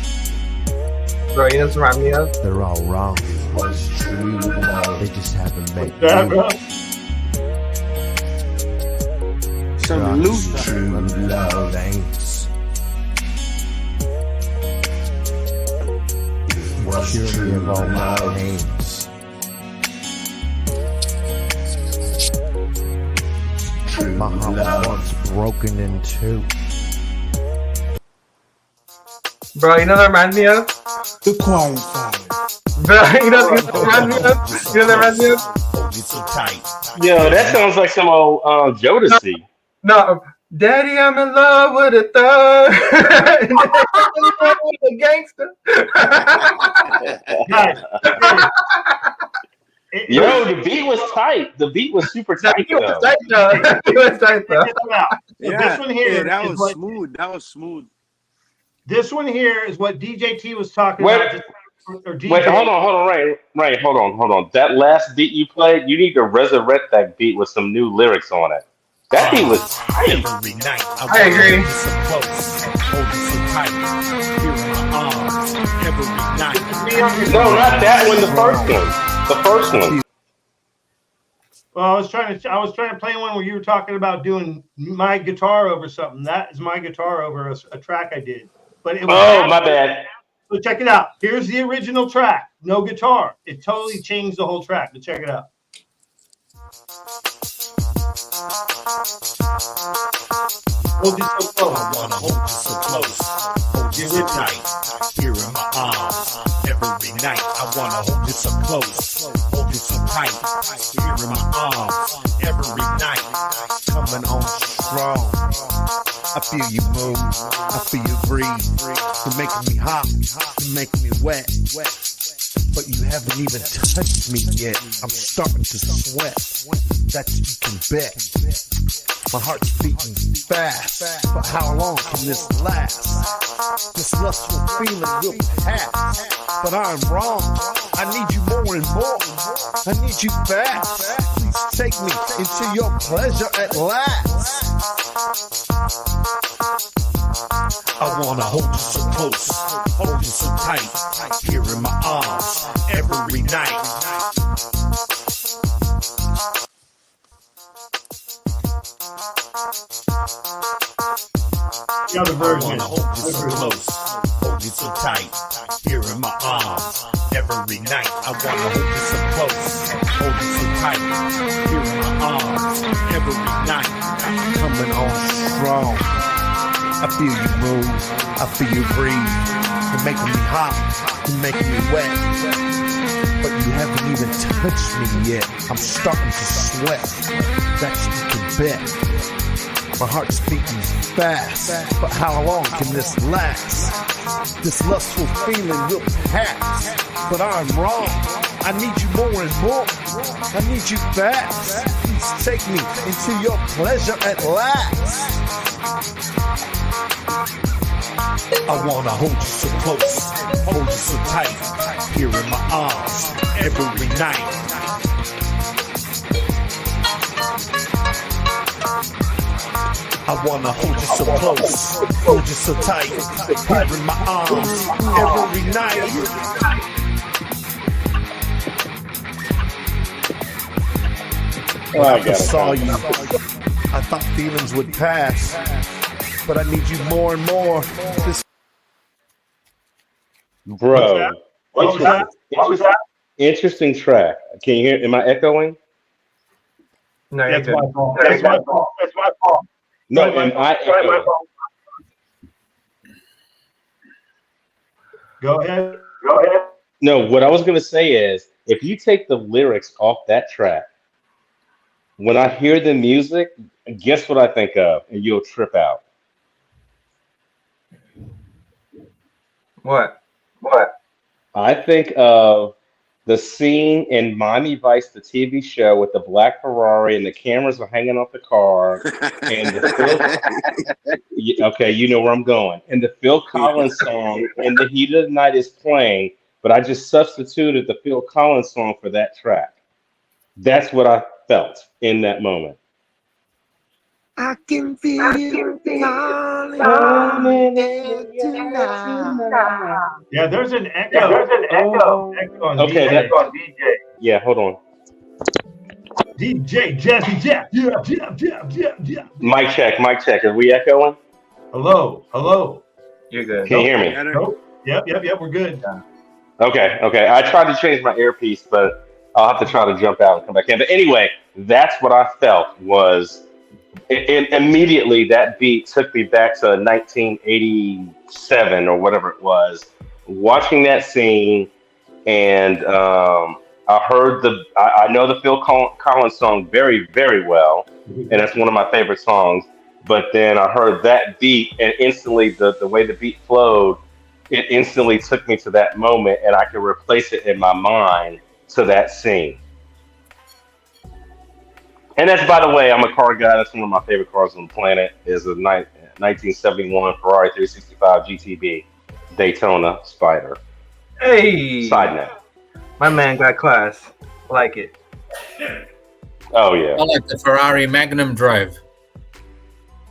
Bro, you know what's remind me of? They're all wrong. It was true love. They just haven't made Some loose true love ain't. What cure me of all my pains. My heart was once broken in two. Bro, you know that reminds me of? The Quiet Fire. Bro, you know that reminds me of? You know that reminds me of? It's so tight. Yo, that sounds like some old Jodeci. No, Daddy, I'm in love with a thug. With a gangster. Yo, the beat was tight. The beat was super tight. It was tight though. It was tight though. This one here, that is was what, smooth. That was smooth. This one here is what DJT was talking about. Or DJ. Wait, hold on, right, hold on. That last beat you played, you need to resurrect that beat with some new lyrics on it. That beat was tight. Every night I agree. So close, hold you so tight. Feel my arms every night. No, not that one. The first one. The first one. Well, I was trying to play one where you were talking about doing my guitar over something. That is my guitar over a track I did. But it was my bad. So check it out. Here's the original track. No guitar. It totally changed the whole track. But check it out. Hold it so close. I wanna hold you so close, hold you so tight, here in my arms. Every night I wanna hold you so close, hold you so tight, here in my arms. Every night, coming on strong. I feel you move, I feel you breathe. You're making me hot, you're making me wet. But you haven't even touched me yet. I'm starting to sweat. That you can bet. My heart's beating fast. But how long can this last? This lustful feeling will pass. But I'm wrong. I need you more and more. I need you fast. Please take me into your pleasure at last. I wanna hold you so close, hold you so tight, here in my arms, every night. The other version. I wanna hold you so close, hold you so tight, here in my arms, every night. I wanna hold you so close, hold you so tight, here in my arms, every night. Coming on strong. I feel you move, I feel you breathe. You're making me hot, you're making me wet. But you haven't even touched me yet. I'm starting to sweat. That you can bet. My heart's beating fast. But how long can this last? This lustful feeling will pass. But I'm wrong. I need you more and more. I need you fast. Please take me into your pleasure at last. I wanna hold you so close, hold you so tight, here in my arms, every night. I wanna hold you so close, hold you so tight, here in my arms, every night. When I saw you, I thought feelings would pass. But I need you more and more. This Bro, What was that? interesting track. Can you hear? Am I echoing? No, That's you're my good. fault. That's my fault. That's my fault. No, That's my am I fault. That's my echoing? fault. Go ahead. Go ahead. No, what I was gonna say is, if you take the lyrics off that track, when I hear the music, guess what I think of, and you'll trip out. What? I think of the scene in Miami Vice, the TV show, with the black Ferrari and the cameras are hanging off the car, and okay, you know where I'm going. And the Phil Collins song "In the Heat of the Night" is playing, but I just substituted the Phil Collins song for that track. That's what I felt in that moment. I can feel you calling tonight. Yeah, there's an echo. There's an echo. Echo on Okay, DJ. yeah, hold on. DJ Jazzy Jack. Yeah. Mic check, mic check. Are we echoing? Hello. You're good. Can you hear me? Nope. Yep. We're good. Okay. I tried to change my earpiece, but I'll have to try to jump out and come back in. But anyway, that's what I felt was immediately that beat took me back to 1987 or whatever it was, watching that scene, and I heard I know the Phil Collins song very, very well, and that's one of my favorite songs. But then I heard that beat, and instantly the way the beat flowed, it instantly took me to that moment, and I could replace it in my mind to that scene. And that's, by the way, I'm a car guy. That's one of my favorite cars on the planet. Is a 1971 Ferrari 365 GTB Daytona Spider. Hey. Side note. My man got class. Like it. Oh yeah. I like the Ferrari Magnum Drive.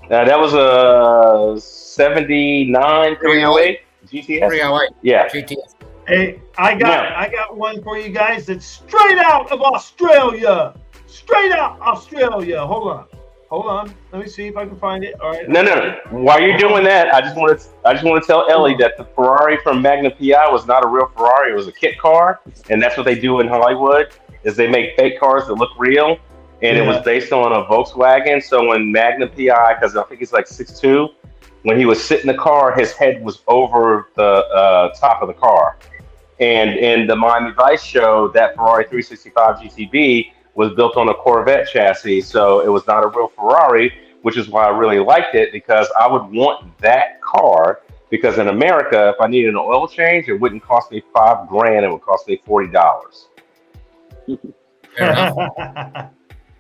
That was a 79 308 GTS. 308. Yeah. GTS. Hey, I got one for you guys that's straight out of Australia. Straight out Australia. Hold on. Let me see if I can find it. All right. No. While you're doing that, I just want to tell Ellie that the Ferrari from Magnum PI was not a real Ferrari. It was a kit car, and that's what they do in Hollywood. Is they make fake cars that look real. and it was based on a Volkswagen. So when Magnum PI, because I think he's like 6'2", when he was sitting in the car, his head was over the top of the car. And in the Miami Vice show, that Ferrari 365 GTB was built on a Corvette chassis, so it was not a real Ferrari, which is why I really liked it, because I would want that car. Because in America, if I needed an oil change, it wouldn't cost me $5,000; it would cost me $40.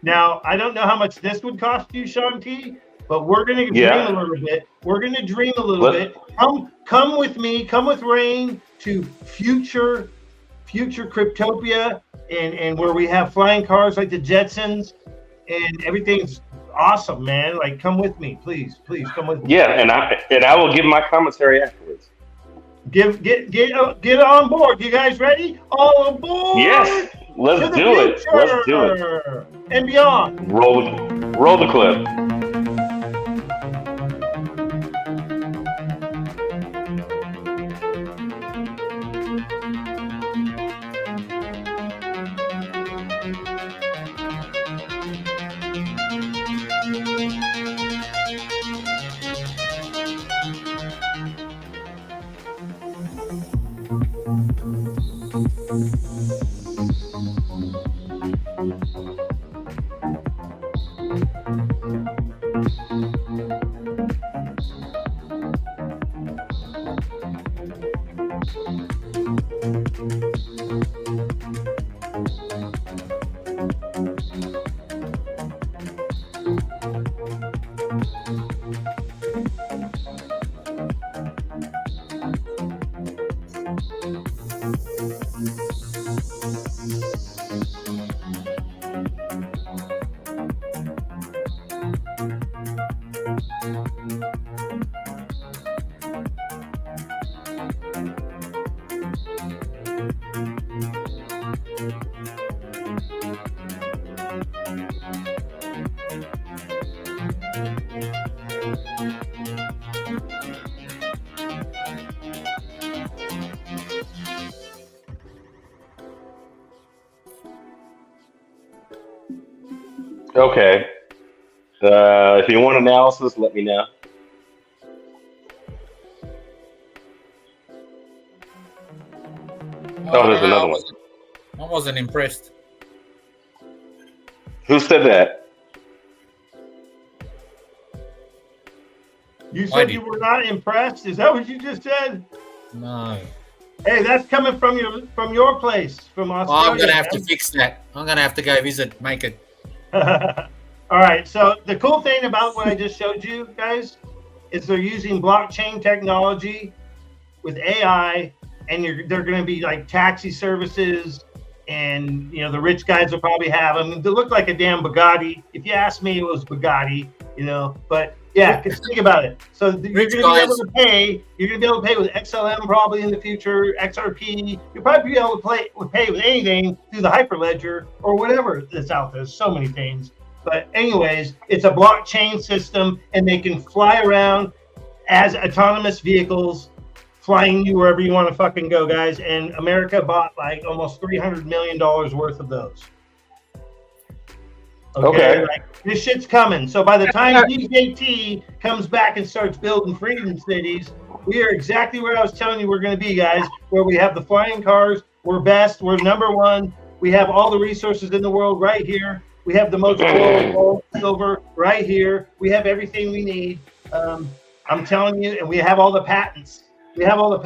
Now, I don't know how much this would cost you, Sean T, but we're going to dream a little bit. We're going to dream a little bit. Come with me, come with Rain to future Cryptopia, and where we have flying cars like the Jetsons, and everything's awesome, man. Like, come with me, please come with me. Yeah, and I will give my commentary afterwards. Get on board. You guys ready? All aboard! Yes, let's do it. Let's do it. And beyond. Roll the clip. Okay. If you want analysis, let me know. Oh, there's another one. I wasn't impressed. Who said that? You said you were not impressed? Is that what you just said? No. Hey, that's coming from your place, from Australia. I'm gonna have to fix that. I'm gonna have to go visit, make it. All right. So the cool thing about what I just showed you guys is they're using blockchain technology with AI, and they're going to be like taxi services, and the rich guys will probably have them. They look like a damn Bugatti. If you ask me, it was Bugatti. But yeah, think about it. So you're going to be able to pay. You're going to be able to pay with XLM probably in the future, XRP. You'll probably be able to pay with anything through the Hyperledger or whatever that's out there. There's so many things. But anyways, it's a blockchain system, and they can fly around as autonomous vehicles, flying you wherever you want to fucking go, guys. And America bought like almost $300 million worth of those. Okay. Like, this shit's coming. So by the time DJT comes back and starts building freedom cities, we are exactly where I was telling you we're going to be, guys, where we have the flying cars. We're best. We're number one. We have all the resources in the world right here. We have the most gold, silver right here. We have everything we need. I'm telling you, and we have all the patents. I think what will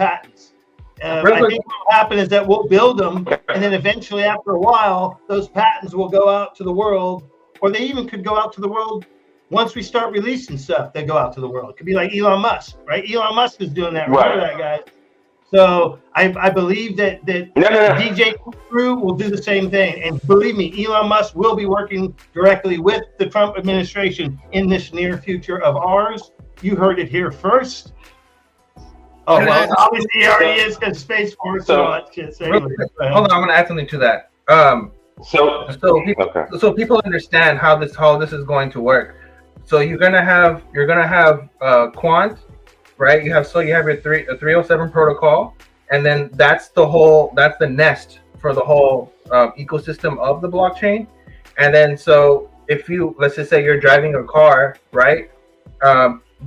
happen is that we'll build them, and then eventually, after a while, those patents will go out to the world, or they even could go out to the world once we start releasing stuff. They go out to the world. It could be like Elon Musk, right? Elon Musk is doing that. Remember that, guys? So I believe that DJ crew will do the same thing. And believe me, Elon Musk will be working directly with the Trump administration in this near future of ours. You heard it here first. Oh, well, obviously he already is, because Space Force and all that shit. So anyway, hold on, I'm going to add something to that. So people understand how this is going to work. So you're gonna have Quant, right? You have your 307 protocol, and then that's the nest for the whole ecosystem of the blockchain. And then so if you, let's just say you're driving a car, right?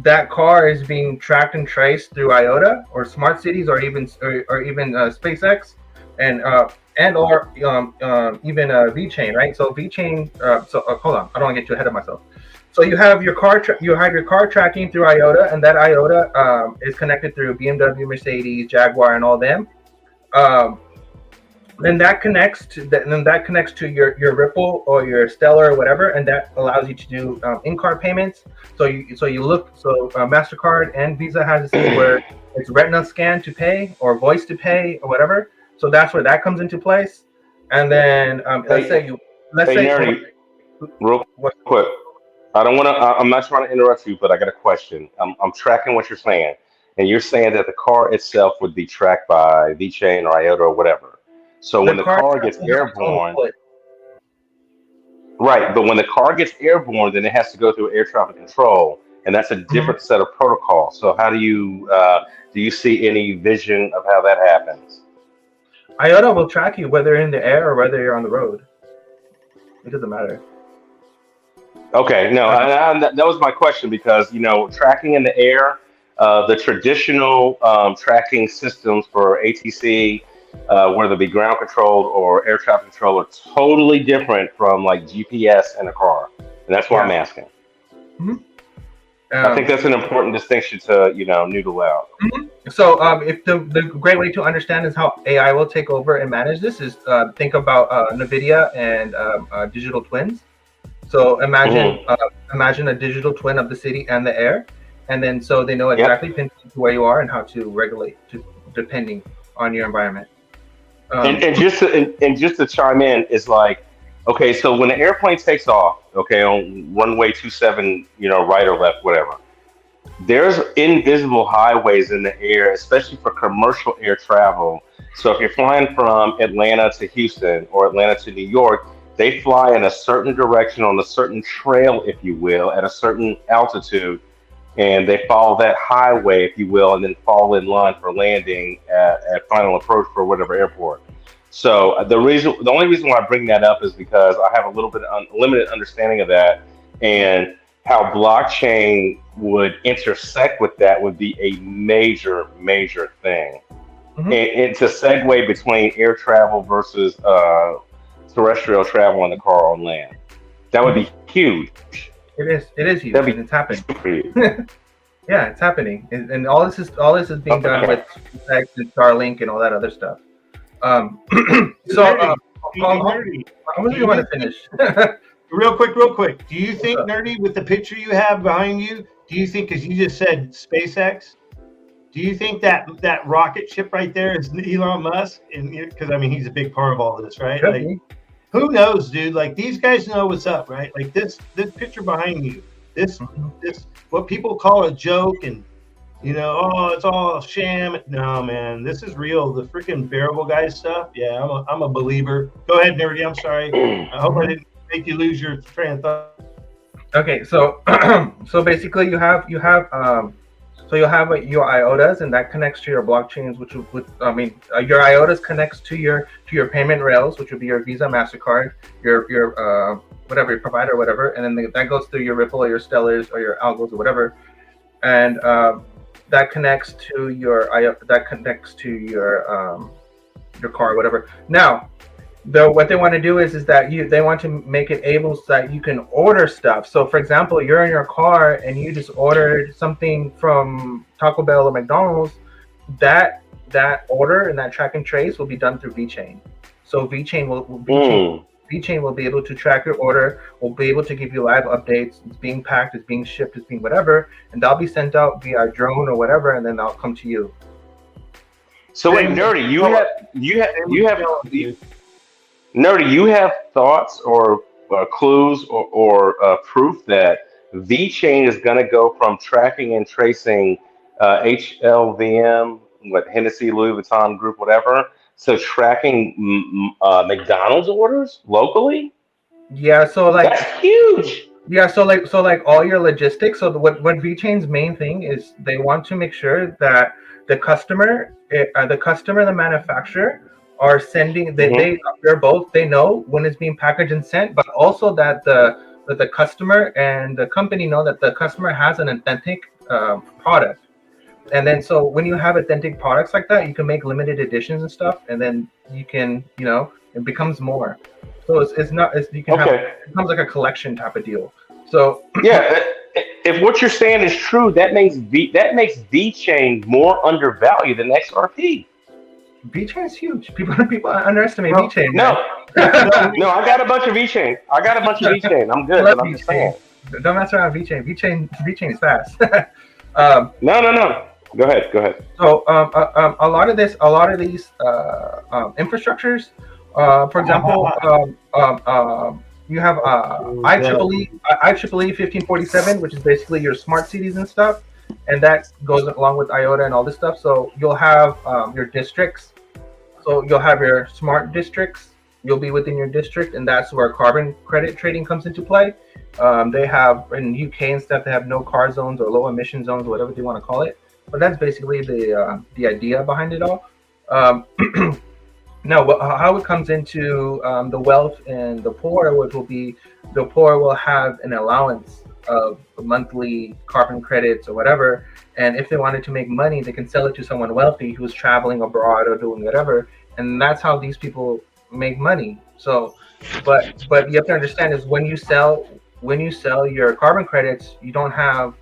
That car is being tracked and traced through IOTA or smart cities or even SpaceX and or even VeChain, right? So VeChain. Hold on, I don't want to get too ahead of myself. So you have your car tracking through IOTA, and that IOTA is connected through BMW, Mercedes, Jaguar, and all them. Then that connects to your Ripple or your Stellar or whatever, and that allows you to do in-car payments. So MasterCard and Visa has this where it's Retina scan to pay or voice to pay or whatever. So that's where that comes into place. And then Nerdy, real quick. I'm not trying to interrupt you, but I got a question. I'm tracking what you're saying, and you're saying that the car itself would be tracked by VeChain or IOTA or whatever. So when the car gets airborne, right? But when the car gets airborne, then it has to go through air traffic control, and that's a different set of protocols. So how do you see any vision of how that happens? IOTA will track you whether you're in the air or whether you're on the road. It doesn't matter. Okay, no, that was my question because tracking in the air, the traditional tracking systems for ATC, whether it be ground controlled or air traffic control, are totally different from like GPS in a car, and that's why I'm asking. I think that's an important distinction to noodle out. So if the great way to understand is how AI will take over and manage this is think about NVIDIA and digital twins. So imagine a digital twin of the city and the air, and then so they know exactly where you are and how to regulate depending on your environment. And just to chime in is like, okay, so when the airplane takes off, okay, on runway 27, right or left, whatever, there's invisible highways in the air, especially for commercial air travel. So if you're flying from Atlanta to Houston or Atlanta to New York, they fly in a certain direction on a certain trail, if you will, at a certain altitude, and they follow that highway, if you will, and then fall in line for landing at final approach for whatever airport. So the only reason why I bring that up is because I have a little bit of limited understanding of that, and how blockchain would intersect with that would be a major thing. And to segue between air travel versus terrestrial travel in the car on land, that would be huge. It is huge. And it's happening. Yeah, it's happening, and all this is being done with SpaceX and Starlink and all that other stuff. How much do you want to finish? Real quick. Do you think, Nerdy, with the picture you have behind you, do you think, because you just said SpaceX, do you think that rocket ship right there is Elon Musk? And because he's a big part of all this, right? Like, who knows, dude? Like, these guys know what's up, right? Like this picture behind you, this what people call a joke, and it's all sham. No, man, this is real. The freaking Bearable guys stuff. Yeah, I'm a believer. Go ahead, Nerdy. I'm sorry. I hope I didn't make you lose your train of thought. Okay, so basically you have your IOTAs, and that connects to your blockchains, your IOTAs connects to your payment rails, which would be your Visa, MasterCard, your whatever your provider, whatever, and then that goes through your Ripple or your Stellars or your Algos or whatever, and that connects to your car, whatever. Now, what they want to do is that they want to make it able so that you can order stuff. So, for example, you're in your car and you just ordered something from Taco Bell or McDonald's. That order and that track and trace will be done through VeChain. So VeChain will be able to track your order. Will be able to give you live updates. It's being packed. It's being shipped. It's being whatever, and that'll be sent out via drone or whatever, and then they'll come to you. So wait, Nerdy, you have thoughts or clues or proof that VeChain is going to go from tracking and tracing HLVM, Hennessy, Louis Vuitton Group, whatever, to tracking McDonald's orders locally? Yeah, so that's huge. Yeah, so all your logistics. So what VeChain's main thing is, they want to make sure that the customer, the manufacturer, are sending. They're both. They know when it's being packaged and sent, but also that the customer and the company know that the customer has an authentic product. And then so when you have authentic products like that, you can make limited editions and stuff, and then you can, it becomes more. So it's not you can have it becomes like a collection type of deal. So yeah, if what you're saying is true, that makes VeChain more undervalued than XRP. VeChain is huge. People underestimate VeChain. No, no, I got a bunch of VeChain. I'm good, but I'm just saying. Don't mess around with VeChain. VeChain is fast. No. Go ahead. So a lot of these infrastructures, for example, you have IEEE 1547, which is basically your smart cities and stuff, and that goes along with IOTA and all this stuff. So you'll have your districts. So you'll have your smart districts. You'll be within your district, and that's where carbon credit trading comes into play. They have in UK and stuff. They have no car zones or low emission zones, whatever they want to call it. But that's basically the idea behind it all. Now, how it comes into the wealth and the poor, which will be the poor will have an allowance of monthly carbon credits or whatever. And if they wanted to make money, they can sell it to someone wealthy who's traveling abroad or doing whatever. And that's how these people make money. So, but you have to understand is when you sell your carbon credits, you don't have,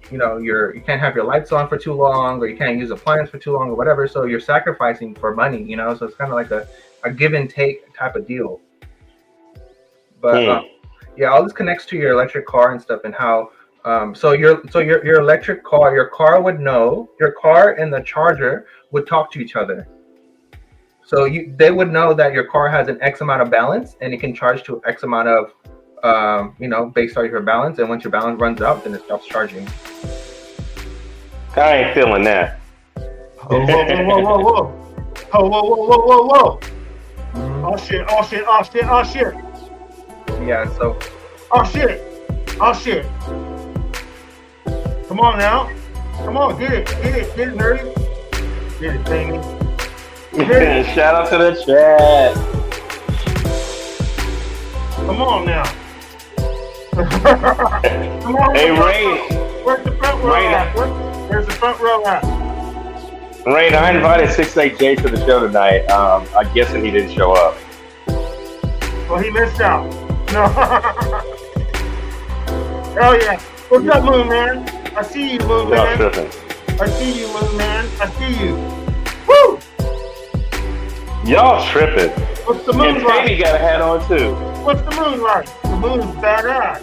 you can't have your lights on for too long, or you can't use appliance for too long or whatever. So you're sacrificing for money, so it's kind of like a give and take type of deal. But yeah, all this connects to your electric car and stuff, and how so your electric car, your car would know, your car and the charger would talk to each other. So they would know that your car has an X amount of balance, and it can charge to X amount of based on your balance. And once your balance runs out, then it stops charging. I ain't feeling that. Whoa. Whoa. Oh shit. Yeah, so. Oh shit. Come on now. Come on, get it, nerdy. Get it, Amy. Shout out to the chat. Come on now. Come on. Hey, Ray. Where's the front row at? Where's the front row at? Ray, I invited 68J to the show tonight. I'm guessing he didn't show up. Well, he missed out. No. Hell yeah. What's up, Moon Man? I see you, Moon Man. I see you, Moon Man. I see you. Woo! Y'all tripping. What's the moon and like? Baby got a hat on too. What's the moon like? The moon's badass.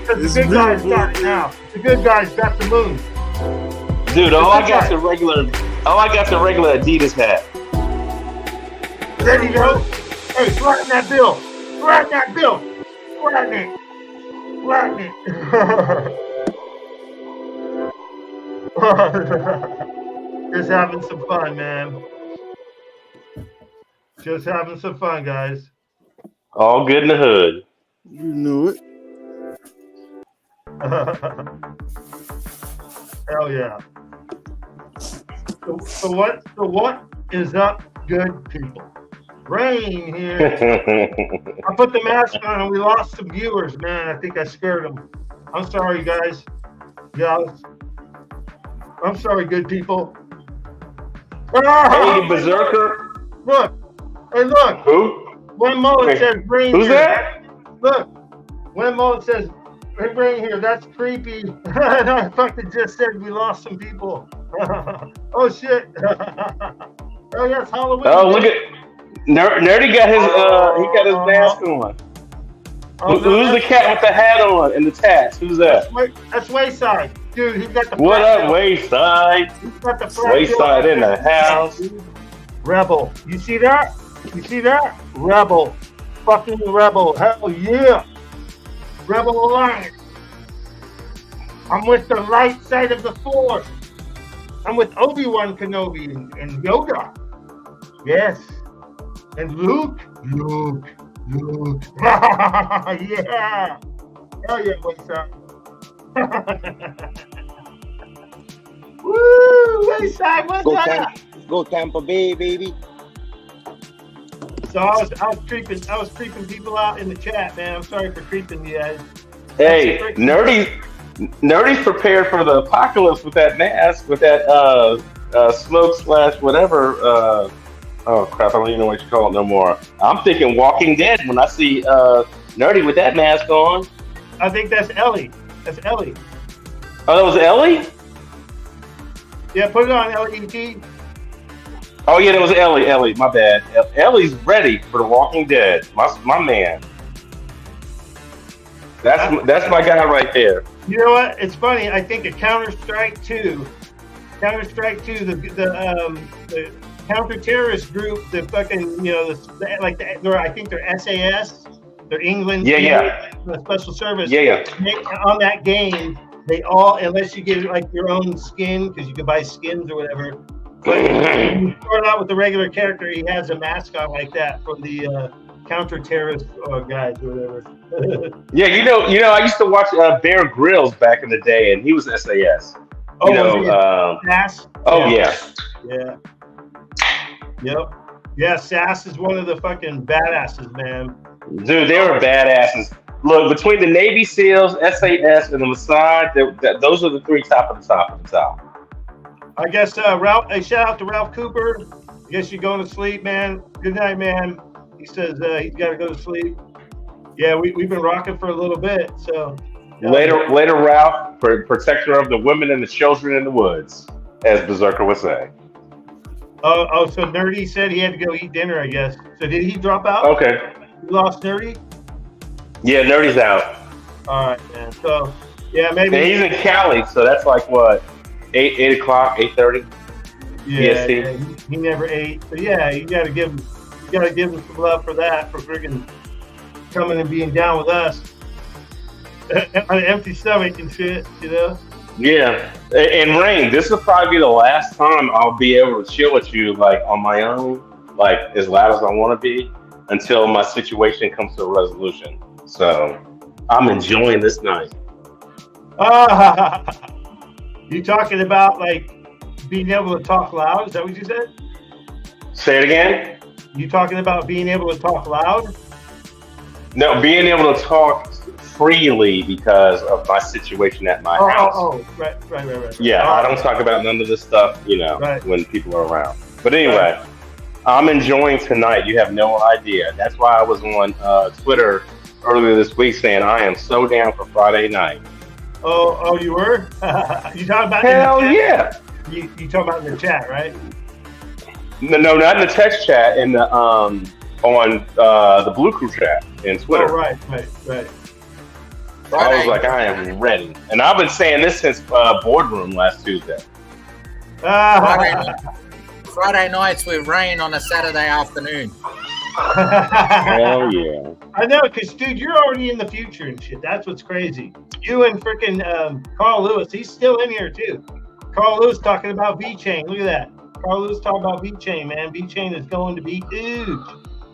The good guys got it now. The good guys got the moon. Dude, all I got's a regular Adidas hat. There you go. Hey, flatten that bill. Flatten it. Just having some fun, man. Just having some fun, guys. All good in the hood. You knew it. Hell yeah. So what is up, good people? Rain here. I put the mask on and we lost some viewers, man. I think I scared them. I'm sorry, guys. I'm sorry, good people. Hey, Berserker. Look. Hey, look. Who? When Mullet says rain Who's here. that? Look. When Mullet says rain here, that's creepy. And I fucking just said we lost some people. Oh, shit. Oh, yeah, it's Halloween. Oh, look at Nerdy got his mask on. Who's the cat with the hat on and the tats? Who's that? That's Wayside. Dude, he's got the What up, Wayside? He's got the Wayside in the house. Rebel. You see that? Rebel. Fucking rebel. Hell yeah. Rebel Alliance. I'm with the light side of the Force. I'm with Obi-Wan Kenobi and Yoda. Yes. And Luke. Yeah. Hell yeah, what's up? Woo! Wayside, what's Go, up? Go Tampa Bay, baby. So I was creeping people out in the chat, man. I'm sorry for creeping you guys. Hey, Nerdy's prepared for the apocalypse with that mask, with that smoke / whatever. Oh crap! I don't even know what you call it no more. I'm thinking Walking Dead when I see Nerdy with that mask on. I think that's Ellie. That's Ellie. Oh, that was Ellie? Yeah, put it on, L-E-T. Oh yeah, that was Ellie. Ellie, my bad. Ellie's ready for The Walking Dead. My man. That's my guy right there. You know what? It's funny. I think a Counter-Strike 2, the counter-terrorist group, the fucking, I think they're SAS, they're England. Yeah. The special service. Yeah. On that game, they all, unless you get like your own skin, because you can buy skins or whatever. But you start out with the regular character, he has a mask on like that from the counter-terrorist guys or whatever. Yeah, you know, I used to watch Bear Grylls back in the day, and he was SAS. SAS? Oh yeah. Yep. Yeah, SAS is one of the fucking badasses, man. Dude, they were badasses. Look, between the Navy SEALs, SAS, and the Mossad, those are the three top of the top. I guess Ralph. Hey, shout out to Ralph Cooper. I guess you're going to sleep, man. Good night, man. He says he's got to go to sleep. Yeah, we've been rocking for a little bit. So later, Ralph, protector of the women and the children in the woods, as Berserker would say. Oh, so Nerdy said he had to go eat dinner, I guess. So did he drop out? Okay. You lost Nerdy? Yeah, Nerdy's out. All right, man. So yeah, maybe. And he's in Cali, so that's like what, 8 o'clock, 8:30. Yeah, he never ate. So yeah, you gotta give him some love for that, for friggin' coming and being down with us on an empty stomach and shit, you know. Yeah, and Rain, this will probably be the last time I'll be able to chill with you, like on my own, like as loud as I want to be, until my situation comes to a resolution. So I'm enjoying this night. You talking about like being able to talk loud? Is that what you said? Say it again. You talking about being able to talk loud? No, being able to talk freely because of my situation at my house. Oh, right. Yeah, I don't talk about none of this stuff, when people are around. But anyway, I'm enjoying tonight. You have no idea. That's why I was on Twitter earlier this week saying I am so down for Friday night. Oh, you were? You talking about? Hell yeah! You talking about in the chat, right? No, not in the text chat. In the on the Blue Crew chat in Twitter. Oh, right. I was like, I am ready, and I've been saying this since boardroom last Tuesday. Friday nights with Rain on a Saturday afternoon. Hell yeah! I know, because dude, you're already in the future and shit. That's what's crazy. You and freaking Carl Lewis, he's still in here too. Carl Lewis talking about V-Chain. Look at that. Carl Lewis talking about V-Chain, man. V-Chain is going to be huge,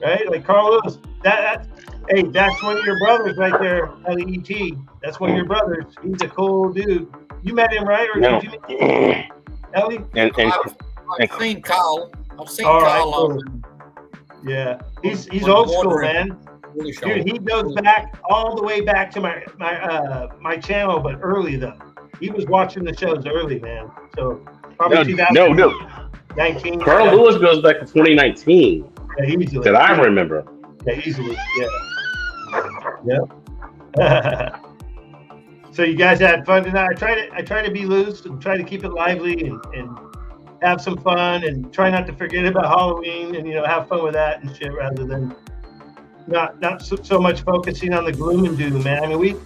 right? Like Carl Lewis. Hey, that's one of your brothers right there, L-E-T. That's one of your brothers. He's a cool dude. You met him, right? Or did you meet him? Ellie? I've seen Carl. Carl. Cool. Yeah, he's old school, man. Dude, he goes back all the way back to my channel, but early though. He was watching the shows early, man. So probably 2019. Carl Lewis goes back to 2019. Yeah, easily. That I remember. Yeah, easily. Yeah. So you guys had fun tonight. I try to be loose and try to keep it lively and have some fun and try not to forget about Halloween and have fun with that and shit rather than not so much focusing on the gloom and doom, man. I mean,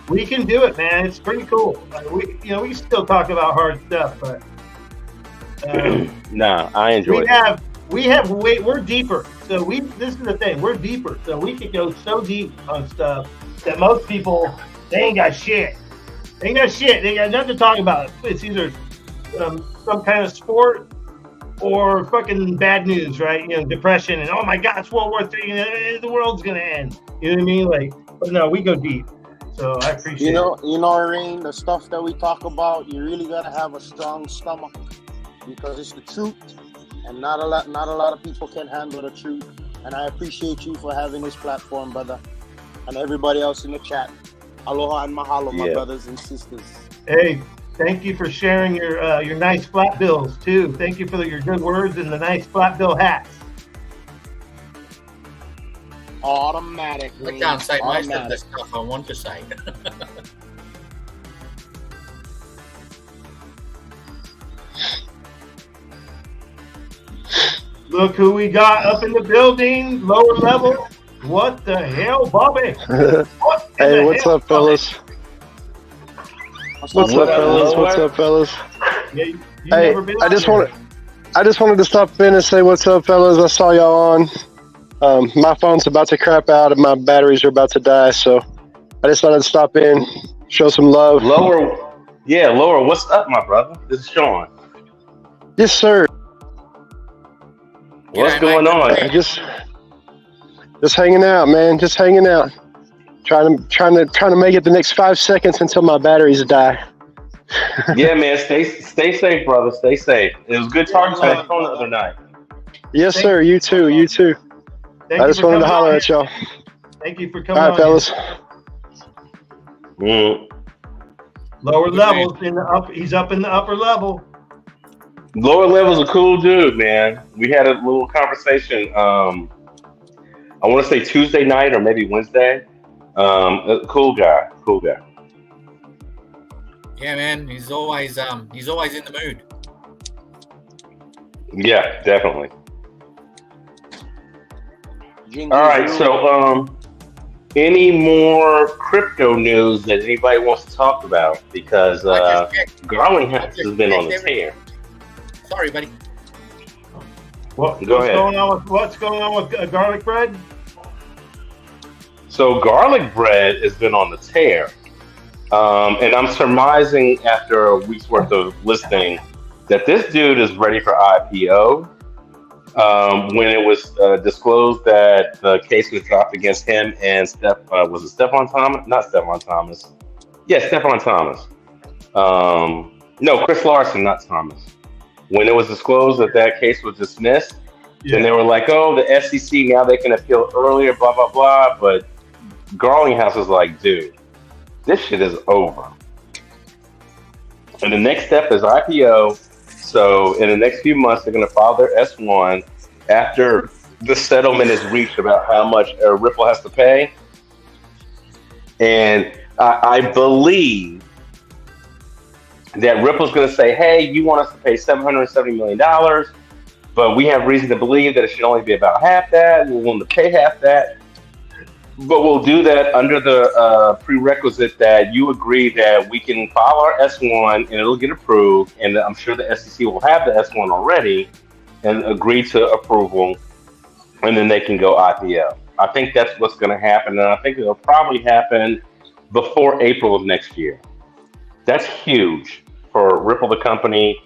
we can do it, man. It's pretty cool. We can still talk about hard stuff, but nah, I enjoy it. We're deeper. So this is the thing. We're deeper. So we could go so deep on stuff that most people, they ain't got shit. They got nothing to talk about. It's either some kind of sport or fucking bad news, right? Depression and oh my God, it's World War III. The world's gonna end. You know what I mean? Like, but no, we go deep. So I appreciate it. Rain, the stuff that we talk about, you really gotta have a strong stomach because it's the truth, and not a lot of people can handle the truth. And I appreciate you for having this platform, brother, and everybody else in the chat. Aloha and mahalo, my brothers and sisters. Hey, thank you for sharing your nice flat bills too. Thank you for your good words and the nice flat bill hats. Automatically. I can't say most of the stuff I want to say. Look who we got up in the building, lower level. What the hell, Bobby? Hey, what's up, fellas? What's up, fellas? What's up, fellas? Yeah, you Hey, never been I out just there. wanted to stop in and say what's up, fellas. I saw y'all on. My phone's about to crap out and my batteries are about to die, so I just wanted to stop in, show some love. Lower, what's up, my brother? This is Sean. Yes, sir. What's going on? Just hanging out, man. Just hanging out. Trying to make it the next 5 seconds until my batteries die. Yeah, man. Stay safe, brother. Stay safe. It was good talking to you on the phone the other night. Yes, sir. You too. You too. I just wanted to holler at y'all. Thank you for coming All right, on. fellas. Lower levels in the up. He's up in the upper level. Lower level's a cool dude, man. We had a little conversation. I want to say Tuesday night or maybe Wednesday. Cool guy. Yeah, man, he's always in the mood. Yeah, definitely. All right, so any more crypto news that anybody wants to talk about? Because Garland has been on the tear. Sorry, buddy. What's ahead. going on with garlic bread? So garlic bread has been on the tear. And I'm surmising after a week's worth of listening that this dude is ready for IPO. When it was disclosed that the case was dropped against him and was it Stephon Thomas? Not Stephon Thomas. Yeah, Stephon Thomas. No, Chris Larson, not Thomas. When it was disclosed that case was dismissed, then they were like, oh, the SEC, now they can appeal earlier, blah, blah, blah. But Garlinghouse is like, dude, this shit is over. And the next step is IPO. So in the next few months, they're going to file their S1 after the settlement is reached about how much Ripple has to pay. And I believe that Ripple's going to say, hey, you want us to pay $770 million, but we have reason to believe that it should only be about half that. We're willing to pay half that. But we'll do that under the prerequisite that you agree that we can file our S1 and it'll get approved. And I'm sure the SEC will have the S1 already and agree to approval. And then they can go IPO. I think that's what's going to happen. And I think it'll probably happen before April of next year. That's huge for Ripple, the company,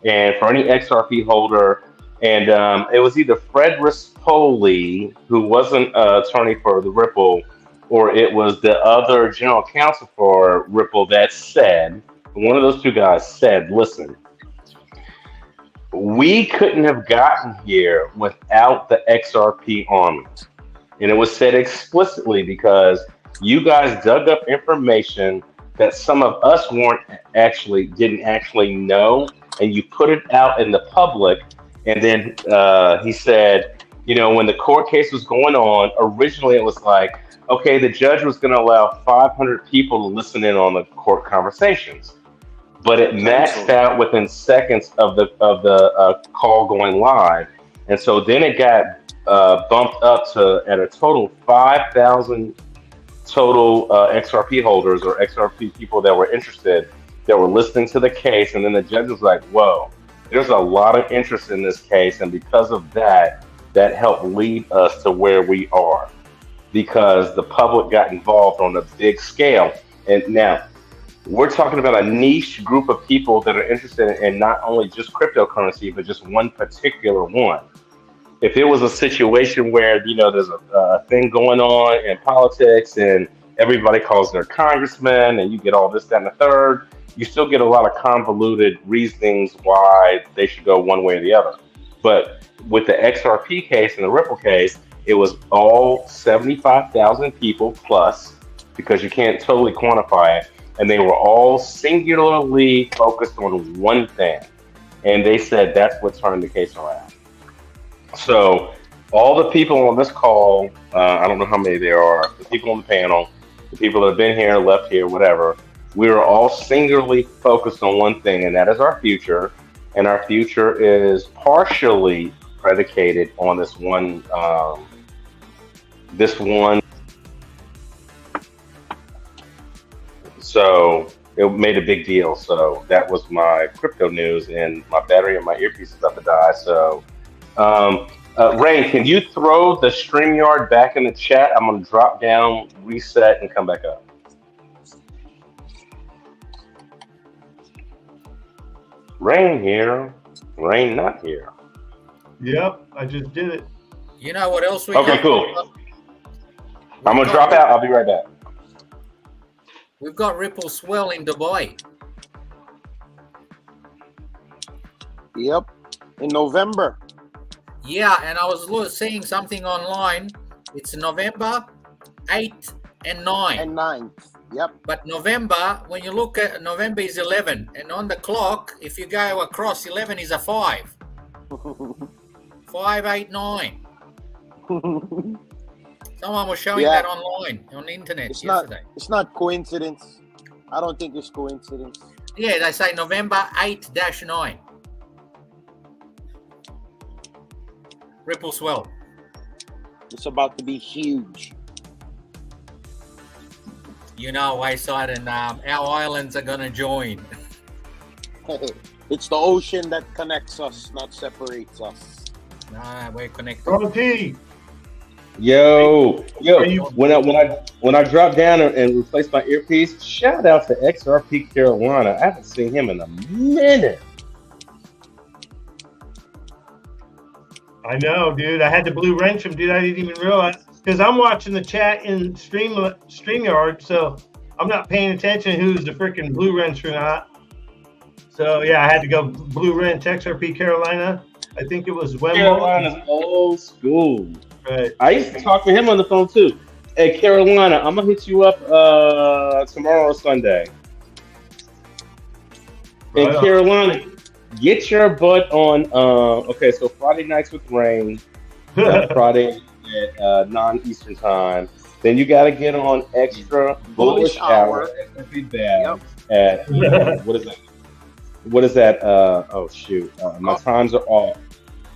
and for any XRP holder. And it was either Fred Rispoli, who wasn't an attorney for the Ripple, or it was the other general counsel for Ripple that said, one of those two guys said, listen, we couldn't have gotten here without the XRP army. And it was said explicitly because you guys dug up information that some of us didn't actually know, and you put it out in the public. And then he said, when the court case was going on, originally it was like, okay, the judge was going to allow 500 people to listen in on the court conversations, but it maxed out within seconds of the call going live, and so then it got bumped up to at a total 5,000 total XRP holders or XRP people that were interested, that were listening to the case, and then the judge was like, whoa, there's a lot of interest in this case, and because of that, that helped lead us to where we are, because the public got involved on a big scale. And now, we're talking about a niche group of people that are interested in not only just cryptocurrency, but just one particular one. If it was a situation where, there's a thing going on in politics and everybody calls their congressman and you get all this, that, and the third, you still get a lot of convoluted reasonings why they should go one way or the other. But with the XRP case and the Ripple case, it was all 75,000 people plus, because you can't totally quantify it, and they were all singularly focused on one thing. And they said that's what turned the case around. So all the people on this call, I don't know how many there are, the people on the panel, the people that have been here, left here, whatever, we are all singularly focused on one thing, and that is our future. And our future is partially predicated on this one. So it made a big deal. So that was my crypto news, and my battery and my earpiece is about to die. So, Rain, can you throw the StreamYard back in the chat? I'm going to drop down, reset, and come back up. Rain here, Rain not here. Yep, I just did it. You know what else we Okay, got? cool. I'm going to drop out. I'll be right back. We've got Ripple Swell in Dubai. Yep, in November. Yeah, and I was seeing something online. It's November 8th and 9th. And 9th, yep. But November, when you look at November is 11. And on the clock, if you go across 11 is a 5. 5, 8, 9. Someone was showing that online on the internet yesterday. It's not coincidence. I don't think it's coincidence. Yeah, they say November 8-9. Ripple Swell. It's about to be huge. You know, Wayside and our islands are going to join. It's the ocean that connects us, not separates us. Nah, we're connected. Yo, when I drop down and replace my earpiece, shout out to XRP Carolina. I haven't seen him in a minute. I know, dude. I had to blue wrench him, dude. I didn't even realize, because I'm watching the chat in StreamYard, so I'm not paying attention who's the freaking blue wrench or not. So yeah, I had to go blue wrench XRP Carolina. I think it was Wembley. Carolina's old school. Right. I used to talk to him on the phone too. Hey, Carolina, I'm gonna hit you up tomorrow or Sunday. Right And on. Carolina, get your butt on. Okay, so Friday nights with Rain, Friday at non-Eastern time. Then you got to get on extra bullish hour at what is that? What is that? Oh shoot, my times are off.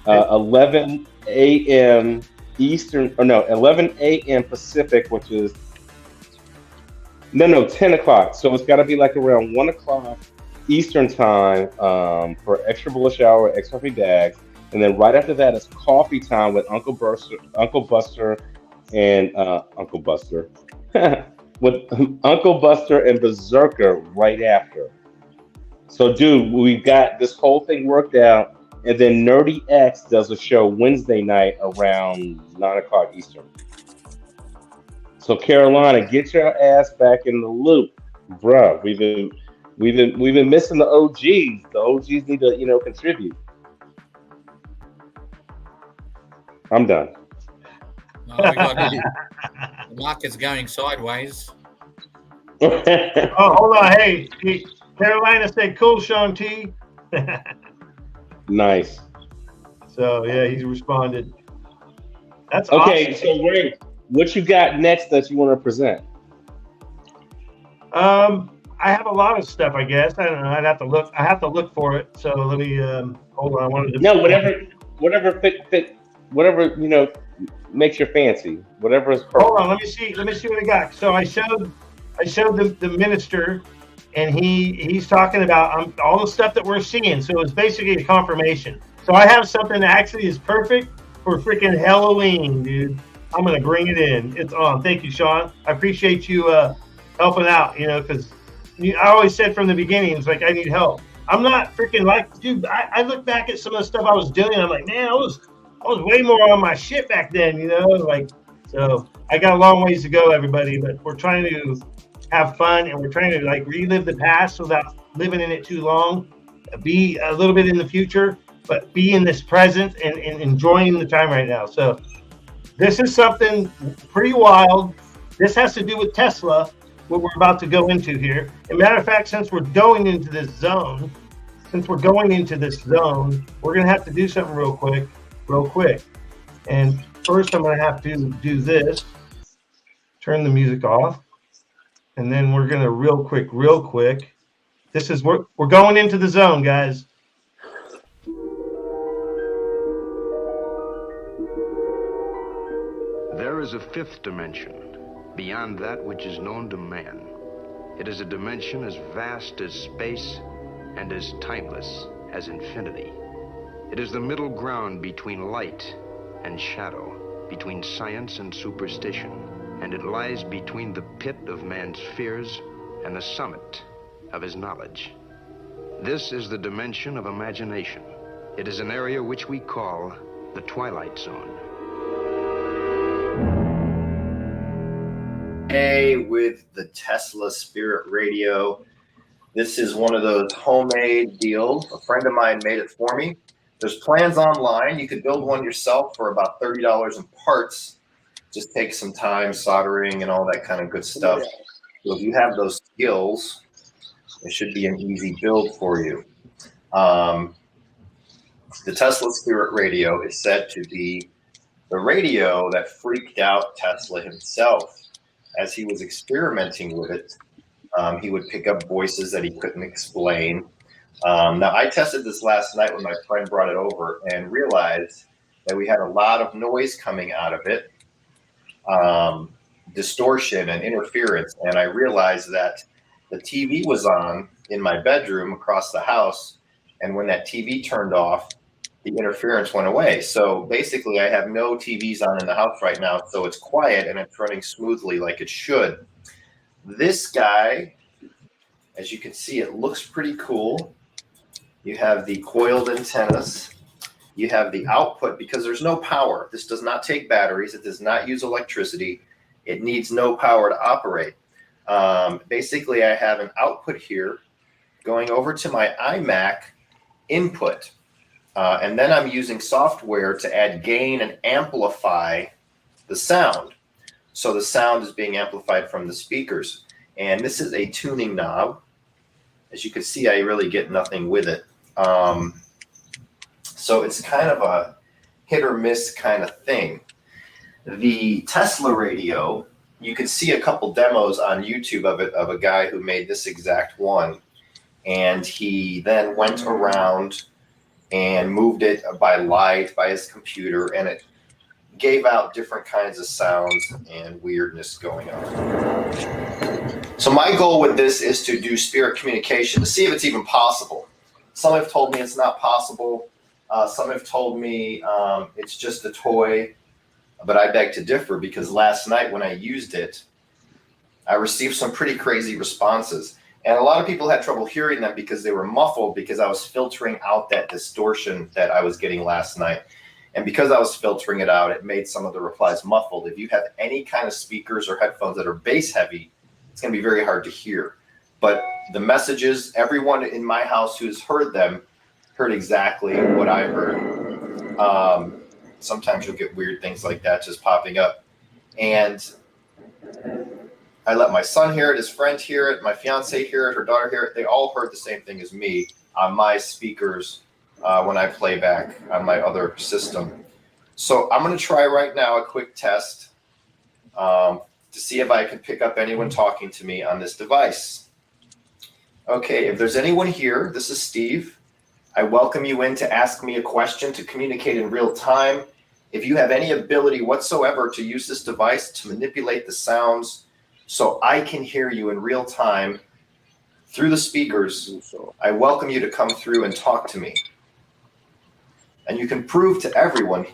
11 a.m. Eastern, or no, 11 a.m. Pacific, which is 10 o'clock. So it's got to be like around 1 o'clock Eastern time for extra bullish hour, XRP DAGs, and then right after that it's coffee time with Uncle Buster, and Uncle Buster, with Uncle Buster and Berserker right after. So, dude, we've got this whole thing worked out. And then Nerdy X does a show Wednesday night around 9 o'clock Eastern. So Carolina, get your ass back in the loop, bruh. We've been missing the OGs. The OGs need to contribute. I'm done. No, we got the market's going sideways. Oh, hold on. Hey, Carolina said, "Cool, Sean T." Nice. So yeah, he's responded. That's okay. awesome. So Ray, what you got next that you want to present? I have a lot of stuff. I guess I don't know. I have to look for it. So let me hold on. I wanted to. Whatever fit. Whatever makes your fancy. Whatever is perfect. Hold on. Let me see what I got. So I showed the minister. And he's talking about all the stuff that we're seeing. So it's basically a confirmation. So I have something that actually is perfect for freaking Halloween, dude. I'm going to bring it in. It's on. Thank you, Sean. I appreciate you helping out, because I always said from the beginning, it's like, I need help. I'm not freaking dude, I look back at some of the stuff I was doing. I'm like, man, I was way more on my shit back then, so I got a long ways to go, everybody, but we're trying to have fun, and we're trying to like relive the past without living in it too long. Be a little bit in the future, but be in this present and enjoying the time right now. So this is something pretty wild. This has to do with Tesla, what we're about to go into here. As a matter of fact, since we're going into this zone, we're going to have to do something real quick. And first, I'm going to have to do this, turn the music off, and then we're going to real quick. This is we're going into the zone, guys. There is a fifth dimension, beyond that which is known to man. It is a dimension as vast as space and as timeless as infinity. It is the middle ground between light and shadow, between science and superstition, and it lies between the pit of man's fears and the summit of his knowledge. This is the dimension of imagination. It is an area which we call the Twilight Zone. Hey, with the Tesla Spirit Radio. This is one of those homemade deals. A friend of mine made it for me. There's plans online. You could build one yourself for about $30 in parts. Just take some time soldering and all that kind of good stuff. So if you have those skills, it should be an easy build for you. The Tesla Spirit Radio is said to be the radio that freaked out Tesla himself. As he was experimenting with it, he would pick up voices that he couldn't explain. Now, I tested this last night when my friend brought it over and realized that we had a lot of noise coming out of it, distortion and interference. And I realized that the TV was on in my bedroom across the house. And when that TV turned off, the interference went away. So basically, I have no TVs on in the house right now. So it's quiet and it's running smoothly like it should. This guy, as you can see, it looks pretty cool. You have the coiled antennas. You have the output because there's no power. This does not take batteries. It does not use electricity. It needs no power to operate. Basically, I have an output here going over to my iMac input. And then I'm using software to add gain and amplify the sound. So the sound is being amplified from the speakers. And this is a tuning knob. As you can see, I really get nothing with it. So it's kind of a hit or miss kind of thing. The Tesla radio, you can see a couple demos on YouTube of it, of a guy who made this exact one. And he then went around and moved it by light, by his computer, and it gave out different kinds of sounds and weirdness going on. So my goal with this is to do spirit communication, to see if it's even possible. Some have told me it's not possible. Some have told me it's just a toy, but I beg to differ because last night when I used it, I received some pretty crazy responses. And a lot of people had trouble hearing them because they were muffled because I was filtering out that distortion that I was getting last night. And because I was filtering it out, it made some of the replies muffled. If you have any kind of speakers or headphones that are bass heavy, it's going to be very hard to hear. But the messages, everyone in my house who's heard them, heard exactly what I heard. Sometimes you'll get weird things like that just popping up. And I let my son hear it, his friend hear it, my fiance hear it, her daughter hear it. They all heard the same thing as me on my speakers when I play back on my other system. So I'm going to try right now a quick test to see if I can pick up anyone talking to me on this device. Okay, if there's anyone here, this is Steve. I welcome you in to ask me a question, to communicate in real time. If you have any ability whatsoever to use this device to manipulate the sounds so I can hear you in real time through the speakers, I welcome you to come through and talk to me. And you can prove to everyone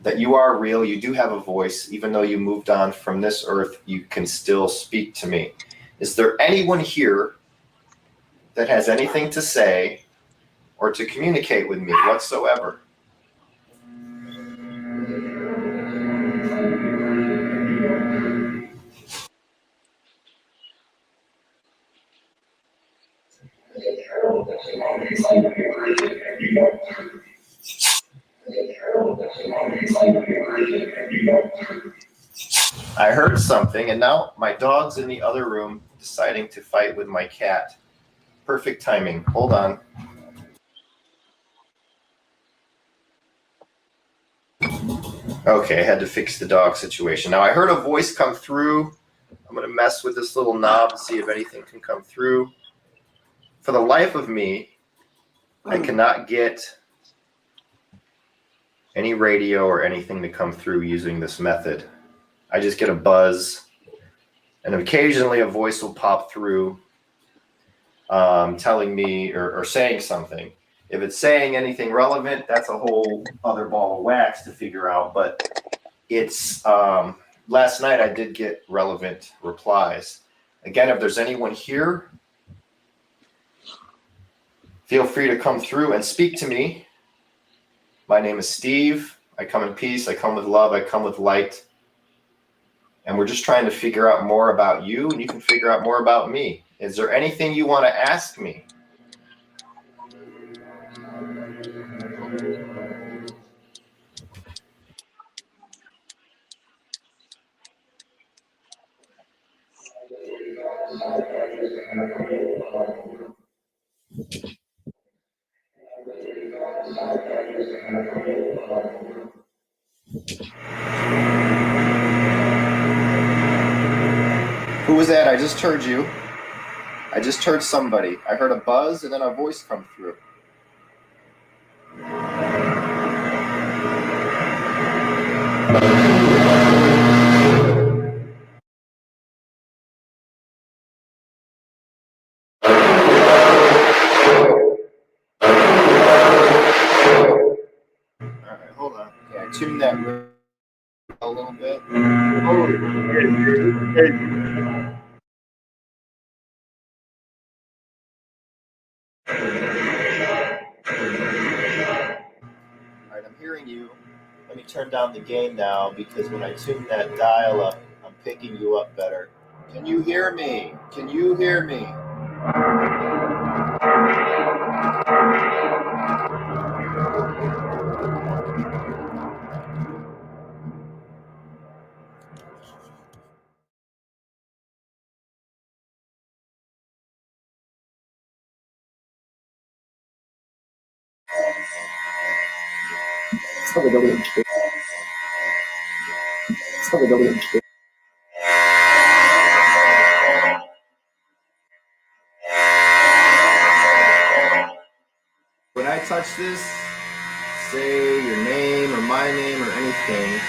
that you are real, you do have a voice, even though you moved on from this earth, you can still speak to me. Is there anyone here that has anything to say or to communicate with me whatsoever? I heard something, and now my dog's in the other room deciding to fight with my cat. Perfect timing. Hold on. Okay, I had to fix the dog situation. Now I heard a voice come through. I'm going to mess with this little knob and see if anything can come through. For the life of me, I cannot get any radio or anything to come through using this method. I just get a buzz, and occasionally a voice will pop through telling me or saying something. If it's saying anything relevant, that's a whole other ball of wax to figure out. But it's last night I did get relevant replies. Again, if there's anyone here, feel free to come through and speak to me. My name is Steve. I come in peace. I come with love. I come with light. And we're just trying to figure out more about you, and you can figure out more about me. Is there anything you want to ask me? Who was that? I just heard you. I just heard somebody. I heard a buzz and then a voice come through. Alright, hold on. Okay, I tuned that a little bit. Alright, I'm hearing you. Let me turn down the gain now, because when I tune that dial up, I'm picking you up better. Can you hear me? Can you hear me? When I touch this, say your name or my name or anything.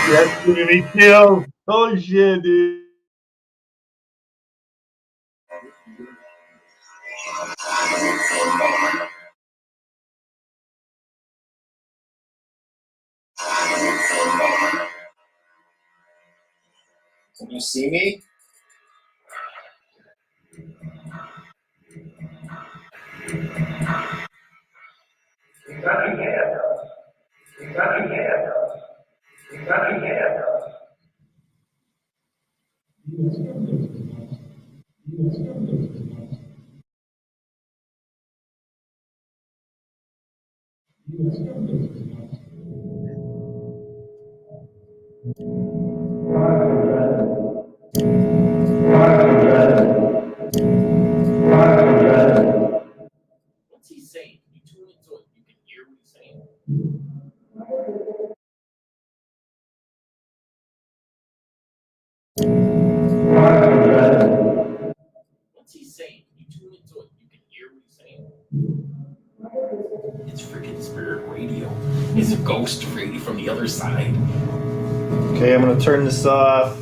That's gonna be killed. Holy shit, dude. Can you see me? What's he saying? Can you tune it so you can hear what he's saying? What's he saying? Can you tune it so you can hear what he's saying? It's freaking spirit radio. It's a ghost radio from the other side. Okay, I'm going to turn this off.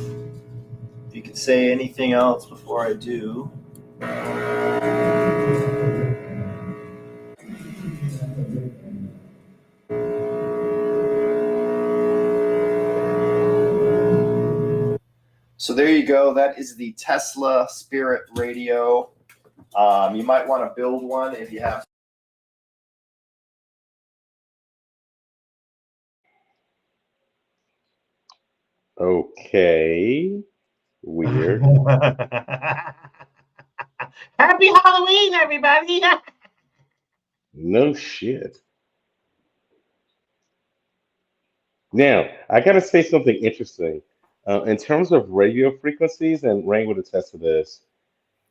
If you could say anything else before I do. So there you go. That is the Tesla Spirit Radio. You might want to build one if you have. Okay. Weird. Happy Halloween, everybody! No shit. Now, I got to say something interesting. In terms of radio frequencies, and Rain would attest to this,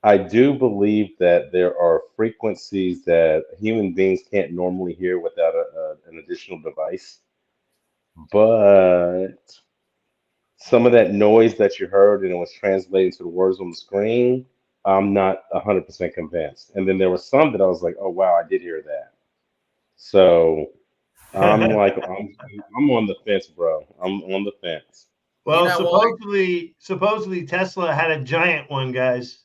I do believe that there are frequencies that human beings can't normally hear without an additional device. But some of that noise that you heard and it was translated to the words on the screen, I'm not 100% convinced. And then there was some that I was like, oh, wow, I did hear that. So I'm like, I'm on the fence, bro. I'm on the fence. Well, supposedly Tesla had a giant one, guys.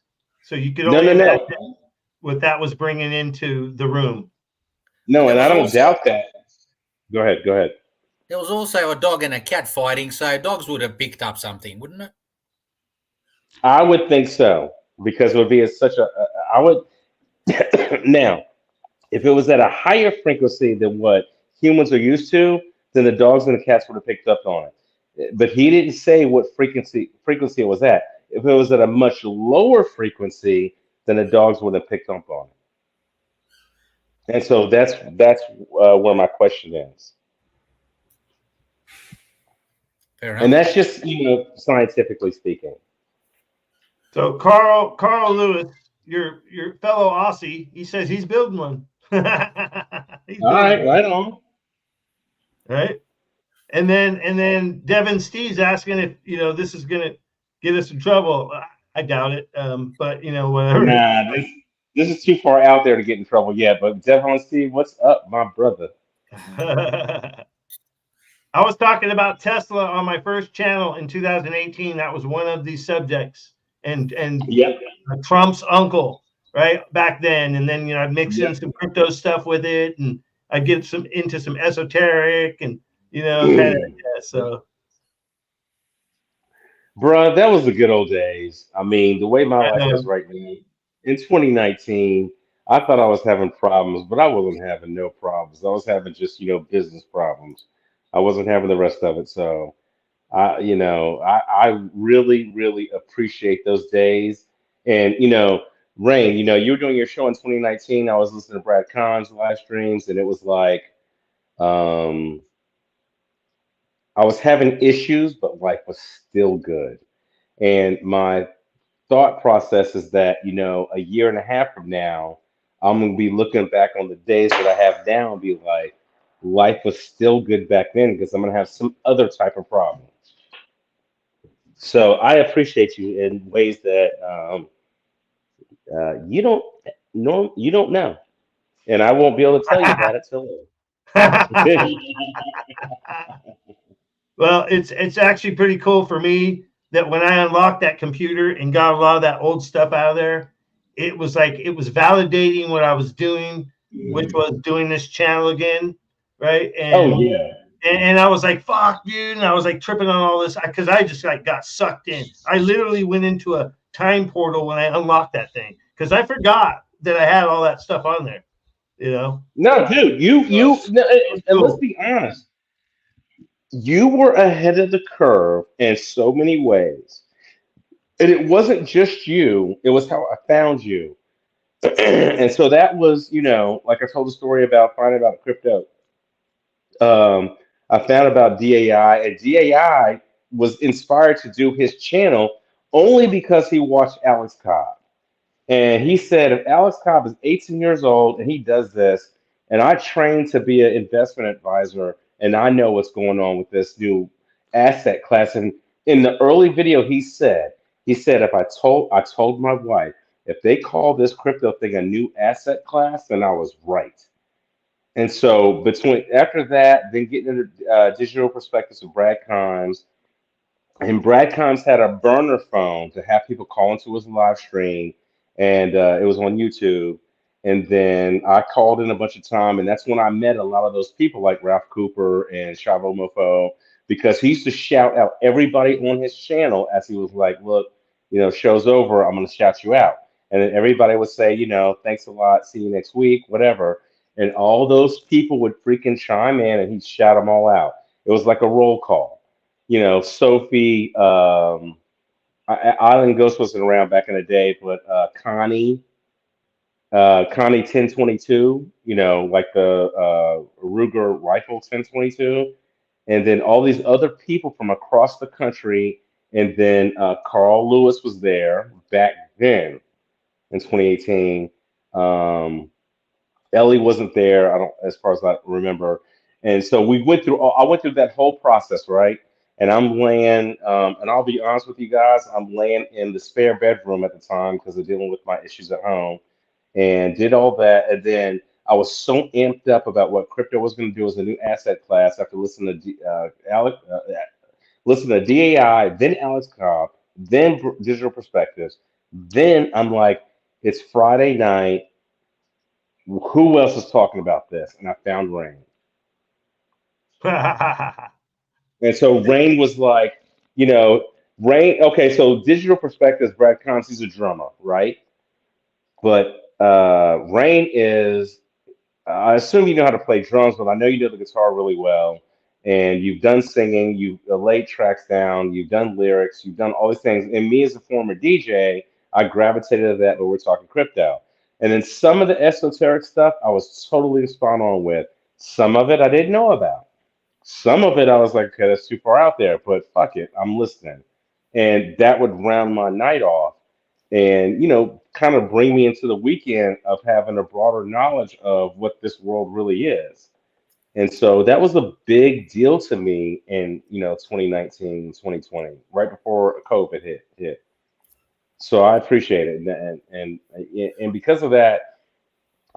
So you could No, only no, no. imagine what that was bringing into the room. No, and There I was don't also doubt that. Go ahead, go ahead. there was also a dog and a cat fighting, so dogs would have picked up something, wouldn't it? I would think so because it would be such I would now if it was at a higher frequency than what humans are used to, then the dogs and the cats would have picked up on it. But he didn't say what frequency it was at. If it was at a much lower frequency, then the dogs would have picked up on it. And so that's where my question is. Fair And enough. that's just scientifically speaking. So Carl Lewis, your fellow Aussie, he says he's building one. He's All building right, one. right on. Right. And then Devin Steve's asking if this is gonna get us in trouble. I doubt it. But whatever. Nah, this is too far out there to get in trouble yet. But Devon Steve, what's up, my brother? I was talking about Tesla on my first channel in 2018. That was one of these subjects, and Yep. Trump's uncle, right back then. And then I'd mix in Yep. some crypto stuff with it, and I'd get into some esoteric, and kind of so. Bruh, that was the good old days. I mean, the way my I life is know. right now, in 2019, I thought I was having problems, but I wasn't having no problems. I was having just, business problems. I wasn't having the rest of it. So I really, really appreciate those days. And, Rain, you were doing your show in 2019. I was listening to Brad Kahn's live streams, and it was like, um, I was having issues, but life was still good. And my thought process is that, a year and a half from now, I'm going to be looking back on the days that I have now and be like, life was still good back then because I'm going to have some other type of problem. So I appreciate you in ways that you don't know. And I won't be able to tell you about it till later. Well, it's actually pretty cool for me that when I unlocked that computer and got a lot of that old stuff out of there, it was validating what I was doing, which was doing this channel again, right? And Oh yeah. and I was like, fuck, dude. And I was like tripping on all this because I just got sucked in. I literally went into a time portal when I unlocked that thing because I forgot that I had all that stuff on there, No, dude, and let's be honest. You were ahead of the curve in so many ways. And it wasn't just you, it was how I found you. And so that was, like I told the story about finding about crypto. I found about DAI, and DAI was inspired to do his channel only because he watched Alex Cobb. And he said, if Alex Cobb is 18 years old and he does this, and I trained to be an investment advisor, and I know what's going on with this new asset class. And in the early video, he said, if I told my wife, if they call this crypto thing a new asset class, then I was right. And so between after that, then getting into digital perspectives of Brad Kahns, and Brad Combs had a burner phone to have people call into his live stream, and it was on YouTube. And then I called in a bunch of time, and that's when I met a lot of those people like Ralph Cooper and Chavo Mofo, because he used to shout out everybody on his channel as he was like, look, show's over, I'm gonna shout you out. And then everybody would say, thanks a lot, see you next week, whatever. And all those people would freaking chime in and he'd shout them all out. It was like a roll call. Sophie, Island Ghost wasn't around back in the day, but Connie 1022, like the Ruger rifle 1022, and then all these other people from across the country, and then Carl Lewis was there back then in 2018. Ellie wasn't there, I don't, as far as I remember, and so I went through that whole process, right? And I'm laying, and I'll be honest with you guys, I'm laying in the spare bedroom at the time because of dealing with my issues at home and did all that. And then I was so amped up about what crypto was going to do as a new asset class after listening to DAI, then Alex Cobb, then Digital Perspectives. Then I'm like, it's Friday night. Who else is talking about this? And I found Rain. And so Rain was like, Rain. Okay, so Digital Perspectives, Brad Cons, he's a drummer, right? But Rain is, I assume you know how to play drums, but I know you know the guitar really well. And you've done singing, you've laid tracks down, you've done lyrics, you've done all these things. And me as a former DJ, I gravitated to that when we're talking crypto. And then some of the esoteric stuff I was totally spot on with. Some of it I didn't know about. Some of it I was like, okay, that's too far out there, but fuck it, I'm listening. And that would round my night off and, kind of bring me into the weekend of having a broader knowledge of what this world really is. And so that was a big deal to me in, 2019, 2020, right before COVID hit. So I appreciate it. And because of that,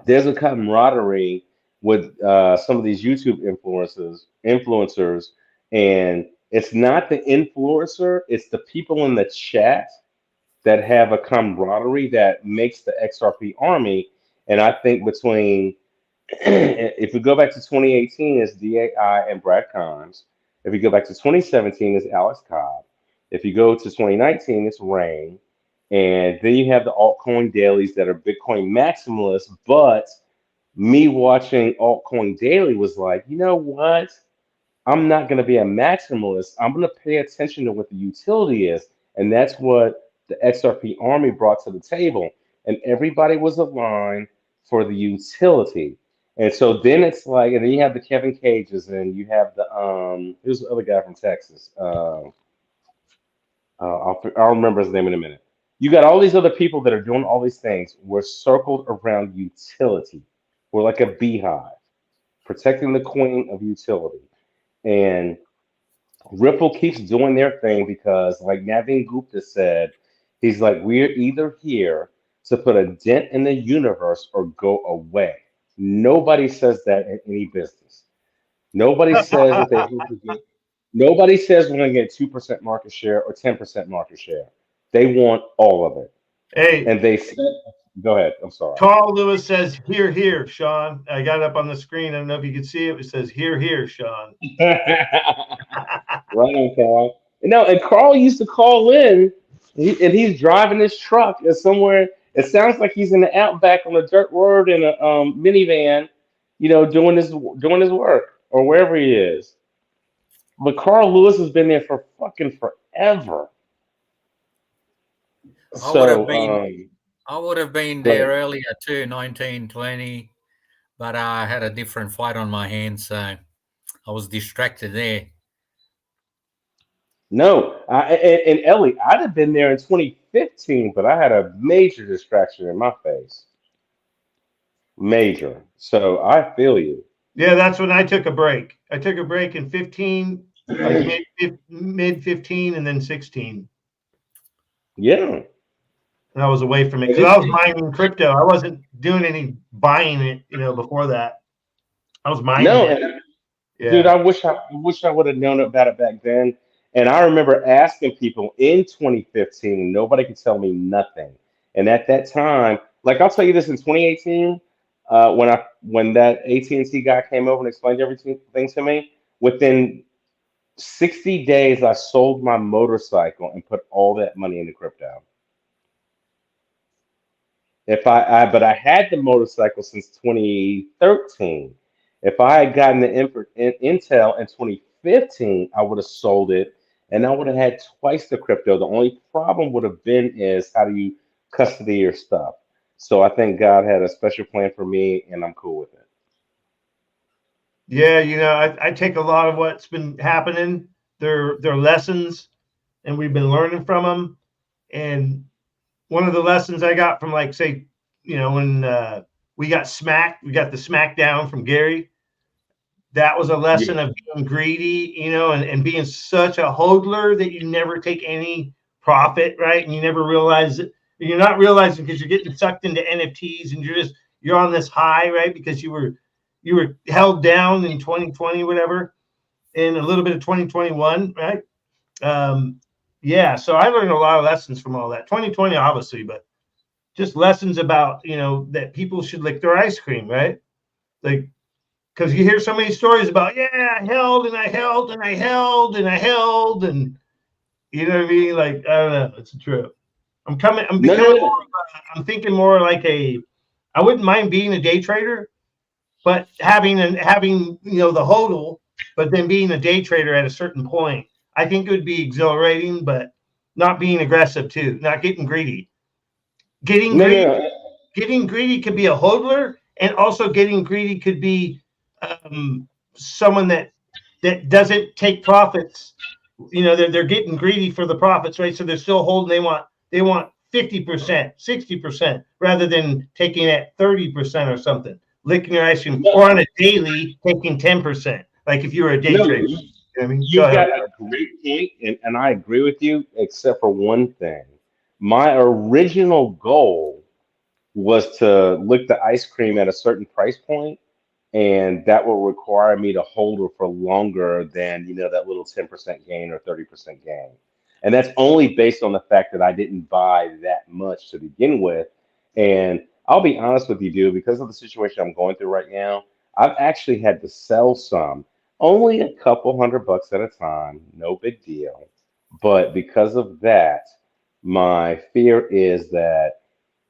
there's a camaraderie with some of these YouTube influencers, and it's not the influencer, it's the people in the chat that have a camaraderie that makes the XRP army. And I think between, if we go back to 2018, it's DAI and Brad Cons. If you go back to 2017, it's Alex Cobb. If you go to 2019, it's Rain. And then you have the altcoin dailies that are Bitcoin maximalists. But me watching altcoin daily was like, you know what? I'm not going to be a maximalist. I'm going to pay attention to what the utility is. And that's what the XRP army brought to the table. And everybody was aligned for the utility. And so then it's like, and then you have the Kevin Cages and you have who's the other guy from Texas? I'll remember his name in a minute. You got all these other people that are doing all these things. We're circled around utility. We're like a beehive, protecting the queen of utility. And Ripple keeps doing their thing because, like Naveen Gupta said, he's like, we're either here to put a dent in the universe or go away. Nobody says that in any business. Nobody says that nobody says we're going to get 2% market share or 10% market share. They want all of it. Hey. And they said, go ahead. I'm sorry. Carl Lewis says, "Here, here, Sean." I got it up on the screen. I don't know if you can see it. It says, "Here, here, Sean." Right on, Carl. No, and Carl used to call in, and he's driving his truck somewhere. It sounds like he's in the outback on a dirt road in a minivan, doing his work or wherever he is. But Carl Lewis has been there for fucking forever. I would have been there earlier too, 1920, but I had a different fight on my hands, so I was distracted there. No, and Ellie, I'd have been there in 2015, but I had a major distraction in my face. Major. So I feel you. Yeah, that's when I took a break. I took a break in 15, like mid 15, and then 16. Yeah. And I was away from it because I was mining crypto. I wasn't doing any buying it, before that. I was mining it. Yeah. Dude, I wish I would have known about it back then. And I remember asking people in 2015, nobody could tell me nothing. And at that time, like I'll tell you this, in 2018, when that AT&T guy came over and explained everything to me, within 60 days, I sold my motorcycle and put all that money into crypto. If but I had the motorcycle since 2013. If I had gotten the Intel in 2015, I would have sold it and I would have had twice the crypto. The only problem would have been is how do you custody your stuff? So I think God had a special plan for me and I'm cool with it. Yeah, I take a lot of what's been happening. They're lessons, and we've been learning from them. And one of the lessons I got from, like, say, when we got smacked, we got the smackdown from Gary. That was a lesson of being greedy, and being such a hodler that you never take any profit, right? And you never realize it. You're not realizing because you're getting sucked into NFTs and you're on this high, right? Because you were held down in 2020, whatever, and a little bit of 2021, right? Yeah. So I learned a lot of lessons from all that. 2020, obviously, but just lessons about, that people should lick their ice cream, right? Like, because you hear so many stories about, yeah, I held and I held and I held and I held, and you know what I mean? Like, I don't know, it's a trip. I'm becoming more. I'm thinking more like I wouldn't mind being a day trader, but having the hodl, but then being a day trader at a certain point, I think it would be exhilarating, but not being aggressive too, not getting greedy. Getting greedy could be a hodler, and also getting greedy could be someone that doesn't take profits. They're getting greedy for the profits, right? So they're still holding. They want 50%, 60%, rather than taking at 30% or something, licking your ice cream, or on a daily taking 10%. Like if you were a day trader. You got a great point, and I agree with you, except for one thing. My original goal was to lick the ice cream at a certain price point, and that will require me to hold it for longer than that little 10% gain or 30% gain. And that's only based on the fact that I didn't buy that much to begin with. And I'll be honest with you, dude, because of the situation I'm going through right now, I've actually had to sell some, only a couple $100 at a time, no big deal. But because of that, my fear is that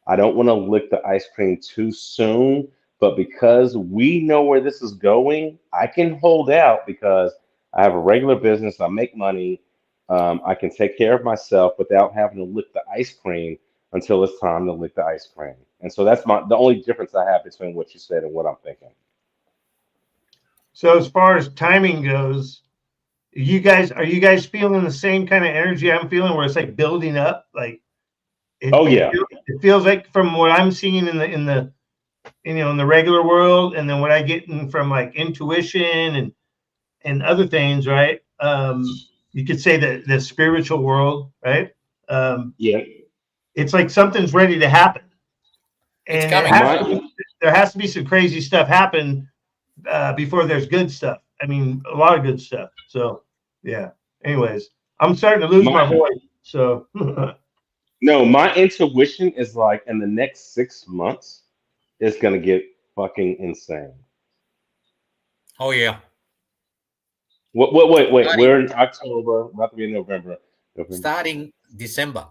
I don't want to lick the ice cream too soon, but because we know where this is going, I can hold out because I have a regular business, I make money, I can take care of myself without having to lick the ice cream until it's time to lick the ice cream. And so that's the only difference I have between what you said and what I'm thinking. So as far as timing goes, are you guys feeling the same kind of energy I'm feeling, where it's like building up? Like, it feels like, from what I'm seeing in the regular world, and then what I get from like intuition and other things, right? You could say the spiritual world, right? It's like something's ready to happen, and there has to be some crazy stuff happen before there's good stuff. I mean, a lot of good stuff. So yeah. Anyways, I'm starting to lose my voice. So no, my intuition is like in the next 6 months, it's gonna get fucking insane. Oh yeah. Wait. We're in October, about to be in November. Starting December.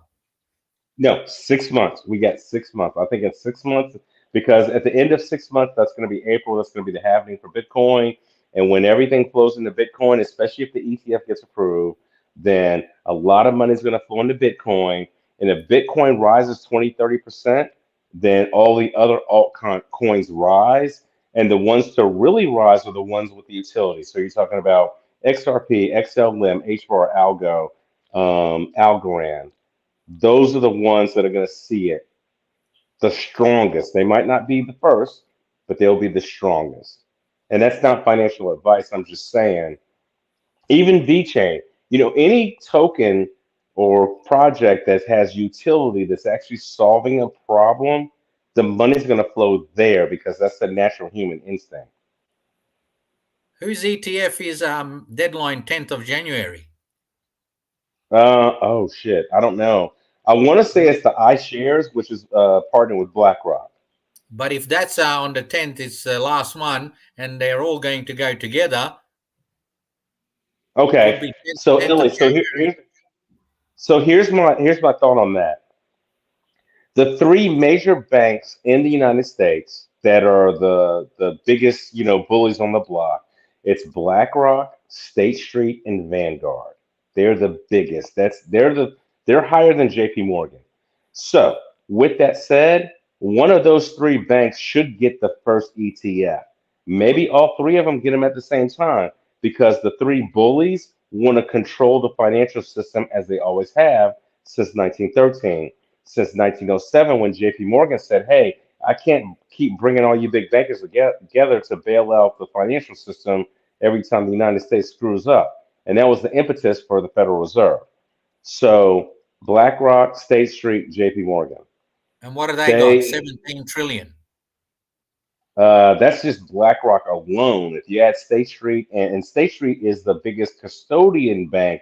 No, 6 months. We got 6 months. I think it's 6 months because at the end of 6 months, that's going to be April. That's going to be the halving for Bitcoin. And when everything flows into Bitcoin, especially if the ETF gets approved, then a lot of money is going to flow into Bitcoin. And if Bitcoin rises 20, 30%, then all the other altcoins rise. And the ones to really rise are the ones with the utility. So you're talking about XRP, XLM, H.Bar, Algo, Algorand. Those are the ones that are going to see it the strongest. They might not be the first, but they'll be the strongest. And that's not financial advice. I'm just saying, even VeChain, any token or project that has utility that's actually solving a problem, the money's going to flow there because that's the natural human instinct. Whose ETF is deadline 10th of January? Oh shit, I don't know. I want to say it's the iShares, which is partnered with BlackRock. But if that's on the 10th, it's the last one, and they're all going to go together. No, my intuition is like in the next 6 months, it's going to get fucking insane. Whose ETF is deadline 10th of January? But if that's on the 10th, it's the last one, and they're all going to go together. 10th. 10th. Could Okay. be 10, So 10th Illy, of January. here's my thought on that. The three major banks in the United States that are the biggest, bullies on the block. It's BlackRock, State Street, and Vanguard. They're the biggest. They're higher than JP Morgan. So, with that said, one of those three banks should get the first ETF. Maybe all three of them get them at the same time because the three bullies want to control the financial system as they always have since 1913, since 1907 when JP Morgan said, "Hey, I can't keep bringing all you big bankers together to bail out the financial system every time the United States screws up." And that was the impetus for the Federal Reserve. So BlackRock, State Street, JP Morgan. And what have they got? They 17 trillion. That's just BlackRock alone. If you add State Street, and State Street is the biggest custodian bank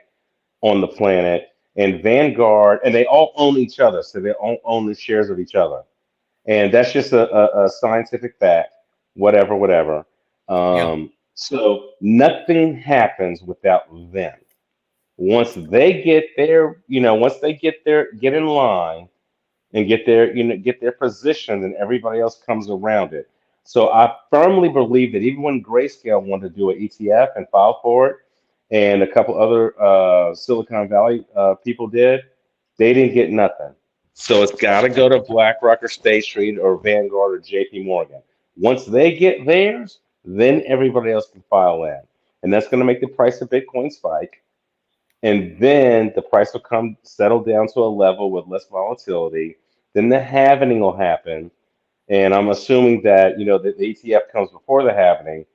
on the planet, and Vanguard, and they all own each other, so they all own the shares of each other. And that's just a scientific fact, whatever, whatever. Yeah. So nothing happens without them. Once they get there, once they get in line and get their position, then everybody else comes around it. So I firmly believe that even when Grayscale wanted to do an ETF and file for it, and a couple other Silicon Valley people did, they didn't get nothing. So it's got to go to BlackRock or State Street or Vanguard or JP Morgan. Once they get theirs, then everybody else can file in. And that's going to make the price of Bitcoin spike. And then the price will come settle down to a level with less volatility. Then the halvening will happen. And I'm assuming that, the ETF comes before the halvening.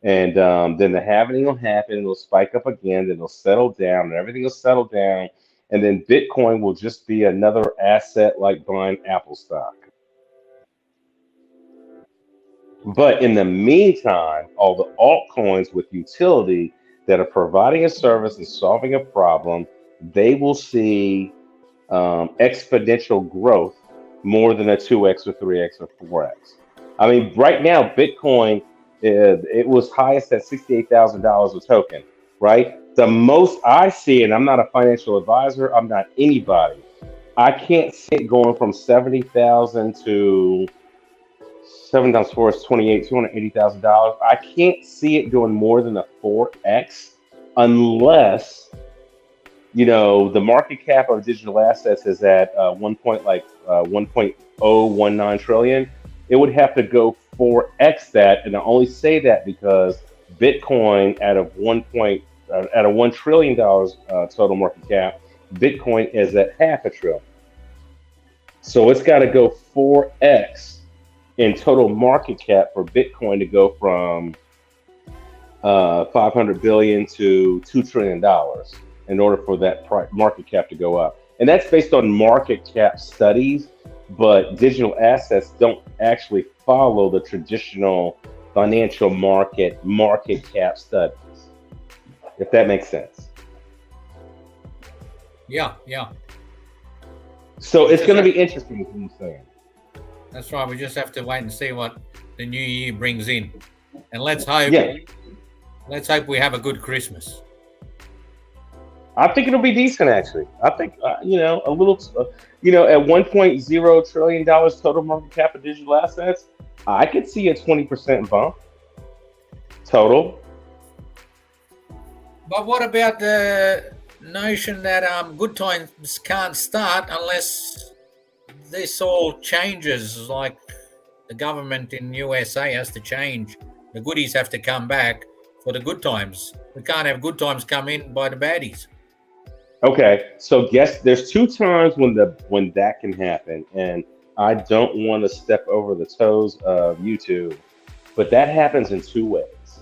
And then the halvening will happen. It'll spike up again. Then it'll settle down and everything will settle down. And then Bitcoin will just be another asset like buying Apple stock. But in the meantime, all the altcoins with utility that are providing a service and solving a problem, they will see exponential growth more than a 2x or 3x or 4x. I mean, right now, Bitcoin, it was highest at $68,000 a token, right? The most I see, and I'm not a financial advisor, I'm not anybody, I can't see it going from 70,000 to 7 times 4 is 28, $280,000. I can't see it going more than a 4x unless, the market cap of digital assets is at 1.019 trillion. It would have to go 4x that, and I only say that because Bitcoin at a $1 trillion total market cap, Bitcoin is at $500 billion. So it's got to go 4x in total market cap for Bitcoin to go from 500 billion to $2 trillion in order for that market cap to go up. And that's based on market cap studies, but digital assets don't actually follow the traditional financial market cap studies, if that makes sense. Yeah. So it's going to be interesting, is what I'm saying. That's right. We just have to wait and see what the new year brings in, and let's hope we have a good Christmas. I think it'll be decent, actually. I think a little, at $1.0 trillion total market cap of digital assets, I could see a 20% bump total. But what about the notion that good times can't start unless this all changes? Like the government in USA has to change. The goodies have to come back for the good times. We can't have good times come in by the baddies. Okay, so there's two times when that can happen, and I don't want to step over the toes of YouTube, but that happens in two ways.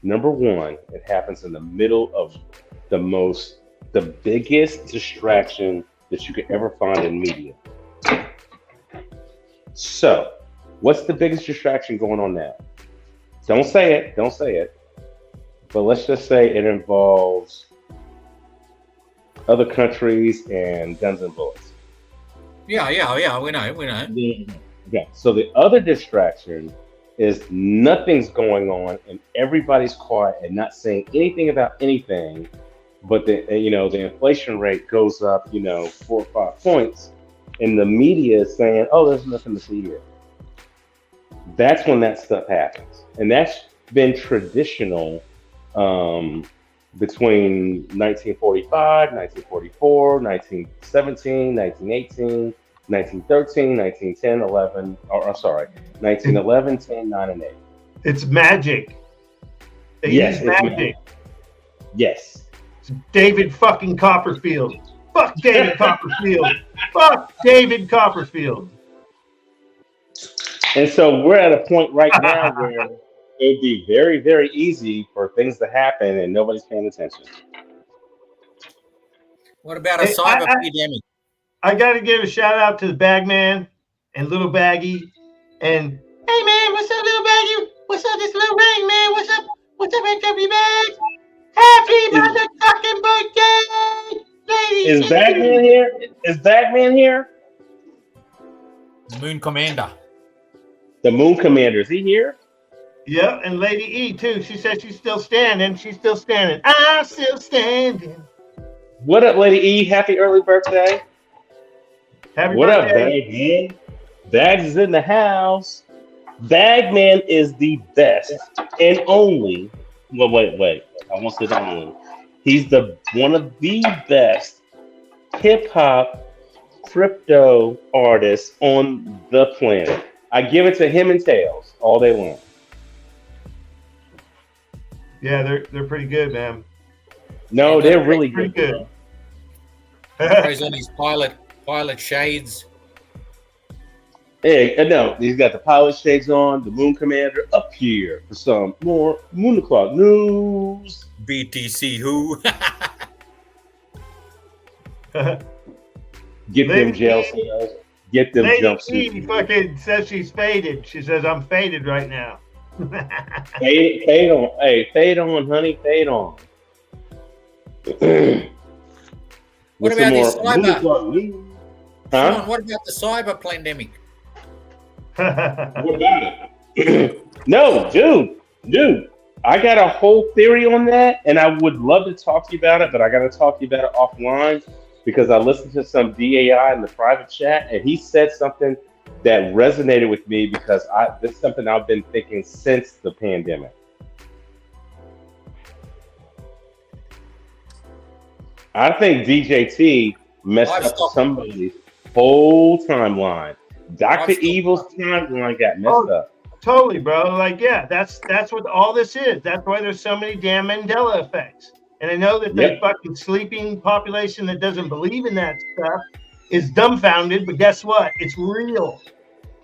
Number one, it happens in the middle of the biggest distraction that you could ever find in media. So, what's the biggest distraction going on now? Don't say it. But let's just say it involves other countries and guns and bullets. Yeah, we know. Yeah. So the other distraction is nothing's going on and everybody's quiet and not saying anything about anything, but the inflation rate goes up 4 or 5 points, and the media is saying, oh, there's nothing to see here. That's when that stuff happens, and that's been traditional between 1945, 1944, 1917, 1918, 1913, 1910, 11, or I'm sorry, 1911, 10, 9, and 8. It's magic. They Yes, use magic. Yes. It's David fucking Copperfield. Fuck David Copperfield. Fuck David Copperfield. And so we're at a point right now where it'd be very, very easy for things to happen and nobody's paying attention. What about a cyber epidemic? I got to give a shout out to the Bagman and Little Baggy. And hey man, what's up, Little Baggy? What's up, this little ring, man? What's up? What's up, HW Bags? Happy motherfucking birthday, ladies. Is Bagman here? Is Bagman here? The Moon Commander. The Moon Commander, is he here? Yep, and Lady E too. She said she's still standing. She's still standing. I'm still standing. What up, Lady E? Happy early birthday. Happy what birthday. Up, Bagman? Bags is in the house. Bagman is the best and only. Well, wait. I won't say the only. He's one of the best hip hop crypto artists on the planet. I give it to him and Tails all day long. Yeah, they're pretty good, man. No, they're really pretty good. He's on his pilot shades. Hey, no, he's got the pilot shades on, the Moon Commander up here for some more Moon O'Clock news. BTC who? Get them jail cells. Get them jumpsuits. Lady fucking says she's faded. She says, I'm faded right now. Fade on. Hey, fade on, honey. Fade on. What about this cyber? Huh? Sean, what about the cyber pandemic? What about it? No, dude. I got a whole theory on that, and I would love to talk to you about it, but I got to talk to you about it offline because I listened to some DAI in the private chat, and he said something that resonated with me because this is something I've been thinking since the pandemic. I think DJT messed up somebody's whole timeline. Dr. Evil's timeline got messed up. Totally, bro. Like, yeah, that's what all this is. That's why there's so many damn Mandela effects. And I know that the fucking sleeping population that doesn't believe in that stuff is dumbfounded, but guess what? It's real.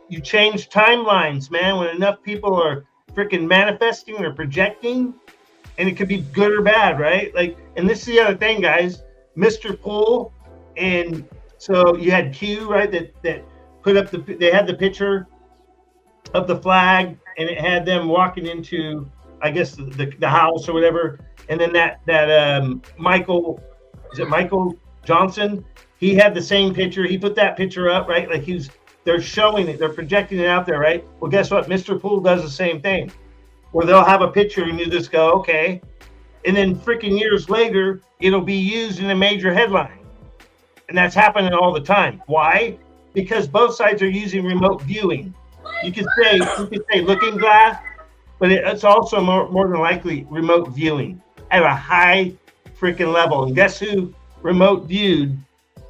You change timelines, man, when enough people are freaking manifesting or projecting, and it could be good or bad, right? Like, and this is the other thing, guys. Mr. Poole, and so you had Q, right? That put up they had the picture of the flag, and it had them walking into, I guess, the house or whatever. And then that Michael, is it Michael Johnson? He had the same picture. He put that picture up, right? Like they're showing it, they're projecting it out there, right? Well, guess what? Mr. Poole does the same thing, where they'll have a picture and you just go, okay. And then freaking years later, it'll be used in a major headline. And that's happening all the time. Why? Because both sides are using remote viewing. You could say looking glass, but it's also more than likely remote viewing at a high freaking level. And guess who remote viewed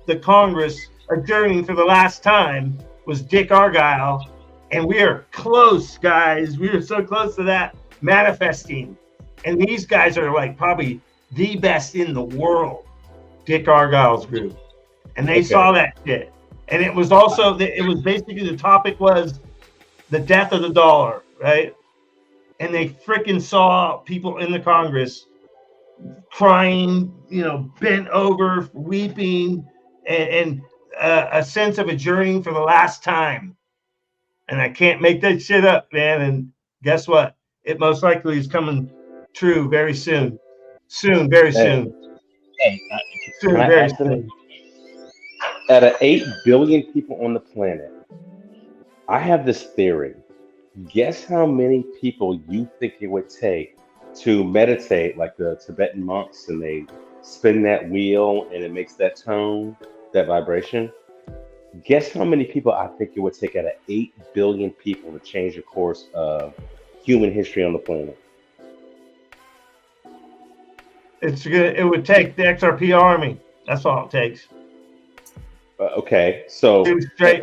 the Congress adjourning for the last time was Dick Argyle. And we are close, guys. We are so close to that manifesting. And these guys are like probably the best in the world, Dick Argyle's group. And they saw that shit. And it was also, it was basically the topic was the death of the dollar, right? And they freaking saw people in the Congress crying, bent over, weeping, and a sense of adjourning for the last time. And I can't make that shit up, man. And guess what? It most likely is coming true very soon. Very soon. Soon, very soon. Out of 8 billion people on the planet, I have this theory Guess how many people you think it would take to meditate like the Tibetan monks and they spin that wheel and it makes that tone, that vibration? Guess how many people I think it would take out of 8 billion people to change the course of human history on the planet? It would take the XRP army. That's all it takes. Okay, so We'll straight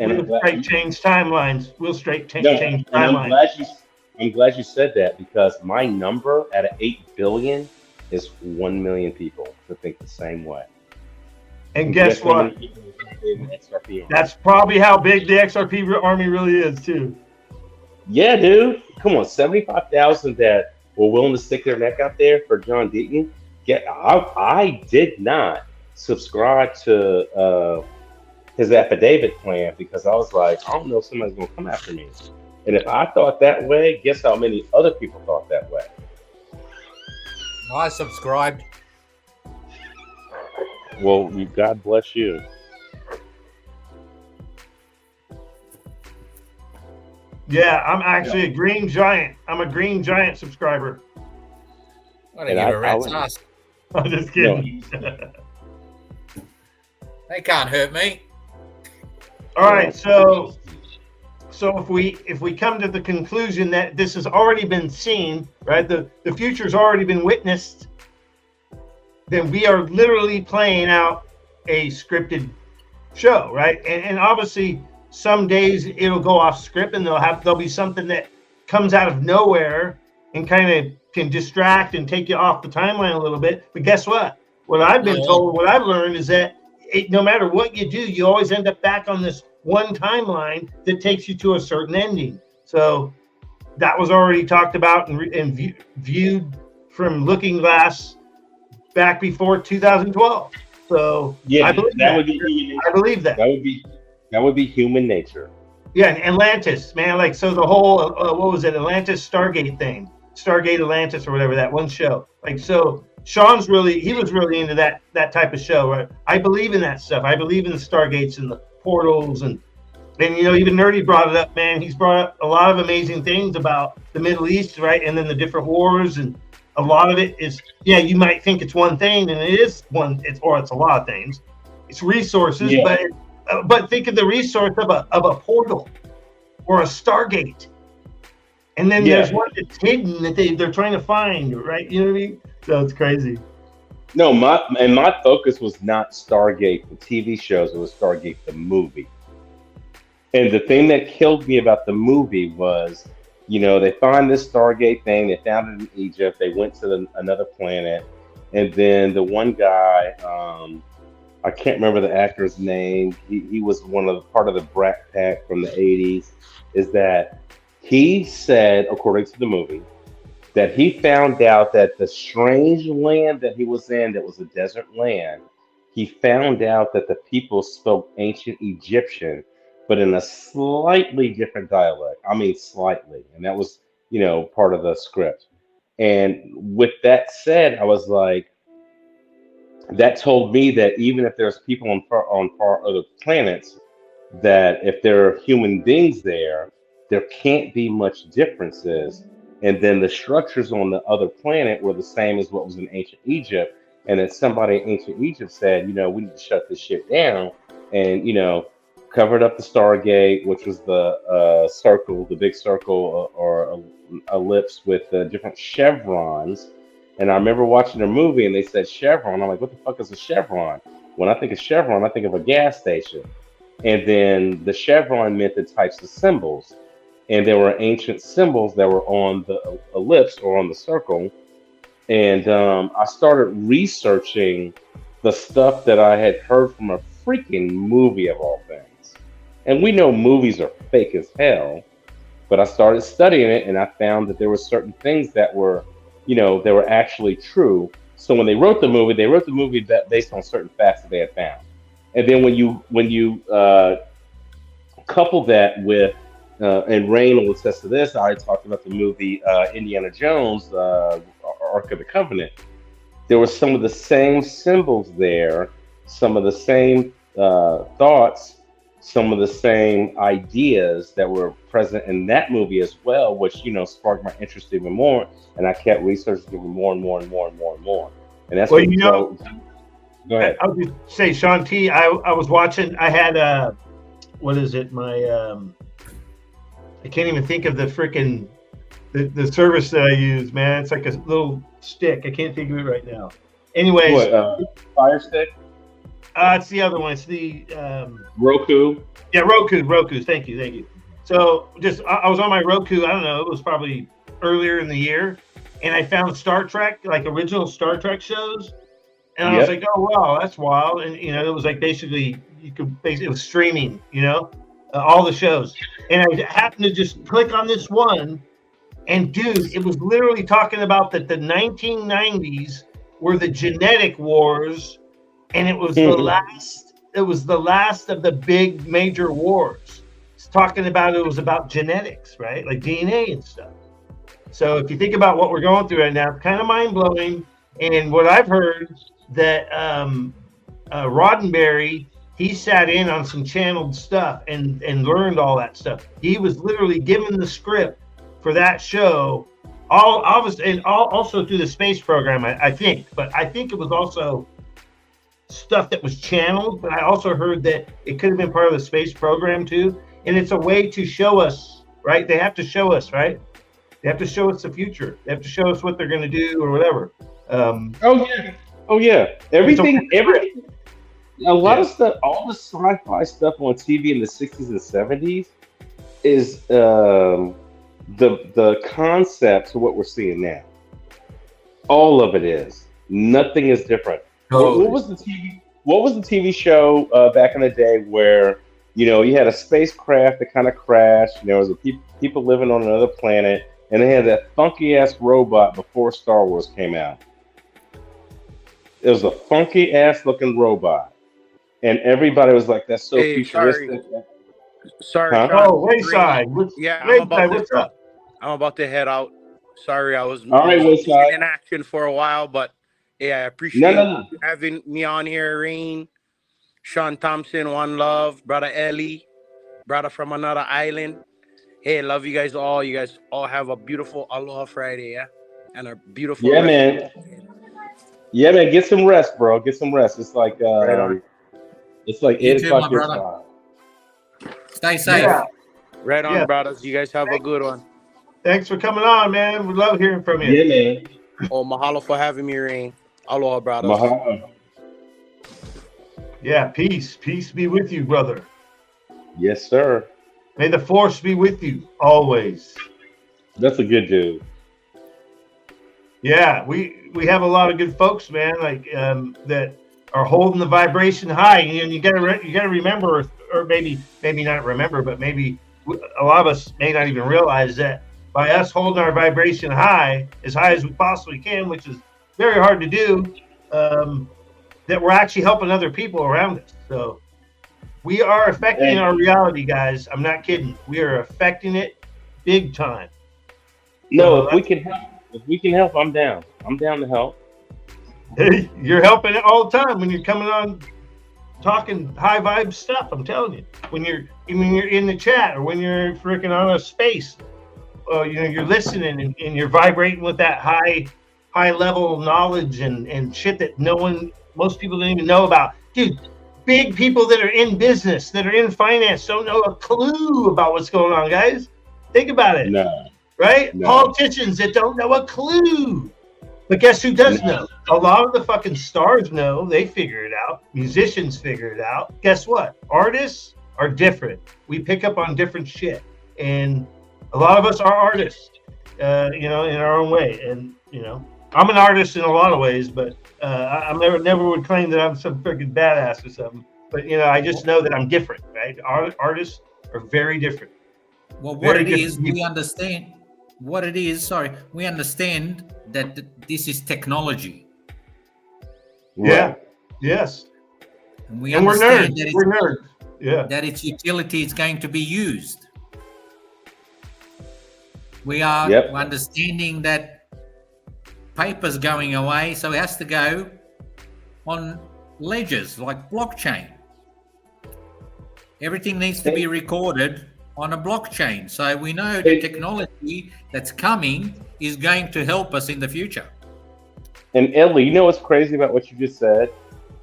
change timelines. We'll straight change and timelines. I'm glad you said that because my number out of 8 billion is 1 million people that think the same way. And guess how what? many people in the XRP army? That's probably how big the XRP army really is too. Yeah, dude. Come on, 75,000 that were willing to stick their neck out there for John Deaton. I did not subscribe to his affidavit plan because I was like, I don't know if somebody's going to come after me. And if I thought that way, guess how many other people thought that way? I subscribed. Well, God bless you. Yeah, I'm actually a Green Giant. I'm a Green Giant subscriber. I don't give a rat's ass. I'm just kidding. They can't hurt me. All right, so if we come to the conclusion that this has already been seen, right? The future's already been witnessed, then we are literally playing out a scripted show, right? And obviously some days it'll go off script and there'll be something that comes out of nowhere and kind of can distract and take you off the timeline a little bit. But guess what? What I've been told, what I've learned is that no matter what you do, you always end up back on this one timeline that takes you to a certain ending. So that was already talked about and viewed from Looking Glass back before 2012. So yeah, I believe that would be human nature. I believe that. That would be human nature. Yeah, and Atlantis, man. Like, so the whole what was it, Atlantis Stargate thing, Stargate Atlantis or whatever, that one show. Like, so Sean's he was really into that type of show, right? I believe in that stuff. I believe in the Stargates and the portals and even Nerdy brought it up, man. He's brought up a lot of amazing things about the Middle East, right? And then the different wars, and a lot of it is, yeah, you might think it's one thing, and it is one. It's a lot of things. It's resources, yeah. But think of the resource of a portal or a Stargate, and then there's one that's hidden that they're trying to find, right? You know what I mean? So it's crazy. No, my focus was not Stargate the TV shows; it was Stargate the movie. And the thing that killed me about the movie was, they find this Stargate thing. They found it in Egypt. They went to another planet, and then the one guy, I can't remember the actor's name. He was part of the Brat Pack from the 80s. Is that he said, according to the movie, that he found out that the strange land that he was in, that was a desert land, he found out that the people spoke ancient Egyptian, but in a slightly different dialect. I mean, slightly. And that was, part of the script. And with that said, I was like, that told me that even if there's people on far other planets, that if there are human beings there can't be much differences. And then the structures on the other planet were the same as what was in ancient Egypt. And then somebody in ancient Egypt said, we need to shut this shit down. And, covered up the Stargate, which was the circle, the big circle or ellipse with different chevrons. And I remember watching a movie and they said chevron. I'm like, what the fuck is a chevron? When I think of chevron, I think of a gas station. And then the chevron meant the types of symbols. And there were ancient symbols that were on the ellipse or on the circle. And I started researching the stuff that I had heard from a freaking movie of all things. And we know movies are fake as hell, but I started studying it and I found that there were certain things that were, they were actually true. So when they wrote the movie based on certain facts that they had found. And then when you couple that with, and Rain will attest to this, I talked about the movie Indiana Jones, Ark of the Covenant. There were some of the same symbols there, some of the same thoughts, some of the same ideas that were present in that movie as well, which sparked my interest even more, and I kept researching even more and more and more and more and more. And that's Well, what go ahead. I would say, Sean T. I was watching. I had what is it? My I can't even think of the freaking the service that I use, man. It's like a little stick. I can't think of it right now. Anyways, what, Fire Stick? It's the other one. It's the Roku. Yeah, Roku. Thank you. So I was on my Roku. I don't know. It was probably earlier in the year, and I found Star Trek, like original Star Trek shows, and I was like, oh wow, that's wild. And it was like basically it was streaming, all the shows, and I happened to just click on this one, and dude, it was literally talking about that the 1990s were the genetic wars. And it was the last. It was the last of the big major wars. It's talking about it was about genetics, right? Like DNA and stuff. So if you think about what we're going through right now, it's kind of mind blowing. And what I've heard that Roddenberry, he sat in on some channeled stuff and learned all that stuff. He was literally given the script for that show, also through the space program, I think. But I think it was also stuff that was channeled, but I also heard that it could have been part of the space program too. And it's a way to show us, right? They have to show us, right? They have to show us the future. They have to show us what they're going to do or whatever. Oh yeah. Everything. A lot of stuff. All the sci-fi stuff on TV in the 60s and 70s is the concept to what we're seeing now. All of it is. Nothing is different. What was the TV show back in the day where you had a spacecraft that kind of crashed? There was people living on another planet, and they had that funky ass robot before Star Wars came out. It was a funky ass looking robot, and everybody was like, "That's so futuristic." Sorry. Huh? Sean. Oh, Wayside. What's up? I'm about to head out. Sorry, I was all right, Wayside. in action for a while, but yeah, I appreciate you having me on here, Rain, Sean Thompson, One Love, Brother Ellie, brother from another island. Hey, love you guys all. You guys all have a beautiful Aloha Friday, yeah? And a beautiful man. Yeah, man. Get some rest, bro. Get some rest. It's like it's like 8 o'clock your time. Stay safe. Yeah. Right on, brothers. You guys have a good one. Thanks for coming on, man. We love hearing from you. Yeah, man. Oh, mahalo for having me, Rain. Aloha, brothers. Mahalo. Yeah, peace. Peace be with you, brother. Yes, sir. May the force be with you always. That's a good dude. Yeah, we have a lot of good folks, man, like that are holding the vibration high. And you gotta remember, or maybe not remember, but maybe a lot of us may not even realize that by us holding our vibration high as we possibly can, which is very hard to do, that we're actually helping other people around us. So we are affecting our reality, guys. I'm not kidding. We are affecting it big time. No, so if we can help, I'm down. I'm down to help. Hey, you're helping it all the time when you're coming on talking high vibe stuff. I'm telling you, when you're in the chat or when you're freaking on a space, you're listening and you're vibrating with that high level knowledge and shit that most people don't even know about. Dude, big people that are in business, that are in finance, don't know a clue about what's going on, guys. Think about it. No. Right? No. Politicians that don't know a clue. But guess who does know? A lot of the fucking stars know. They figure it out. Musicians figure it out. Guess what? Artists are different. We pick up on different shit. And a lot of us are artists, in our own way. And, I'm an artist in a lot of ways, but I never would claim that I'm some freaking badass or something. But, I just know that I'm different, right? Artists are very different. Well, what it is, we understand. What it is, we understand that this is technology. Yeah. Yes. And we're nerds. We're nerds. Yeah. That its utility is going to be used. We are understanding that paper's going away, so it has to go on ledgers like blockchain. Everything needs to be recorded on a blockchain. So we know the technology that's coming is going to help us in the future. And Ellie, you know what's crazy about what you just said?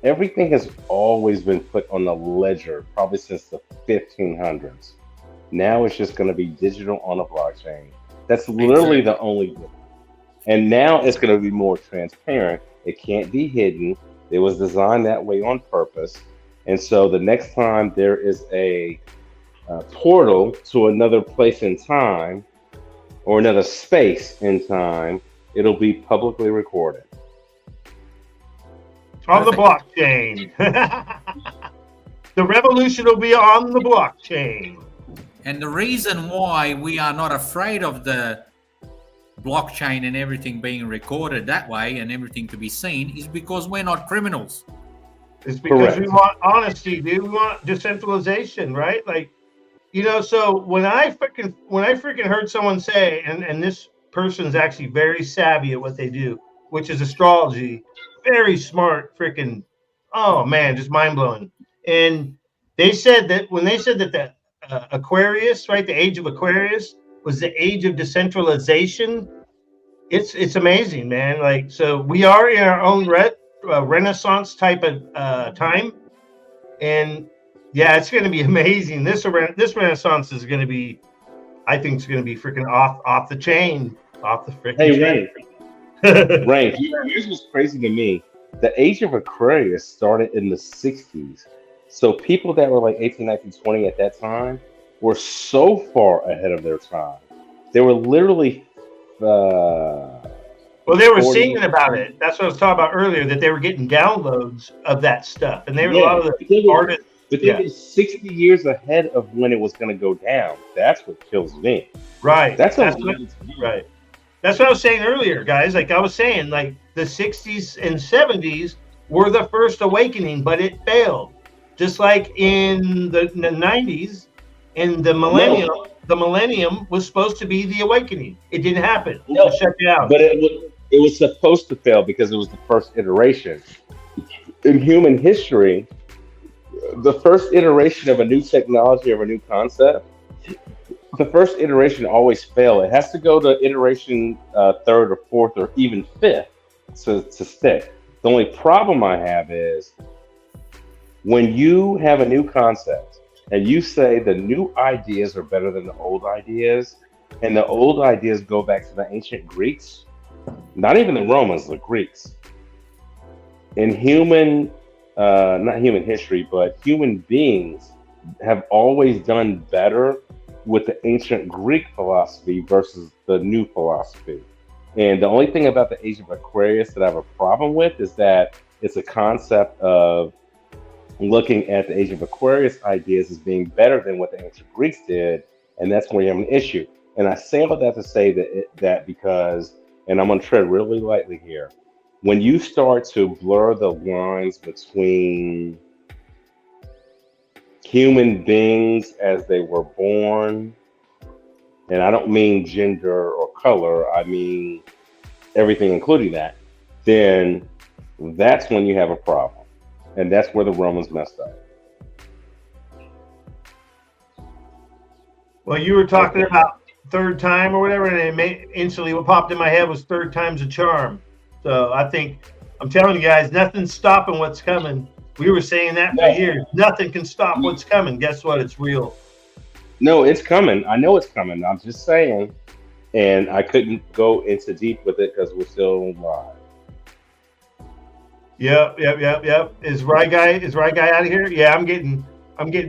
Everything has always been put on the ledger, probably since the 1500s. Now it's just going to be digital on a blockchain. That's literally the only difference. And now it's going to be more transparent. It can't be hidden. It was designed that way on purpose. And so the next time there is a portal to another place in time or another space in time, it'll be publicly recorded. On the blockchain. The revolution will be on the blockchain. And the reason why we are not afraid of the blockchain and everything being recorded that way and everything to be seen is because we're not criminals. It's because we want honesty, dude. We want decentralization, right? Like, you know, so when I freaking heard someone say, and this person's actually very savvy at what they do, which is astrology, very smart, freaking, oh man, just mind blowing. And they said that when they said that the Aquarius, right, the age of Aquarius was the age of decentralization. It's amazing, man. Like, so we are in our own Renaissance type of time, and yeah, it's going to be amazing. This Renaissance is going to be, I think, it's going to be freaking off the chain, off the freaking chain. Rain, here's what's crazy to me. The age of Aquarius started in the 60s. So people that were like 18, 19, 20 at that time were so far ahead of their time. They were literally... well, they were singing about it. That's what I was talking about earlier, that they were getting downloads of that stuff. And they were a lot of the artists. But they were 60 years ahead of when it was going to go down. That's what kills me. Right. That's right. That's what I was saying earlier, guys. Like I was saying, like the 60s and 70s were the first awakening, but it failed. Just like in the 90s and the millennium, the millennium was supposed to be the awakening. It didn't happen. No, it shut down. But it was supposed to fail because it was the first iteration. In human history, the first iteration of a new technology or a new concept, the first iteration always fail. It has to go to iteration third or fourth or even fifth to stick. The only problem I have is when you have a new concept and you say the new ideas are better than the old ideas, and the old ideas go back to the ancient Greeks, not even the Romans, the Greeks. In not human history, but human beings have always done better with the ancient Greek philosophy versus the new philosophy. And the only thing about the age of Aquarius that I have a problem with is that it's a concept of looking at the age of Aquarius ideas as being better than what the ancient Greeks did, and that's where you have an issue. And I say all that to say that because, and I'm going to tread really lightly here, when you start to blur the lines between human beings as they were born, and I don't mean gender or color, I mean everything including that, then that's when you have a problem. And that's where the Romans messed up. Well, you were talking about third time or whatever, and instantly what popped in my head was third time's a charm. So I think, I'm telling you guys, nothing's stopping what's coming. We were saying that for years. Nothing can stop what's coming. Guess what? It's real. No, it's coming. I know it's coming. I'm just saying. And I couldn't go into deep with it because we're still live. Yep. Is Rye Guy out of here? Yeah, I'm getting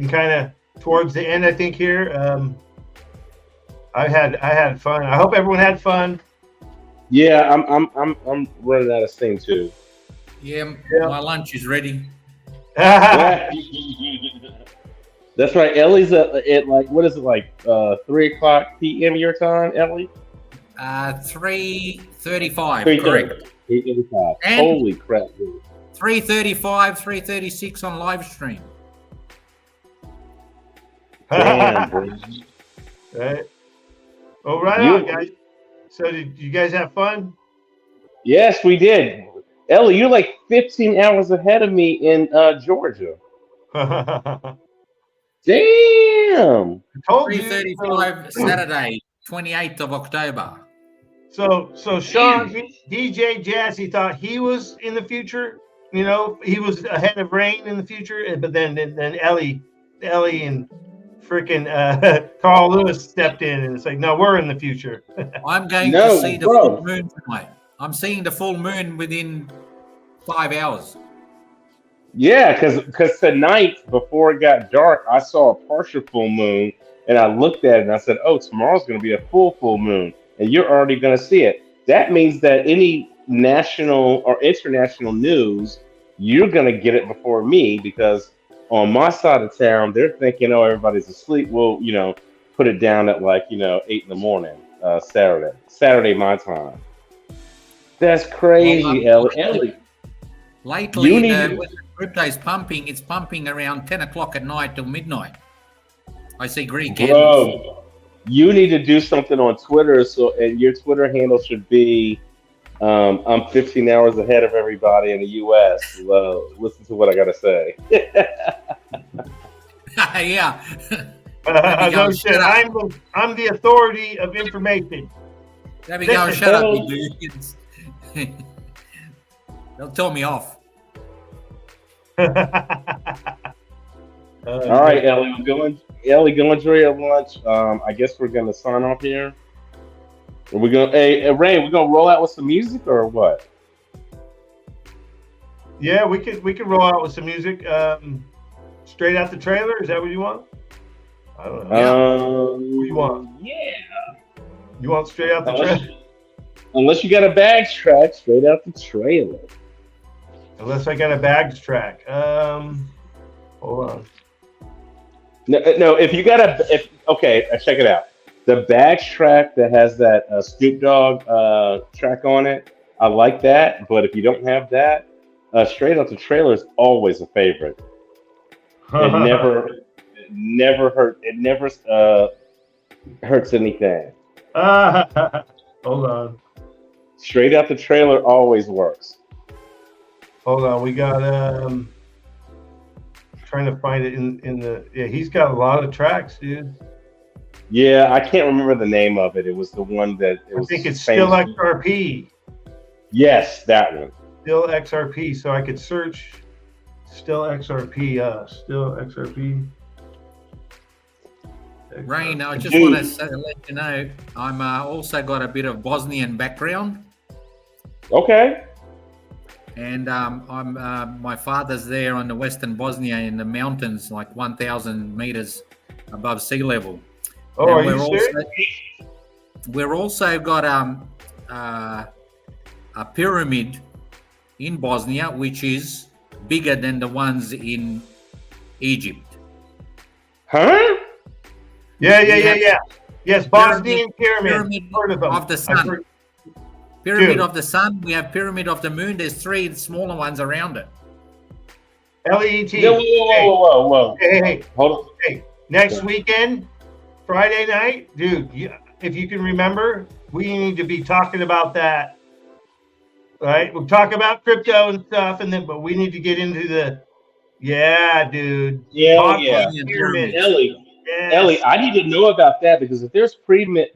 kind of towards the end, I think, here. I had fun. I hope everyone had fun. Yeah, I'm running out of steam too. Yeah, my lunch is ready. That's right. Ellie's at like, what is it, like 3:00 p.m. your time, Ellie? 3:35. Correct. 3:35. Holy crap, dude. 3:35, 3:36 on live stream. Damn, bro. Right. Well, right on, guys. So did you guys have fun? Yes, we did. Ellie, you're like 15 hours ahead of me in Georgia. Damn. I told you. 3:35 Saturday, 28th of October. So Sean, DJ Jazzy thought he was in the future. You know, he was ahead of Rain in the future, but then Ellie and freaking Carl Lewis stepped in, and it's like, no, we're in the future. I'm going to see the full moon tonight. I'm seeing the full moon within 5 hours. Yeah, because tonight, before it got dark, I saw a partial full moon, and I looked at it and I said, "Oh, tomorrow's going to be a full moon," and you're already going to see it. That means that any national or international news, you're going to get it before me, because on my side of town, they're thinking, "Oh, everybody's asleep." We'll, put it down at 8 in the morning, Saturday my time. That's crazy, Ellie. Lately, when the crypto is pumping, it's pumping around 10 o'clock at night till midnight. I see green candles. Bro, you need to do something on Twitter. And your Twitter handle should be, I'm 15 hours ahead of everybody in the U.S. Listen to what I got to say. Yeah. No shit. I'm the authority of information. There we go. Shut up, you dudes. They'll tell me off. All right, Ellie, go enjoy your lunch. I guess we're gonna sign off here. Are we gonna, hey Ray, we're gonna roll out with some music or what? Yeah, we could roll out with some music. Straight out the trailer. Is that what you want? I don't know. What do you want? Yeah. You want straight out the trailer? Unless you got a bags track, straight out the trailer. Unless I got a bags track. Hold on. No. If you got okay, check it out. The bags track that has that Snoop Dogg track on it, I like that. But if you don't have that, straight out the trailer is always a favorite. It never hurts anything. Hold on. Straight out the trailer always works. Hold on, we got trying to find it in the he's got a lot of tracks, dude. Yeah, I can't remember the name of it. It was the one that I think it's Still XRP. Yes, that one. Still XRP. So I could search Still XRP. Still XRP. Rain, I just want to let you know, I'm also got a bit of Bosnian background. Okay. And my father's there on the Western Bosnia in the mountains, like 1,000 meters above sea level. Oh, and are you serious? We're also got a pyramid in Bosnia, which is bigger than the ones in Egypt. Huh? Yeah. Yes, Bosnian pyramid. Heard of them. Of the sun. Pyramid of the sun. We have pyramid of the moon. There's 3 smaller ones around it. LET. Whoa. Hey. Hold on. Hey, next weekend, Friday night, dude, if you can remember, we need to be talking about that. Right? We'll talk about crypto and stuff, but we need to get into the dude. Yeah. Pyramids. Ellie, I need to know about that, because if there's 3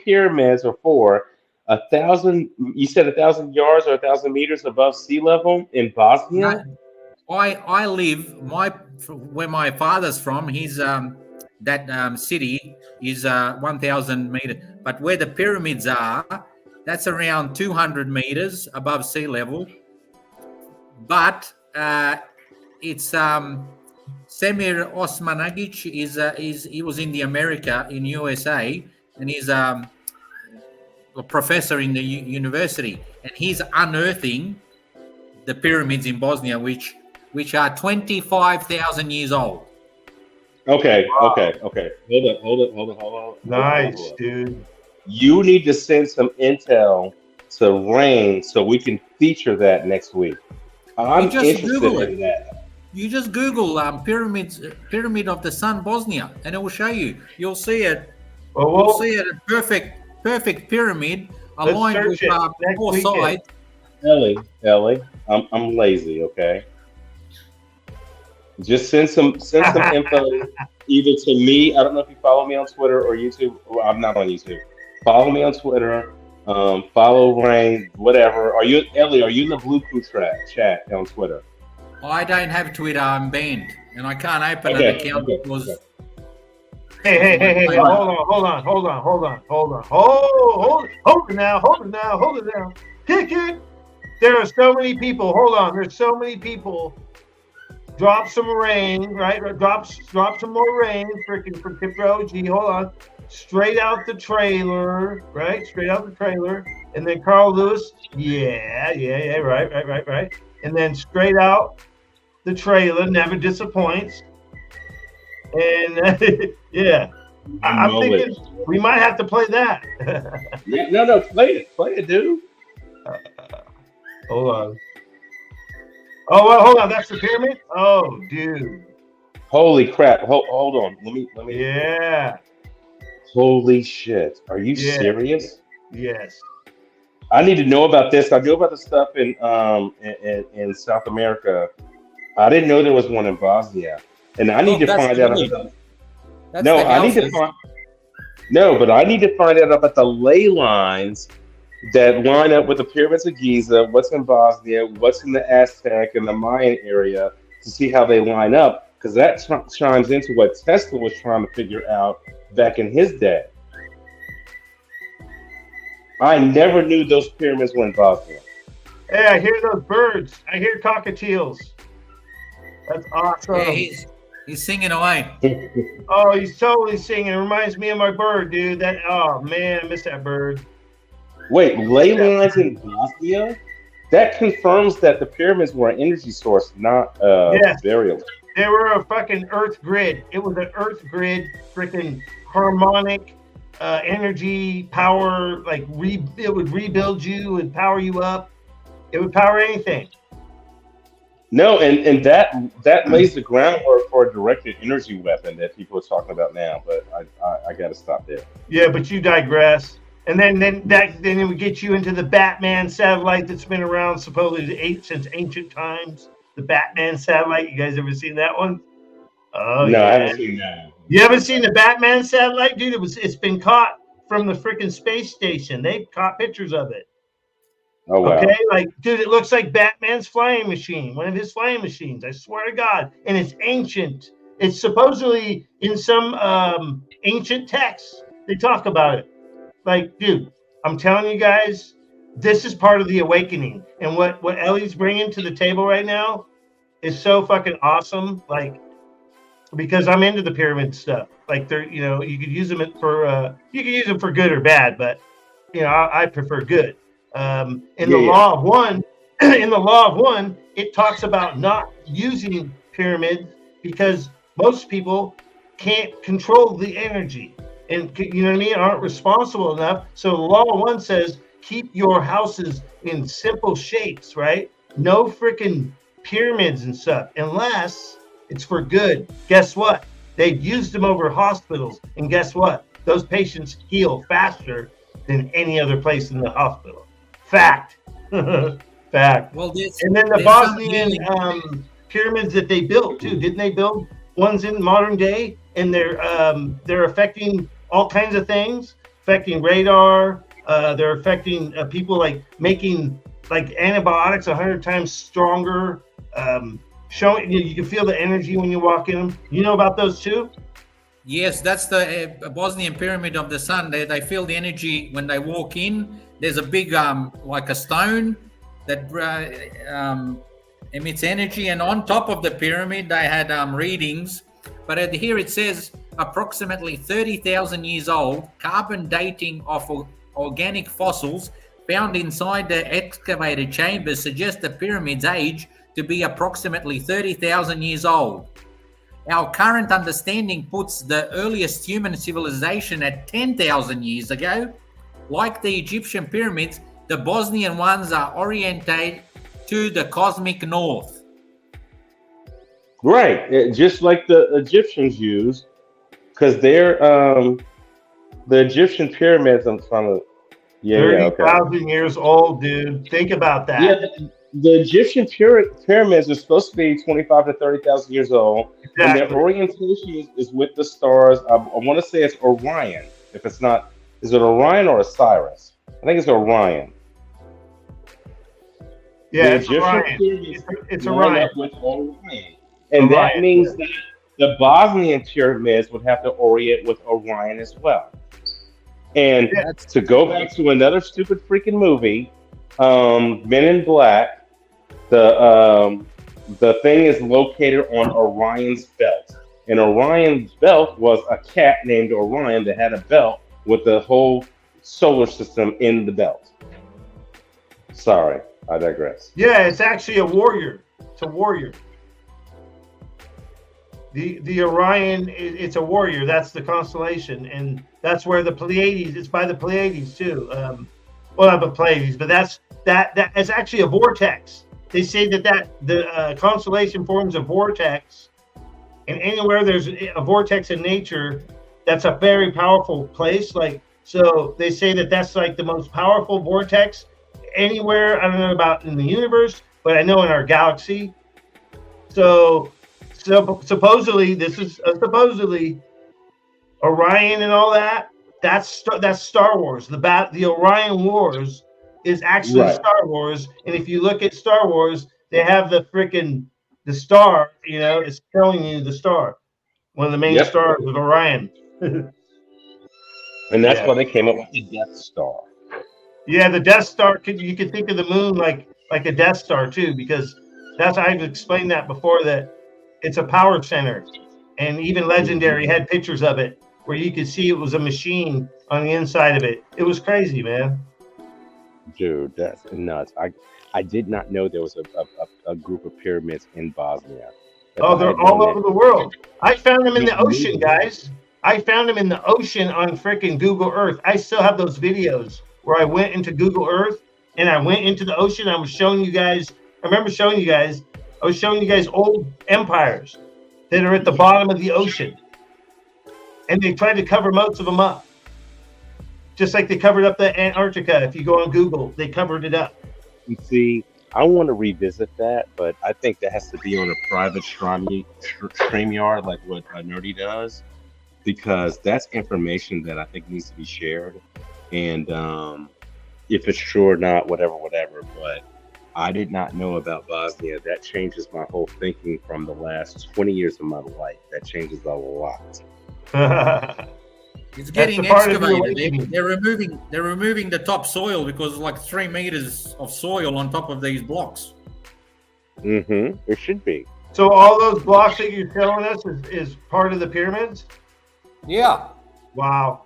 pyramids or 4, 1,000, you said 1,000 yards or 1,000 meters above sea level in Bosnia? I live where my father's from. He's that city is 1,000 meters, but where the pyramids are, that's around 200 meters above sea level. But it's Semir Osmanagic he was in the America in USA, and he's a professor in the university, and he's unearthing the pyramids in Bosnia, which are 25,000 years old. Okay. Hold on. Nice, dude. You need to send some intel to Rain so we can feature that next week. I'm interested in that. You just Google pyramid of the sun Bosnia, and it will show you. You'll see it. You'll see it. A perfect pyramid aligned with 4 sides. Ellie, I'm lazy, okay? Just send some info either to me. I don't know if you follow me on Twitter or YouTube. Well, I'm not on YouTube. Follow me on Twitter. Follow Rain, whatever. Are you Ellie? Are you in the Blue Crew chat on Twitter? I don't have Twitter. I'm banned, and I can't open Okay, an account okay, because. okay. Hey, hold on. Hold it now. Kick it. There are so many people. Hold on. There's so many people. Drop some rain, right? Drop some more rain, freaking from Kipro OG. Hold on. Straight out the trailer, right? Straight out the trailer. And then Carl Lewis. Yeah. Right. And then straight out the trailer, never disappoints. And yeah, I'm thinking we might have to play that. No, play it, dude. Hold on. Oh, well, hold on. That's the pyramid. Oh, dude. Holy crap! Hold on. Let me. Yeah. Holy shit! Are you serious? Yes. I need to know about this. I knew about the stuff in South America. I didn't know there was one in Bosnia, and I need to find out. I need to find out about the ley lines that line up with the pyramids of Giza, what's in Bosnia, what's in the Aztec and the Mayan area, to see how they line up, because that chimes into what Tesla was trying to figure out back in his day. I never knew those pyramids were in Bosnia. Hey, I hear those birds. I hear cockatiels. That's awesome. Yeah, he's singing away. Oh, he's totally singing. It reminds me of my bird, dude. Oh man, I miss that bird. Wait, ley lines in Bosnia? That confirms that the pyramids were an energy source, not burial. They were a fucking earth grid. It was an earth grid, freaking harmonic energy, power, like it would rebuild you and power you up. It would power anything. No, and that lays the groundwork for a directed energy weapon that people are talking about now, but I got to stop there. Yeah, but you digress. And then it would get you into the Batman satellite that's been around supposedly since ancient times. The Batman satellite. You guys ever seen that one? Oh, no, yeah. I haven't seen that. You haven't seen the Batman satellite, dude? It's been caught from the freaking space station. They caught pictures of it. Oh wow. Okay, like, dude, it looks like Batman's flying machine, one of his flying machines. I swear to God, and it's ancient. It's supposedly in some ancient texts. They talk about it. Like, dude, I'm telling you guys, this is part of the awakening. And what Ellie's bringing to the table right now is so fucking awesome. Like, because I'm into the pyramid stuff. Like, they're, you could use them for good or bad, but I prefer good. In the law of one, it talks about not using pyramids because most people can't control the energy. And you know what I mean? Aren't responsible enough. So the law of one says keep your houses in simple shapes, right? No freaking pyramids and stuff, unless it's for good. Guess what? They've used them over hospitals, and guess what? Those patients heal faster than any other place in the hospital. Fact. Fact. Well, and then the Bosnian pyramids that they built too. Didn't they build ones in modern day? And they're affecting all kinds of things, affecting radar. They're affecting people, like making like antibiotics 100 times stronger. Showing you can feel the energy when you walk in them. You know about those too? Yes, that's the Bosnian Pyramid of the Sun. They feel the energy when they walk in. There's a big like a stone that emits energy, and on top of the pyramid they had readings. But here it says approximately 30,000 years old, carbon dating of organic fossils found inside the excavated chambers suggest the pyramid's age to be approximately 30,000 years old. Our current understanding puts the earliest human civilization at 10,000 years ago. Like the Egyptian pyramids, the Bosnian ones are oriented to the cosmic north. Right, just like the Egyptians use, because they're the Egyptian pyramids. I'm trying to 30,000 years old, dude. Think about that. Yeah, the Egyptian pyramids are supposed to be 25 to 30,000 years old, and their Exactly. orientation is with the stars. I want to say it's Orion. If it's not, is it Orion or Osiris? I think it's Orion. Yeah, The it's Egyptian Orion. pyramids It's line Orion. up with Orion, and that Orion. means that the Bosnian pyramids would have to orient with Orion as well. And to go back to another stupid freaking movie, Men in Black, the thing is located on Orion's belt. And Orion's belt was a cat named Orion that had a belt with the whole solar system in the belt. Sorry, I digress. Yeah, it's actually a warrior. It's a warrior. The Orion, it's a warrior. That's the constellation, and that's where the Pleiades. It's by the Pleiades too. Well, not the Pleiades, but that is actually a vortex. They say that the constellation forms a vortex, and anywhere there's a vortex in nature, that's a very powerful place. Like, so they say that that's like the most powerful vortex anywhere. I don't know about in the universe, but I know in our galaxy. So supposedly, this is supposedly Orion and all that. That's Star Wars. The Orion Wars is actually Right. Star Wars. And if you look at Star Wars, they have the star. You know, it's showing you the star. One of the main Yep. stars is Orion. And that's Yeah. why they came up with the Death Star. Yeah, the Death Star. You could think of the moon like a Death Star too, because I've explained that before, that it's a power center, and even Legendary had pictures of it where you could see it was a machine on the inside of it. It was crazy, man. Dude, that's nuts. I did not know there was a group of pyramids in Bosnia. If Oh, I they're had all known over the world. I found them in the Yeah. ocean, guys. I found them in the ocean on freaking Google Earth. I still have those videos where I went into Google Earth and I went into the ocean. I was showing you guys. I remember showing you guys. I was showing you guys old empires that are at the bottom of the ocean, and they tried to cover most of them up, just like they covered up the Antarctica. If you go on Google, they covered it up. You see, I want to revisit that, but I think that has to be on a private StreamYard, like what Nerdy does, because that's information that I think needs to be shared. And if it's true or not, whatever. But I did not know about Bosnia. That changes my whole thinking from the last 20 years of my life. That changes a lot. It's getting the part of your excavated. awakening. They're removing the topsoil because it's like 3 meters of soil on top of these blocks. Mm-hmm. It should be. So all those blocks that you're showing us is part of the pyramids? Yeah. Wow.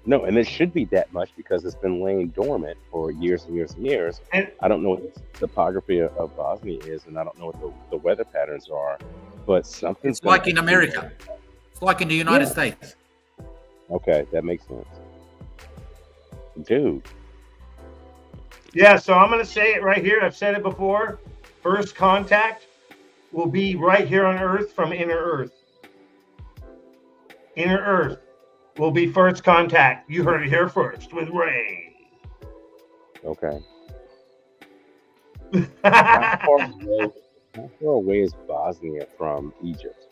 No, and it should be that much because it's been laying dormant for years and years and years. And I don't know what the topography of Bosnia is, and I don't know what the weather patterns are, but something's It's like in America. It's like in the United States. Okay, that makes sense. Dude. yeah, so I'm going to say it right here. I've said it before. First contact will be right here on Earth from Inner Earth. Inner Earth will be first contact. You heard it here first with Ray. Okay. How far away is Bosnia from Egypt?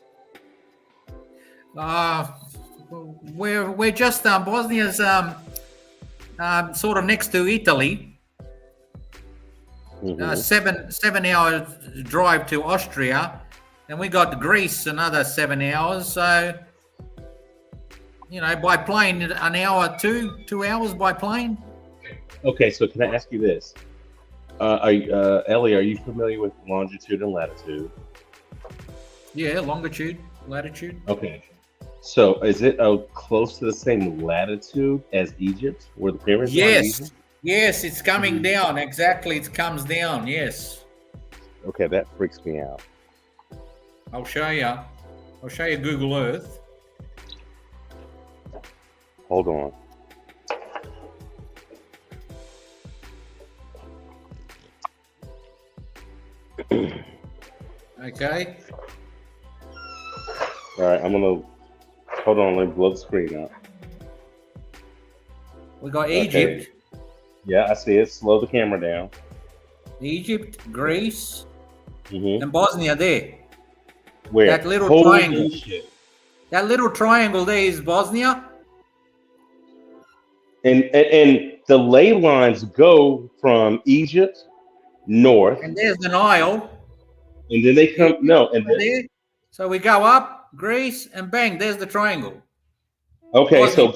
We're just Bosnia's sort of next to Italy. Mhm. 7 hour drive to Austria, and we got Greece another 7 hours. So, you know, by plane an hour, 2 hours by plane. Okay, so can I ask you this? Ellie, are you familiar with longitude and latitude? Yeah, longitude, latitude. Okay. So is it close to the same latitude as Egypt, where the pyramids are in Yes, Egypt? yes, it's coming down. Exactly, it comes down. Yes, Okay, that freaks me out. I'll show you. I'll show you Google Earth. Hold on. Okay. All right, I'm gonna hold on. Let me blow the screen up. We got Okay. Egypt. Yeah, I see it. Slow the camera down. Egypt, Greece, Mm-hmm. and Bosnia there. Where? That little Holy triangle. shit. That little triangle there is Bosnia. And the ley lines go from Egypt north, And there's the Nile. and then they come there. So we go up, Greece, and bang, there's the triangle. Okay, Bosnia. so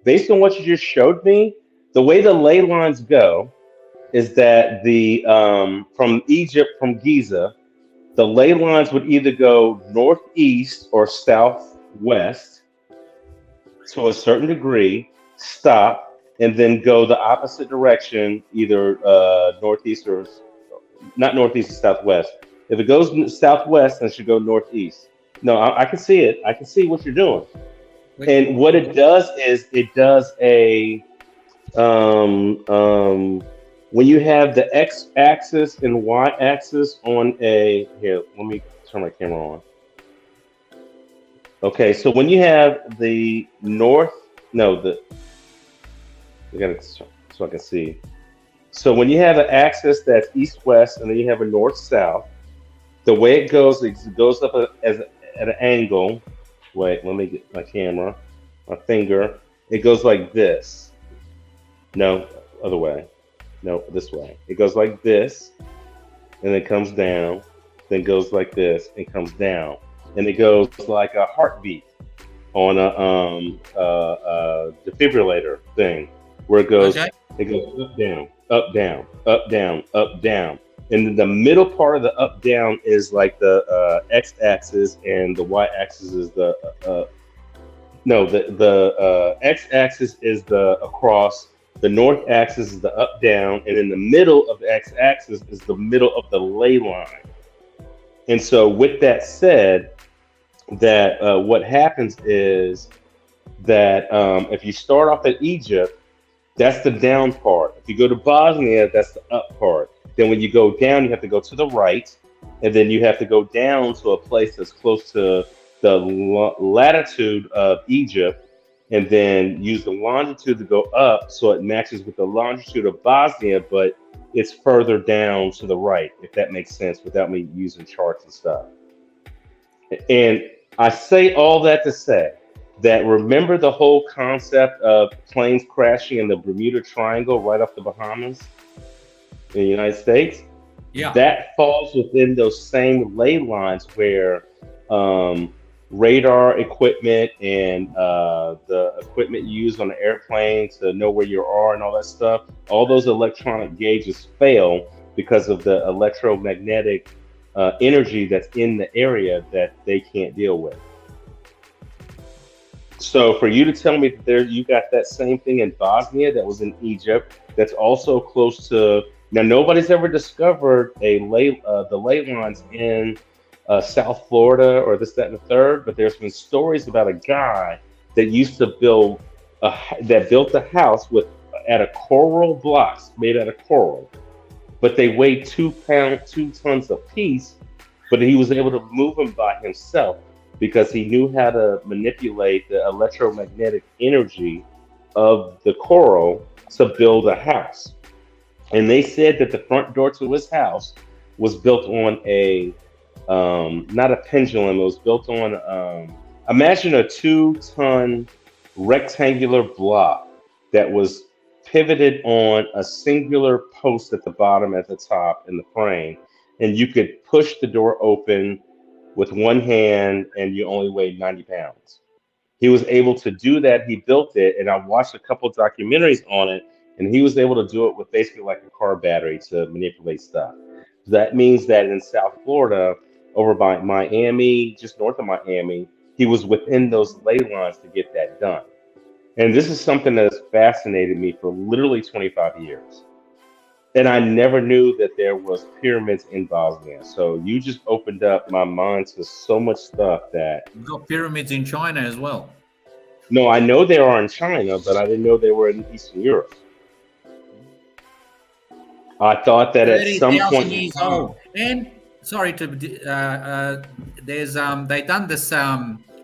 based on what you just showed me, the way the ley lines go is that the from Egypt, from Giza, the ley lines would either go northeast or southwest to a certain degree, stop, and then go the opposite direction, either northeast or not northeast or southwest. If it goes southwest, then it should go northeast. No, I can see it. I can see what you're doing. And what it does is it does a when you have the x-axis and y-axis on a here, let me turn my camera on. Okay, so when you have the north, no, we got it so I can see. So when you have an axis that's east-west and then you have a north-south, the way it goes up at an angle. Wait, let me get my camera, my finger. It goes like this. No, other way. No, this way. It goes like this, and then comes down, then goes like this, and comes down. And it goes like a heartbeat on a defibrillator thing, where it goes up, down, up, down, up, down, up, down. And then the middle part of the up down is like the x-axis, and the y-axis is the x-axis is the across. The north axis is the up down, and in the middle of the x-axis is the middle of the ley line. And so, with that said, that what happens is that if you start off at Egypt, that's the down part. If you go to Bosnia, that's the up part. Then when you go down, you have to go to the right, and then you have to go down to a place that's close to the latitude of Egypt, and then use the longitude to go up so it matches with the longitude of Bosnia, but it's further down to the right, if that makes sense, without me using charts and stuff. And I say all that to say that remember the whole concept of planes crashing in the Bermuda Triangle right off the Bahamas in the United States? Yeah. That falls within those same ley lines where radar equipment and the equipment used on the airplane to know where you are and all that stuff, all those electronic gauges fail because of the electromagnetic energy that's in the area that they can't deal with. So for you to tell me that you got that same thing in Bosnia that was in Egypt, that's also close to, now nobody's ever discovered the ley lines in South Florida or this, that, and the third, but there's been stories about a guy that used to built a house out of coral blocks made out of coral, but they weighed 2 tons apiece, but he was able to move them by himself because he knew how to manipulate the electromagnetic energy of the coral to build a house. And they said that the front door to his house was built on a not a pendulum. It was built on imagine a 2-ton rectangular block that was pivoted on a singular post at the bottom, at the top, in the frame, and you could push the door open with one hand, and you only weighed 90 pounds. He was able to do that. He built it, and I watched a couple documentaries on it, and he was able to do it with basically like a car battery to manipulate stuff. That means that in South Florida, over by Miami, just north of Miami, he was within those ley lines to get that done. And this is something that has fascinated me for literally 25 years. And I never knew that there was pyramids in Bosnia. So you just opened up my mind to so much stuff that... We've got pyramids in China as well. No, I know there are in China, but I didn't know they were in Eastern Europe. I thought that at some point... years old. And, sorry to... there's they done this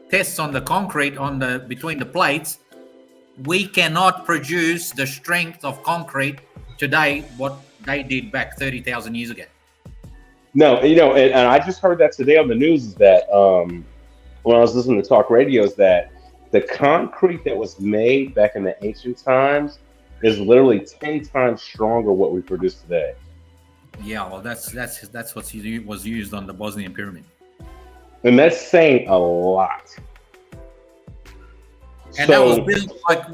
tests on the concrete between the plates, we cannot produce the strength of concrete today what they did back 30,000 years ago. No, and I just heard that today on the news is that when I was listening to talk radio is that the concrete that was made back in the ancient times is literally 10 times stronger what we produce today. Yeah, well, that's what was used on the Bosnian pyramid. And that's saying a lot. And that was built like,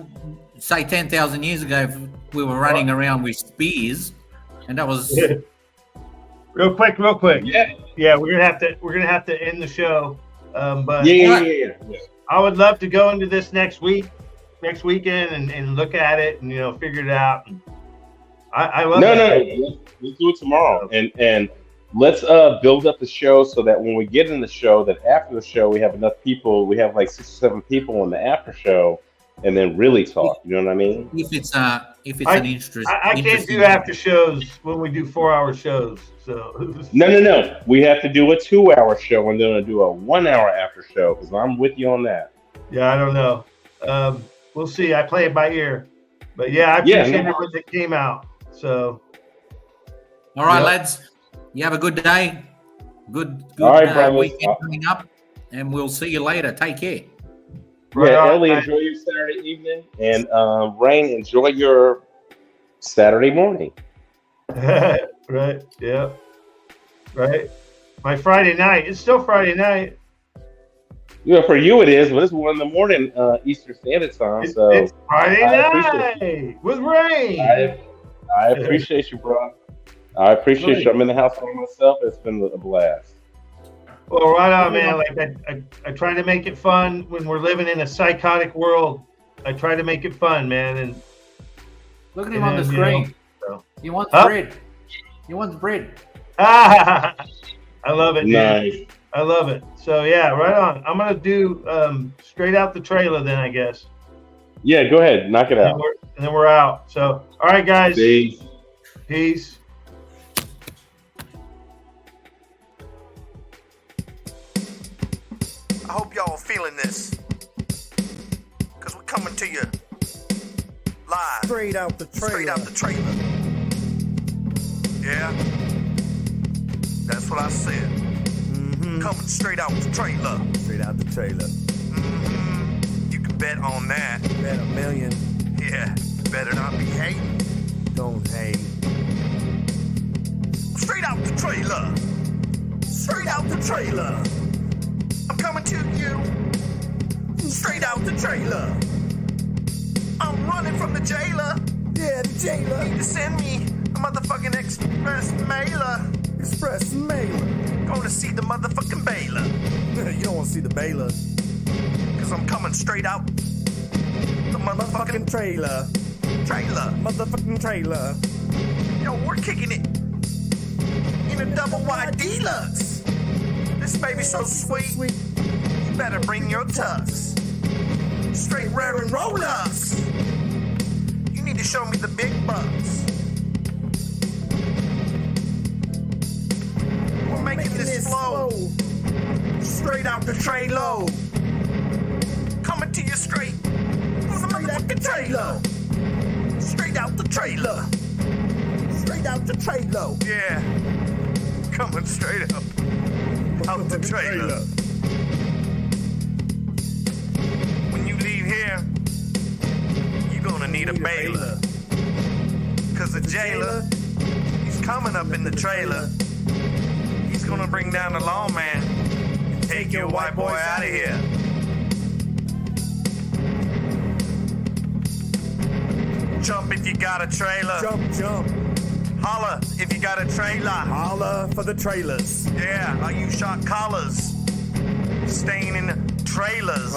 say, 10,000 years ago. We were running around with spears, and that was real quick. Yeah, we're gonna have to end the show. But yeah. I would love to go into this next weekend and look at it and figure it out. I love No, let's do it tomorrow and let's build up the show so that when we get in the show, that after the show we have enough people. We have like 6 or 7 people in the after show, and then really talk. You know what I mean? If it's an interest, I can't do after shows when we do 4-hour shows. So no. We have to do a 2-hour show and then do a 1-hour after show because I'm with you on that. Yeah, I don't know. We'll see. I play it by ear, but yeah, I appreciate everything that came out. So, all right, lads. You have a good day. Good all right, weekend coming up, and we'll see you later. Take care. Yeah, Ellie, enjoy your Saturday evening, and Rain, enjoy your Saturday morning. Right. Yeah. Right. My Friday night. It's still Friday night. Yeah, for you it is, but it's 1 a.m. Eastern Standard Time. So it's Friday night with Rain. I appreciate you, bro. I appreciate you. I'm in the house by myself. It's been a blast. Well, right on, man. Like I try to make it fun when we're living in a psychotic world. I try to make it fun, man. And look at him on the screen. He wants bread. He wants bread. I love it, dude. Nice. I love it. So yeah, right on. I'm gonna do straight out the trailer then, I guess. Yeah, go ahead, knock it out. And then we're out. So all right, guys. Peace. I hope y'all feeling this, because we're coming to you live. Straight out the trailer. Yeah, that's what I said. Coming straight out the trailer. You can bet on that. Bet $1 million. Yeah, better not be hating. Don't hate. Straight out the trailer. I'm coming to you. Straight out the trailer. I'm running from the jailer. Yeah, the jailer. Need to send me a motherfucking express mailer. Going to see the motherfucking bailiff. You don't want to see the bailiff. Because I'm coming straight out the motherfucking trailer. Motherfucking trailer. Yo, we're kicking it in a double wide deluxe. This baby's so sweet. You better bring your tux. Straight rare and Rolex. You need to show me the big bucks. We're making this flow. Straight out the trailer. Coming to you straight from the motherfucking trailer. Straight out the trailer. Yeah. Coming straight up out the trailer. When you leave here, you're gonna need a bailer. Cause the jailer, he's coming up in the trailer. He's gonna bring down the lawman and take your white boy out of here. Jump if you got a trailer. Jump. Holla if you got a trailer. Holla for the trailers. Yeah, I use shot collars. Staying in the trailers.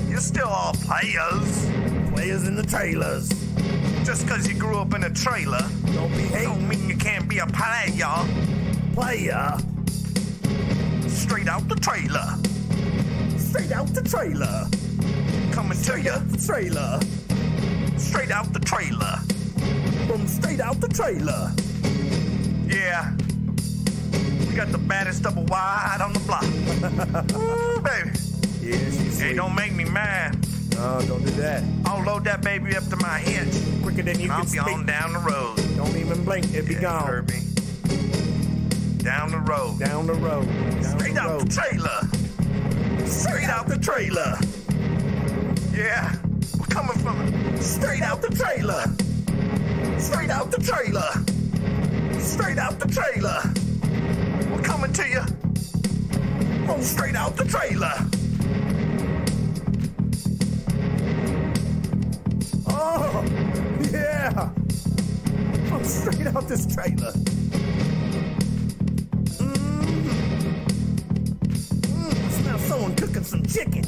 You're still all players. Players in the trailers. Just cause you grew up in a trailer don't mean you can't be a player. Straight out the trailer. Coming to you. Straight out the trailer. Straight out the trailer. Yeah. We got the baddest double wide on the block. Ooh, baby. Yeah, hey, don't make me mad. Oh, don't do that. I'll load that baby up to my hitch. Quicker than you I'll can be speak. on down the road. Don't even blink, it'll be gone. You heard me. Down the road. Down the road. Straight out the trailer. Straight out the trailer. Yeah. We're coming from straight out the trailer. Straight out the trailer. Straight out the trailer. We're coming to you from straight out the trailer. Oh, yeah. I'm straight out this trailer. I smell someone cooking some chicken.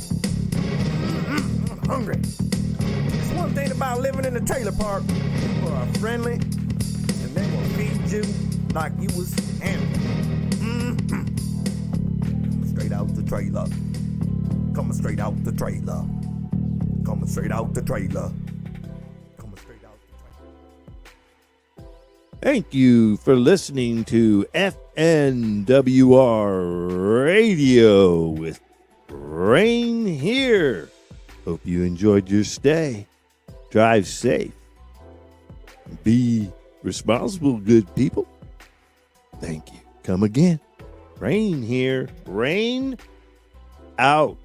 I'm hungry. There's one thing about living in a trailer park. People are friendly, and they will feed you like you was animal. Straight out the trailer. Coming straight out the trailer. Coming straight out the trailer. Thank you for listening to F.N.W.R. Radio with Rain here. Hope you enjoyed your stay. Drive safe. Be responsible, good people. Thank you. Come again. Rain here. Rain out.